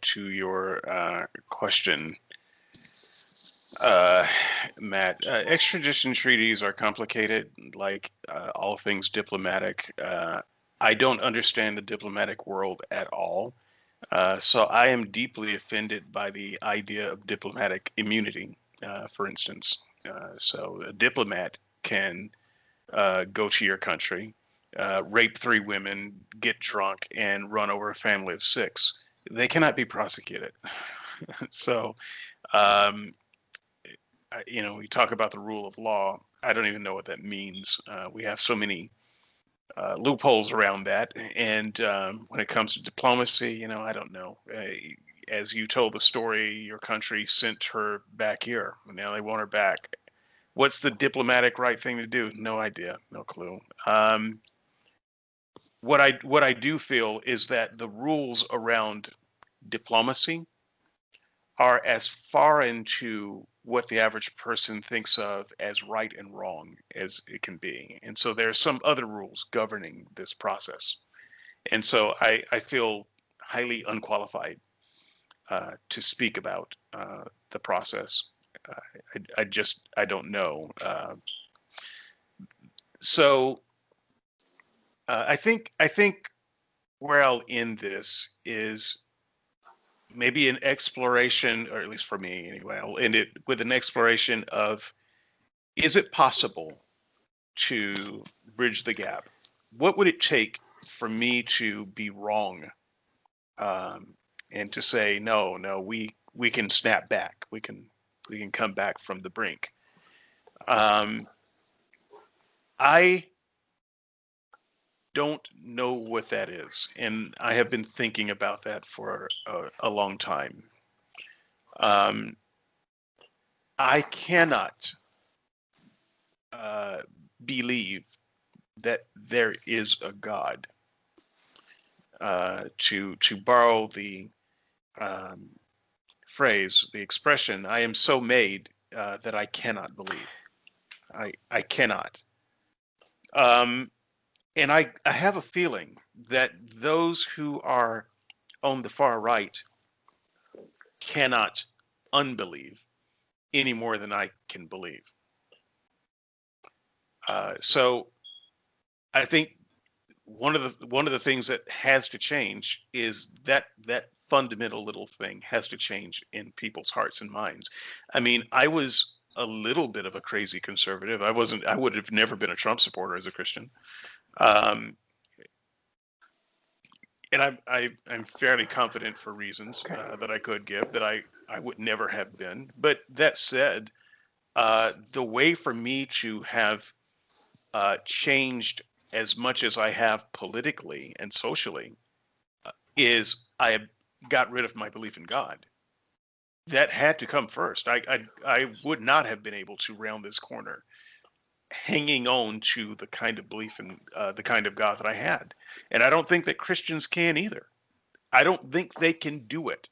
to your question, Matt. Extradition treaties are complicated, like all things diplomatic. I don't understand the diplomatic world at all. So I am deeply offended by the idea of diplomatic immunity, for instance. So a diplomat can go to your country, rape 3 women, get drunk, and run over a family of 6. They cannot be prosecuted. So, we talk about the rule of law. I don't even know what that means. We have so many loopholes around that. And when it comes to diplomacy, I don't know. As you told the story, your country sent her back here. Now they want her back. What's the diplomatic right thing to do? No idea, no clue. What I do feel is that the rules around diplomacy are as far into what the average person thinks of as right and wrong as it can be. And so there are some other rules governing this process. And so I feel highly unqualified to speak about the process. I don't know. So I think where I'll end this is maybe an exploration, or at least for me anyway, I'll end it with an exploration of, is it possible to bridge the gap? What would it take for me to be wrong, and to say, no, we can snap back. We can come back from the brink. I don't know what that is, and I have been thinking about that for a long time. Um, I cannot uh, believe that there is a God. To borrow the um, phrase, the expression, "I am so made that I cannot believe." I cannot. Um, and I have a feeling that those who are on the far right cannot unbelieve any more than I can believe. So I think one of the things that has to change is that fundamental little thing has to change in people's hearts and minds. I mean, I was a little bit of a crazy conservative. I would have never been a Trump supporter as a Christian. Um, and I'm fairly confident for reasons Okay. that I could give that I would never have been. But that said, the way for me to have changed as much as I have politically and socially is I got rid of my belief in God. That had to come first. I would not have been able to round this corner hanging on to the kind of belief in the kind of God that I had. And I don't think that Christians can either. I don't think they can do it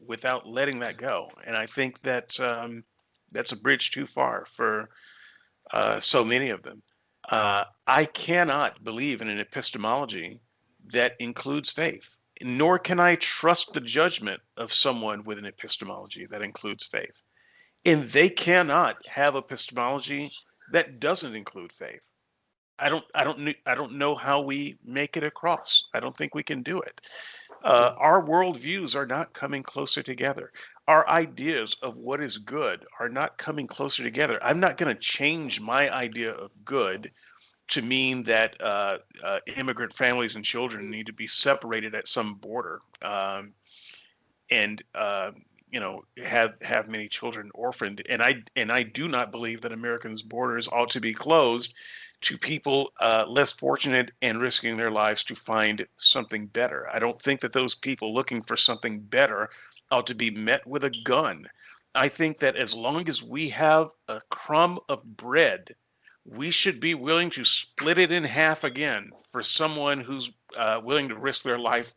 without letting that go. And I think that that's a bridge too far for so many of them. I cannot believe in an epistemology that includes faith, nor can I trust the judgment of someone with an epistemology that includes faith. And they cannot have epistemology that doesn't include faith. I don't know how we make it across. I don't think we can do it. Our worldviews are not coming closer together. Our ideas of what is good are not coming closer together. I'm not going to change my idea of good to mean that immigrant families and children need to be separated at some border, and have many children orphaned. And I do not believe that Americans' borders ought to be closed to people less fortunate and risking their lives to find something better. I don't think that those people looking for something better ought to be met with a gun. I think that as long as we have a crumb of bread, we should be willing to split it in half again for someone who's willing to risk their life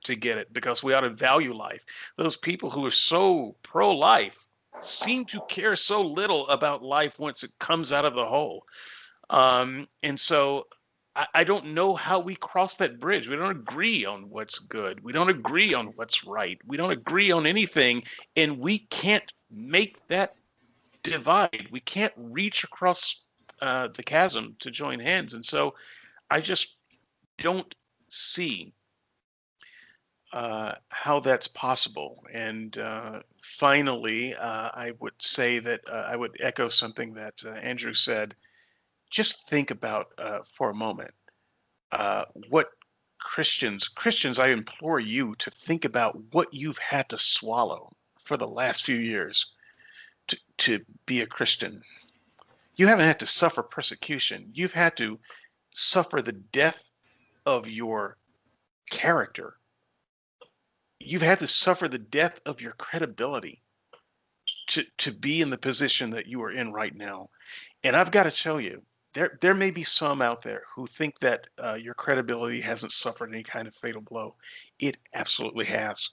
to get it, because we ought to value life. Those people who are so pro-life seem to care so little about life once it comes out of the hole. And so I don't know how we cross that bridge. We don't agree on what's good. We don't agree on what's right. We don't agree on anything. And we can't make that divide. We can't reach across the chasm to join hands. And so I just don't see how that's possible. And finally, I would say that I would echo something that Andrew said. Just think about for a moment what Christians, I implore you to think about what you've had to swallow for the last few years to be a Christian. You haven't had to suffer persecution. You've had to suffer the death of your character. You've had to suffer the death of your credibility to be in the position that you are in right now. And I've got to tell you, there may be some out there who think that your credibility hasn't suffered any kind of fatal blow. It absolutely has.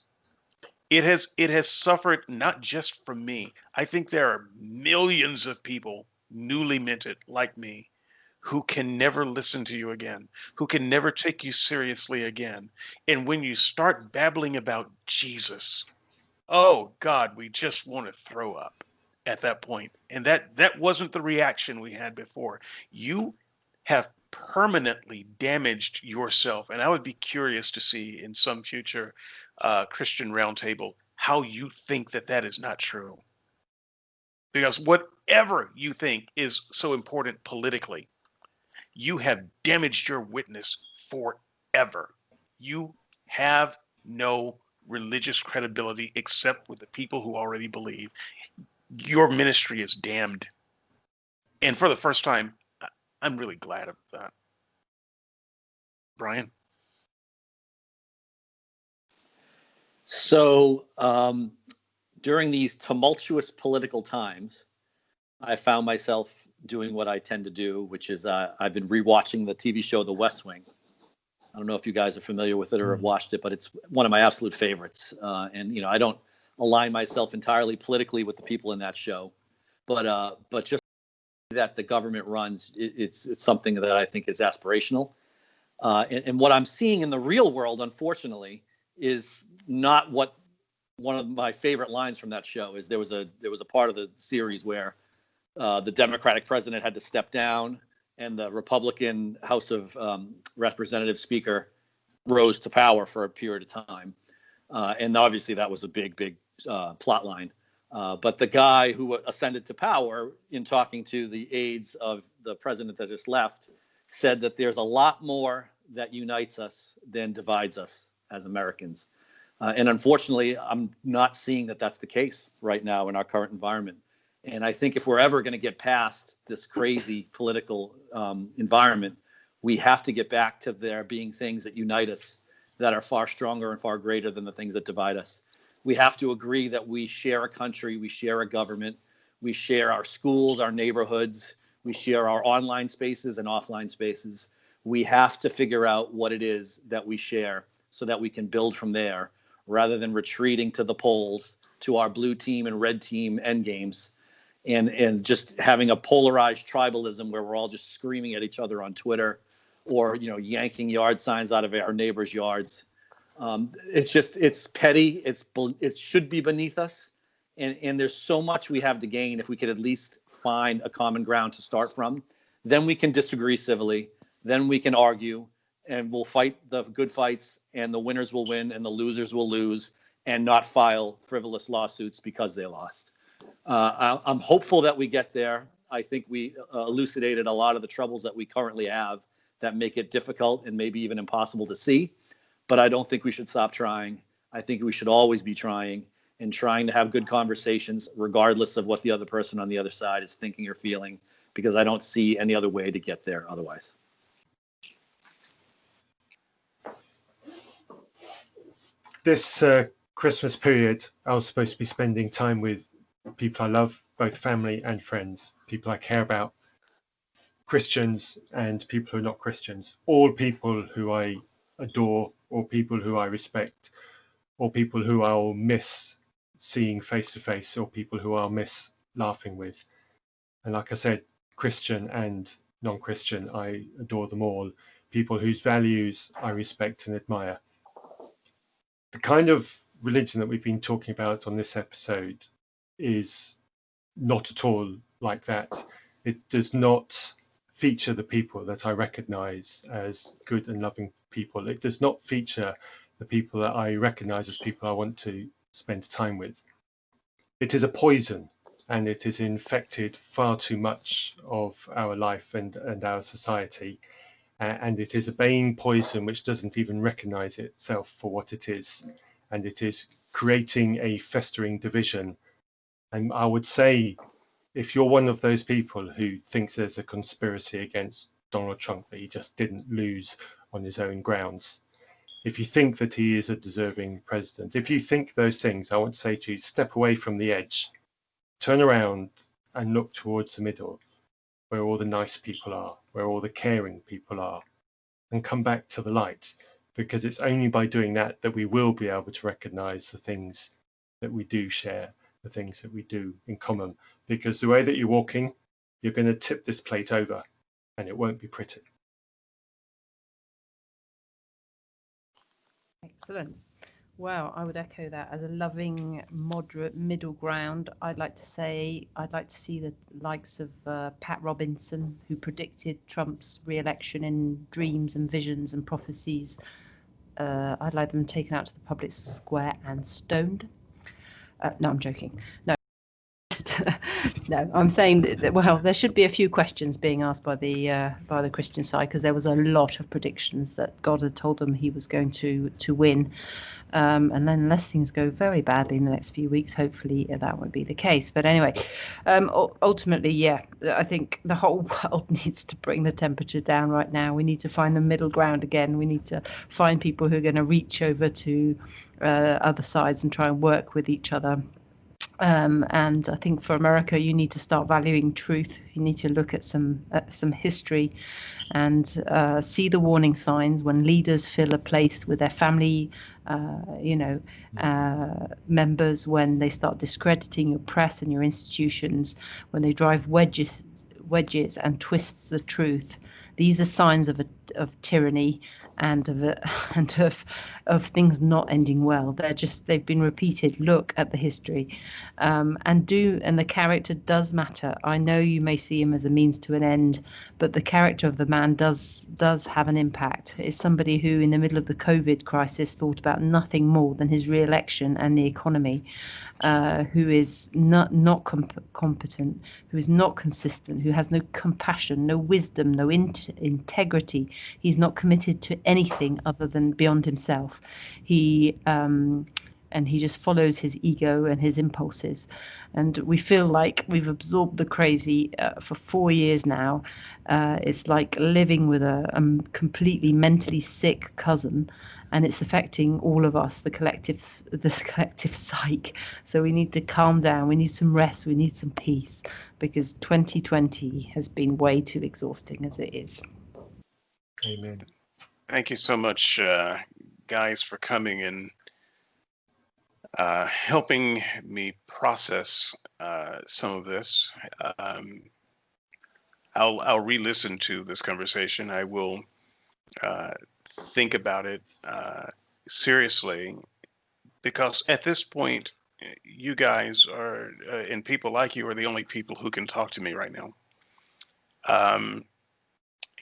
It has suffered not just from me. I think there are millions of people newly minted like me who can never listen to you again, who can never take you seriously again. And when you start babbling about Jesus, oh God, we just want to throw up at that point. And that wasn't the reaction we had before. You have permanently damaged yourself. And I would be curious to see in some future Christian roundtable how you think that that is not true. Because whatever you think is so important politically, you have damaged your witness forever. You have no religious credibility except with the people who already believe. Your ministry is damned. And for the first time, I'm really glad of that. Brian? So during these tumultuous political times, I found myself doing what I tend to do, which is I've been rewatching the TV show The West Wing. I don't know if you guys are familiar with it or have watched it, but it's one of my absolute favorites. And I don't align myself entirely politically with the people in that show, but just that the government runs, it's something that I think is aspirational. And what I'm seeing in the real world, unfortunately, is not what one of my favorite lines from that show is. There was a part of the series where the Democratic president had to step down, and the Republican House of Representatives Speaker rose to power for a period of time. And obviously that was a big plot line. But the guy who ascended to power, in talking to the aides of the president that just left, said that there's a lot more that unites us than divides us as Americans. And unfortunately, I'm not seeing that that's the case right now in our current environment. And I think if we're ever going to get past this crazy political environment, we have to get back to there being things that unite us that are far stronger and far greater than the things that divide us. We have to agree that we share a country, we share a government, we share our schools, our neighborhoods, we share our online spaces and offline spaces. We have to figure out what it is that we share so that we can build from there, rather than retreating to the polls, to our blue team and red team end games, and just having a polarized tribalism where we're all just screaming at each other on Twitter, or yanking yard signs out of our neighbors' yards. It's petty. It should be beneath us, and there's so much we have to gain if we could at least find a common ground to start from. Then we can disagree civilly. Then we can argue, and we'll fight the good fights, and the winners will win and the losers will lose, and not file frivolous lawsuits because they lost. I'm hopeful that we get there. I think we elucidated a lot of the troubles that we currently have that make it difficult and maybe even impossible to see. But I don't think we should stop trying. I think we should always be trying and trying to have good conversations, regardless of what the other person on the other side is thinking or feeling, because I don't see any other way to get there otherwise. This Christmas period, I was supposed to be spending time with people I love, both family and friends, people I care about, Christians and people who are not Christians, all people who I adore, or people who I respect, or people who I'll miss seeing face to face, or people who I'll miss laughing with. And like I said, Christian and non-Christian, I adore them all, people whose values I respect and admire. The kind of religion that we've been talking about on this episode is not at all like that. It does not feature the people that I recognize as good and loving people. It does not feature the people that I recognize as people I want to spend time with. It is a poison, and it has infected far too much of our life and our society. And it is a bane poison which doesn't even recognize itself for what it is. And it is creating a festering division. And I would say, if you're one of those people who thinks there's a conspiracy against Donald Trump, that he just didn't lose on his own grounds, if you think that he is a deserving president, if you think those things, I want to say to you, step away from the edge, turn around and look towards the middle, where all the nice people are, where all the caring people are, and come back to the light, because it's only by doing that that we will be able to recognize the things that we do share, the things that we do in common, because the way that you're walking, you're going to tip this plate over and it won't be pretty. Excellent. Well, I would echo that. As a loving, moderate middle ground, I'd like to say I'd like to see the likes of Pat Robinson, who predicted Trump's re-election in dreams and visions and prophecies. I'd like them taken out to the public square and stoned. No, I'm joking. No, No, I'm saying that, well, there should be a few questions being asked by the Christian side, because there was a lot of predictions that God had told them he was going to win. And then unless things go very badly in the next few weeks, hopefully that won't be the case. But anyway, ultimately, yeah, I think the whole world needs to bring the temperature down right now. We need to find the middle ground again. We need to find people who are going to reach over to other sides and try and work with each other. And I think for America, you need to start valuing truth. You need to look at some history and see the warning signs when leaders fill a place with their family, members, when they start discrediting your press and your institutions, when they drive wedges and twists the truth. These are signs of tyranny and of things not ending well. They've been repeated. Look at the history, and the character does matter. I know you may see him as a means to an end, but the character of the man does have an impact. It's somebody who, in the middle of the COVID crisis, thought about nothing more than his re-election and the economy. Who is not competent, who is not consistent, who has no compassion, no wisdom, no integrity. He's not committed to anything other than beyond himself. And he just follows his ego and his impulses. And we feel like we've absorbed the crazy for 4 years now. It's like living with a completely mentally sick cousin, and it's affecting all of us, the collective psyche. So we need to calm down. We need some rest. We need some peace, because 2020 has been way too exhausting as it is. Amen. Thank you so much, guys, for coming and helping me process some of this. I'll re-listen to this conversation. I will think about it seriously, because at this point, you guys are, and people like you, are the only people who can talk to me right now.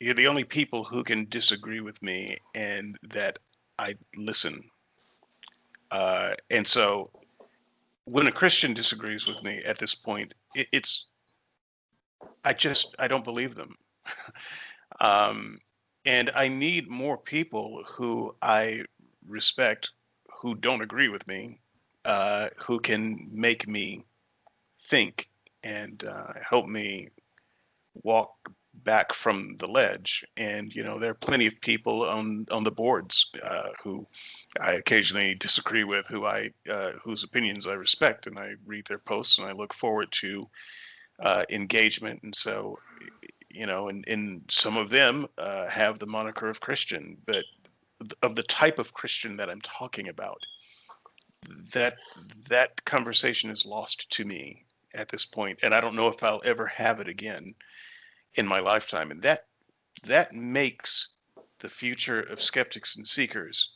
You're the only people who can disagree with me and that I listen. And so when a Christian disagrees with me at this point, I don't believe them. And I need more people who I respect, who don't agree with me, who can make me think and help me walk back from the ledge. And there are plenty of people on the boards who I occasionally disagree with, whose opinions I respect, and I read their posts and I look forward to engagement. And so, and some of them have the moniker of Christian, but of the type of Christian that I'm talking about, that conversation is lost to me at this point, and I don't know if I'll ever have it again in my lifetime. And that makes the future of Skeptics and Seekers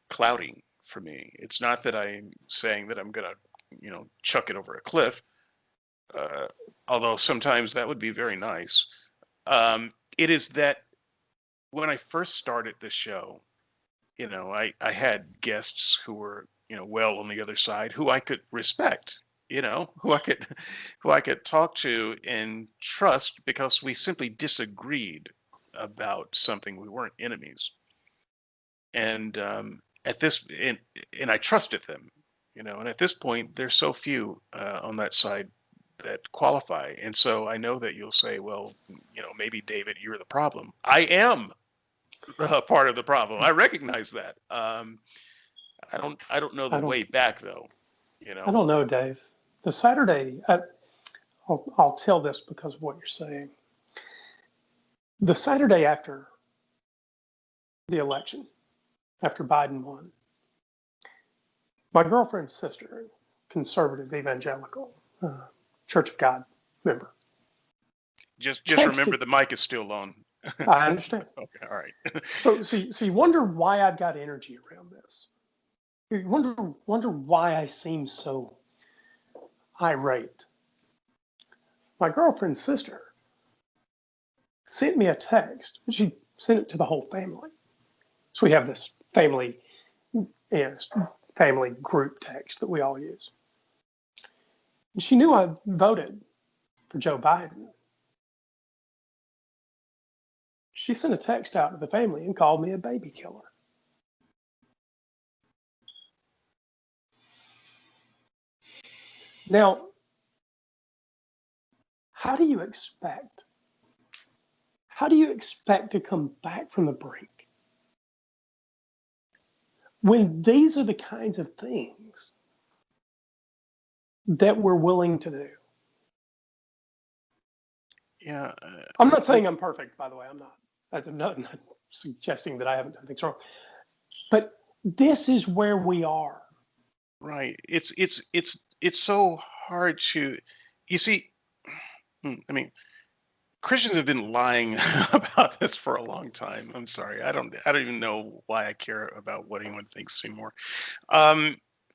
cloudy for me. It's not that I'm saying that I'm gonna chuck it over a cliff, although sometimes that would be very nice. It is that when I first started the show, I had guests who were well on the other side, who I could respect, who I could talk to and trust, because we simply disagreed about something. We weren't enemies. And and I trusted them, and at this point there's so few on that side that qualify. And so I know that you'll say, well, maybe David, you're the problem. I am part of the problem. I recognize that. I don't know the way back though. I don't know, Dave. The Saturday, I'll tell this because of what you're saying. The Saturday after the election, after Biden won, my girlfriend's sister, conservative evangelical, Church of God member. Just remember the mic is still on. I understand. Okay, all right. So you wonder why I've got energy around this. You wonder why I seem so irate. My girlfriend's sister sent me a text. She sent it to the whole family. So we have this family group text that we all use. She knew I voted for Joe Biden. She sent a text out to the family and called me a baby killer. Now, how do you expect to come back from the brink when these are the kinds of things that we're willing to do? Yeah. I'm not saying I'm perfect, by the way. I'm not. I'm not suggesting that I haven't done things wrong. But this is where we are. Right. It's so hard to, you see, I mean, Christians have been lying about this for a long time. I'm sorry. I don't even know why I care about what anyone thinks anymore.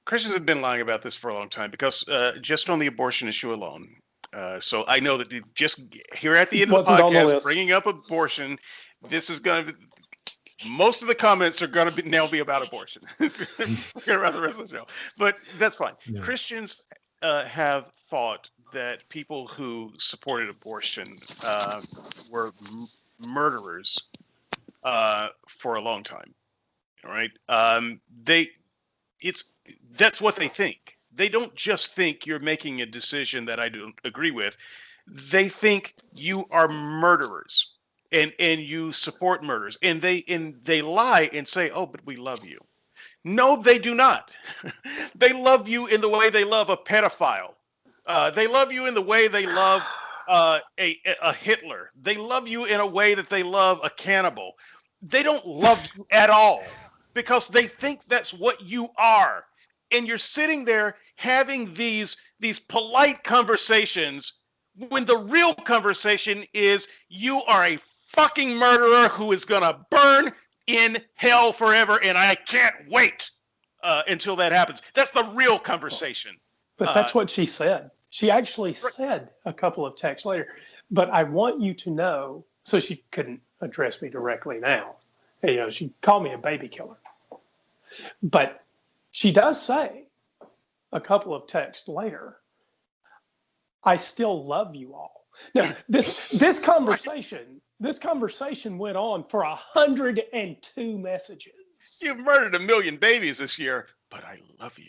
Christians have been lying about this for a long time because just on the abortion issue alone. So I know that just here at the end of the Wasn't on the podcast, list. bringing up abortion, this is going to most of the comments are going to now be about abortion. Forget about the rest of the show, but that's fine. Yeah. Christians have thought that people who supported abortion were murderers for a long time. All right, that's what they think. They don't just think you're making a decision that I don't agree with. They think you are murderers and you support murders, and they lie and say, "Oh, but we love you." No, they do not. They love you in the way they love a pedophile. They love you in the way they love a Hitler. They love you in a way that they love a cannibal. They don't love you at all because they think that's what you are. And you're sitting there having these polite conversations when the real conversation is you are a fucking murderer who is gonna burn in hell forever, and I can't wait until that happens. That's the real conversation. But that's what she said. She actually said a couple of texts later. But I want you to know, so she couldn't address me directly now. You know, she called me a baby killer. But she does say a couple of texts later, I still love you all. Now, this conversation went on for 102 messages. You've murdered 1 million babies this year, but I love you.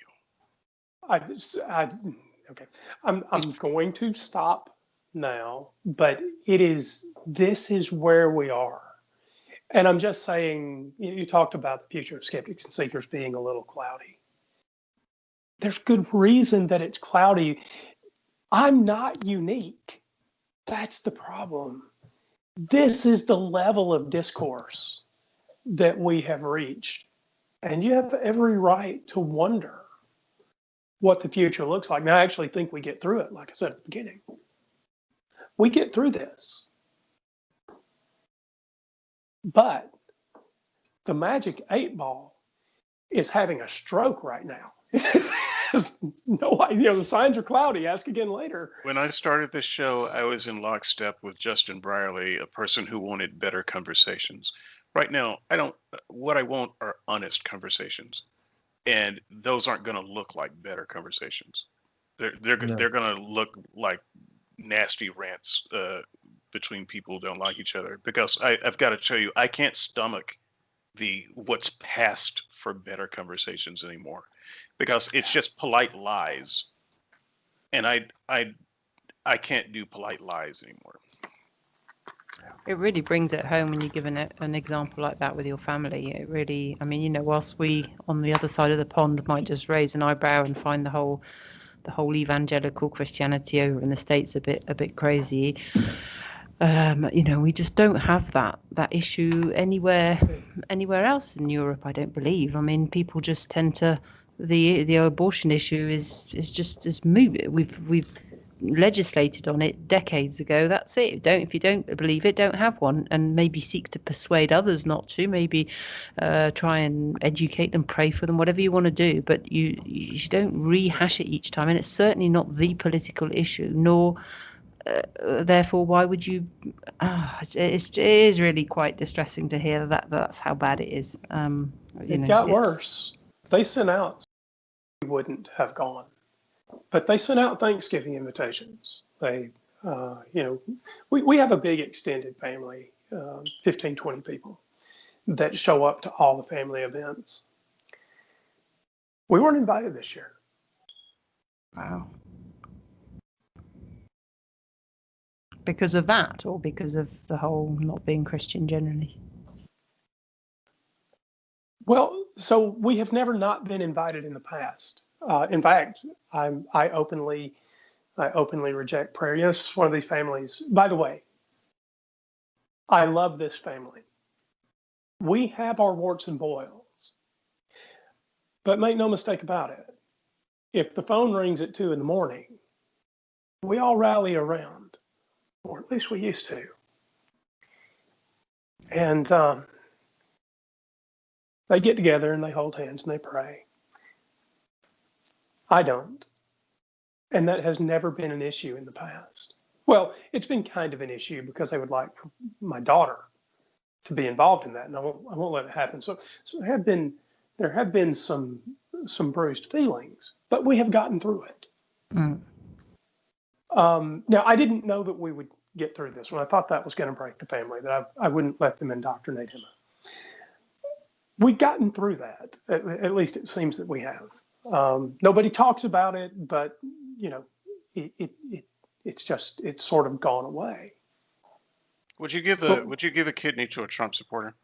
Okay. I'm going to stop now, but this is where we are. And I'm just saying, you talked about the future of skeptics and seekers being a little cloudy. There's good reason that it's cloudy. I'm not unique. That's the problem. This is the level of discourse that we have reached. And you have every right to wonder what the future looks like. Now, I actually think we get through it, like I said at the beginning. We get through this. But the magic 8 ball is having a stroke right now. No idea. The signs are cloudy. Ask again later. When I started this show, I was in lockstep with Justin Brierley, a person who wanted better conversations. Right now, what I want are honest conversations. And those aren't going to look like better conversations. They're going to look like nasty rants between people who don't like each other. Because I've got to tell you, I can't stomach what's past for better conversations anymore, because it's just polite lies, and I can't do polite lies anymore. It really brings it home when you give an example like that with your family. It really, I mean, you know, whilst we on the other side of the pond might just raise an eyebrow and find the whole evangelical Christianity over in the States a bit crazy, you know, we just don't have that issue anywhere else in Europe, I don't believe. I mean, people just tend to the abortion issue is moot. We've legislated on it decades ago. That's it. If you don't believe it, don't have one, and maybe seek to persuade others not to. Maybe try and educate them, pray for them, whatever you want to do. But you don't rehash it each time, and it's certainly not the political issue, nor. Therefore, why would you? It is really quite distressing to hear that's how bad it is. It got worse. They sent out. We wouldn't have gone. But they sent out Thanksgiving invitations. They, we have a big extended family, 15, 20 people that show up to all the family events. We weren't invited this year. Wow. Because of that, or because of the whole not being Christian generally? Well, so we have never not been invited in the past. In fact, I openly reject prayer. Yes, one of these families. By the way, I love this family. We have our warts and boils, but make no mistake about it. If the phone rings at 2 a.m, we all rally around, or at least we used to. And they get together and they hold hands and they pray. I don't. And that has never been an issue in the past. Well, it's been kind of an issue because they would like my daughter to be involved in that, and I won't let it happen. So there have been some bruised feelings, but we have gotten through it. Mm. Now, I didn't know that we would get through this one. I thought that was going to break the family, that I wouldn't let them indoctrinate him. We've gotten through that. At least it seems that we have. Nobody talks about it, but it's sort of gone away. Would you give a kidney to a Trump supporter?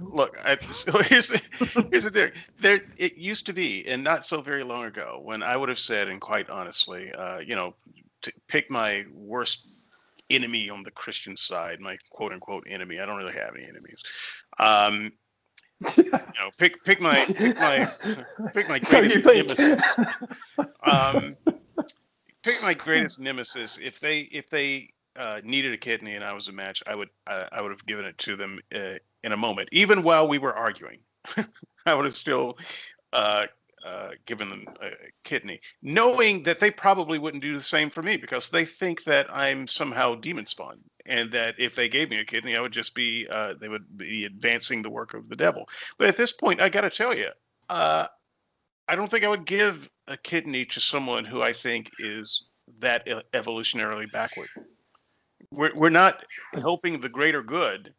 Look, so here's the thing. It used to be, and not so very long ago, when I would have said, and quite honestly, to pick my worst enemy on the Christian side, my quote unquote enemy. I don't really have any enemies. Pick my greatest nemesis. Pick my greatest nemesis. If they needed a kidney and I was a match, I would have given it to them in a moment. Even while we were arguing, I would have still given them a kidney, knowing that they probably wouldn't do the same for me because they think that I'm somehow demon spawned, and that if they gave me a kidney, I would just be they would be advancing the work of the devil. But at this point, I got to tell you, I don't think I would give a kidney to someone who I think is that evolutionarily backward. We're not helping the greater good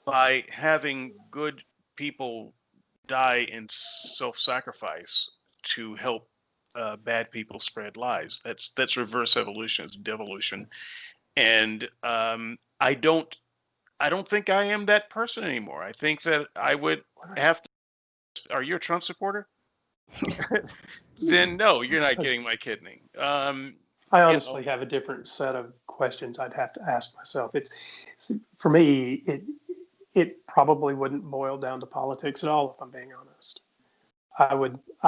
by having good people die in self-sacrifice to help bad people spread lies. That's reverse evolution. It's devolution, and I don't think I am that person anymore. I think that I would have to. Are you a Trump supporter? Then no, you're not getting my kidney. I honestly have a different set of questions I'd have to ask myself. For me, it probably wouldn't boil down to politics at all, if I'm being honest. I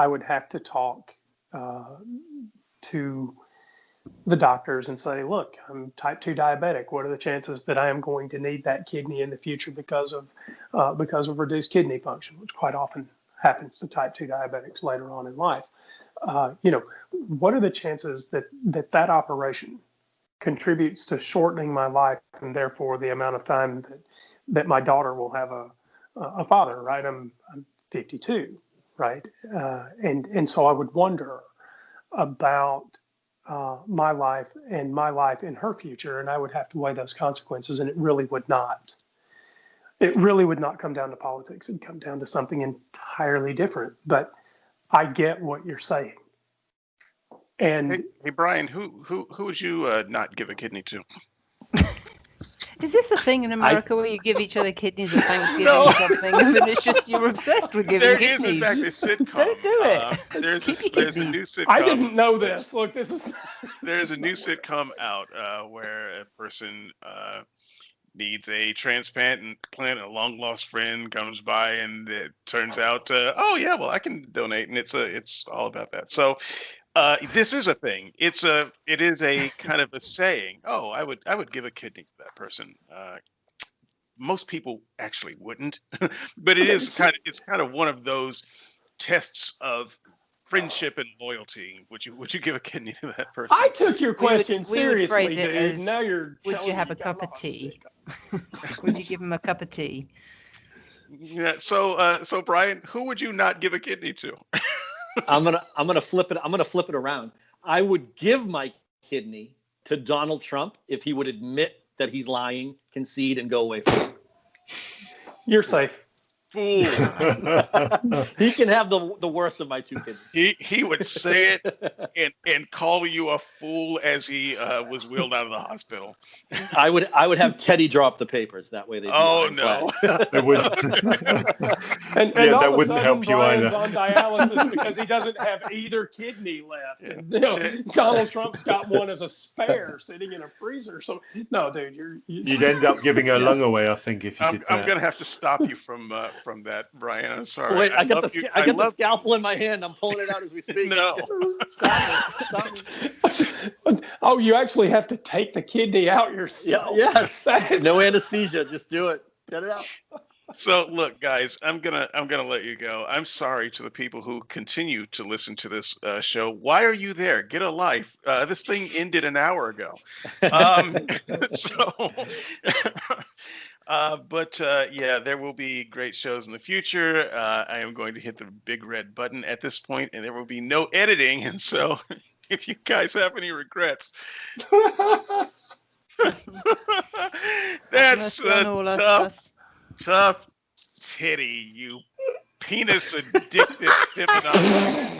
would have to talk to the doctors and say, look, I'm type 2 diabetic. What are the chances that I am going to need that kidney in the future because of reduced kidney function, which quite often happens to type 2 diabetics later on in life? What are the chances that operation contributes to shortening my life and therefore the amount of time that my daughter will have a father, right? I'm 52, right? And so I would wonder about my life and my life in her future, and I would have to weigh those consequences, and it really would not come down to politics. It'd come down to something entirely different. But I get what you're saying. And hey Brian, who would you not give a kidney to? Is this a thing in America where you give each other kidneys at Thanksgiving No. or something? I mean, it's just you're obsessed with giving kidneys. There is, in fact, a sitcom. Don't do it. There's a new sitcom. I didn't know this. Look, this is. There's a new sitcom out where a person needs a transplant, and a long lost friend comes by, and it turns out, oh yeah, well I can donate, and it's all about that. So. This is a thing. It is a kind of a saying. Oh, I would give a kidney to that person. Most people actually wouldn't, but it's kind of one of those tests of friendship and loyalty. Would you give a kidney to that person? I took your question we would seriously, phrase it dude. as, Now you're. Would you have a cup of tea? Would you give him a cup of tea? Yeah. So Brian, who would you not give a kidney to? I'm gonna flip it. I'm gonna flip it around. I would give my kidney to Donald Trump if he would admit that he's lying, concede, and go away from it. You're safe. Fool. He can have the worst of my two kidneys. He would say it and call you a fool as he was wheeled out of the hospital. I would have Teddy draw up the papers. That way they. Oh no. That wouldn't. And Yeah, all that of a wouldn't sudden, help you Brian's either. on dialysis because he doesn't have either kidney left. And, Donald Trump's got one as a spare sitting in a freezer. So no, dude, You'd end up giving a lung away, I think, if you did that. I'm gonna have to stop you from that, Brian. I'm sorry. Wait, I get the love scalpel in my hand. I'm pulling it out as we speak. No. Stop it. Oh, you actually have to take the kidney out yourself. Yes. That is- No anesthesia. Just do it. Get it out. So look, guys, I'm gonna let you go. I'm sorry to the people who continue to listen to this show. Why are you there? Get a life. This thing ended an hour ago. So, yeah, there will be great shows in the future. I am going to hit the big red button at this point, and there will be no editing. And so, if you guys have any regrets, that's tough titty, you penis addicted feminist.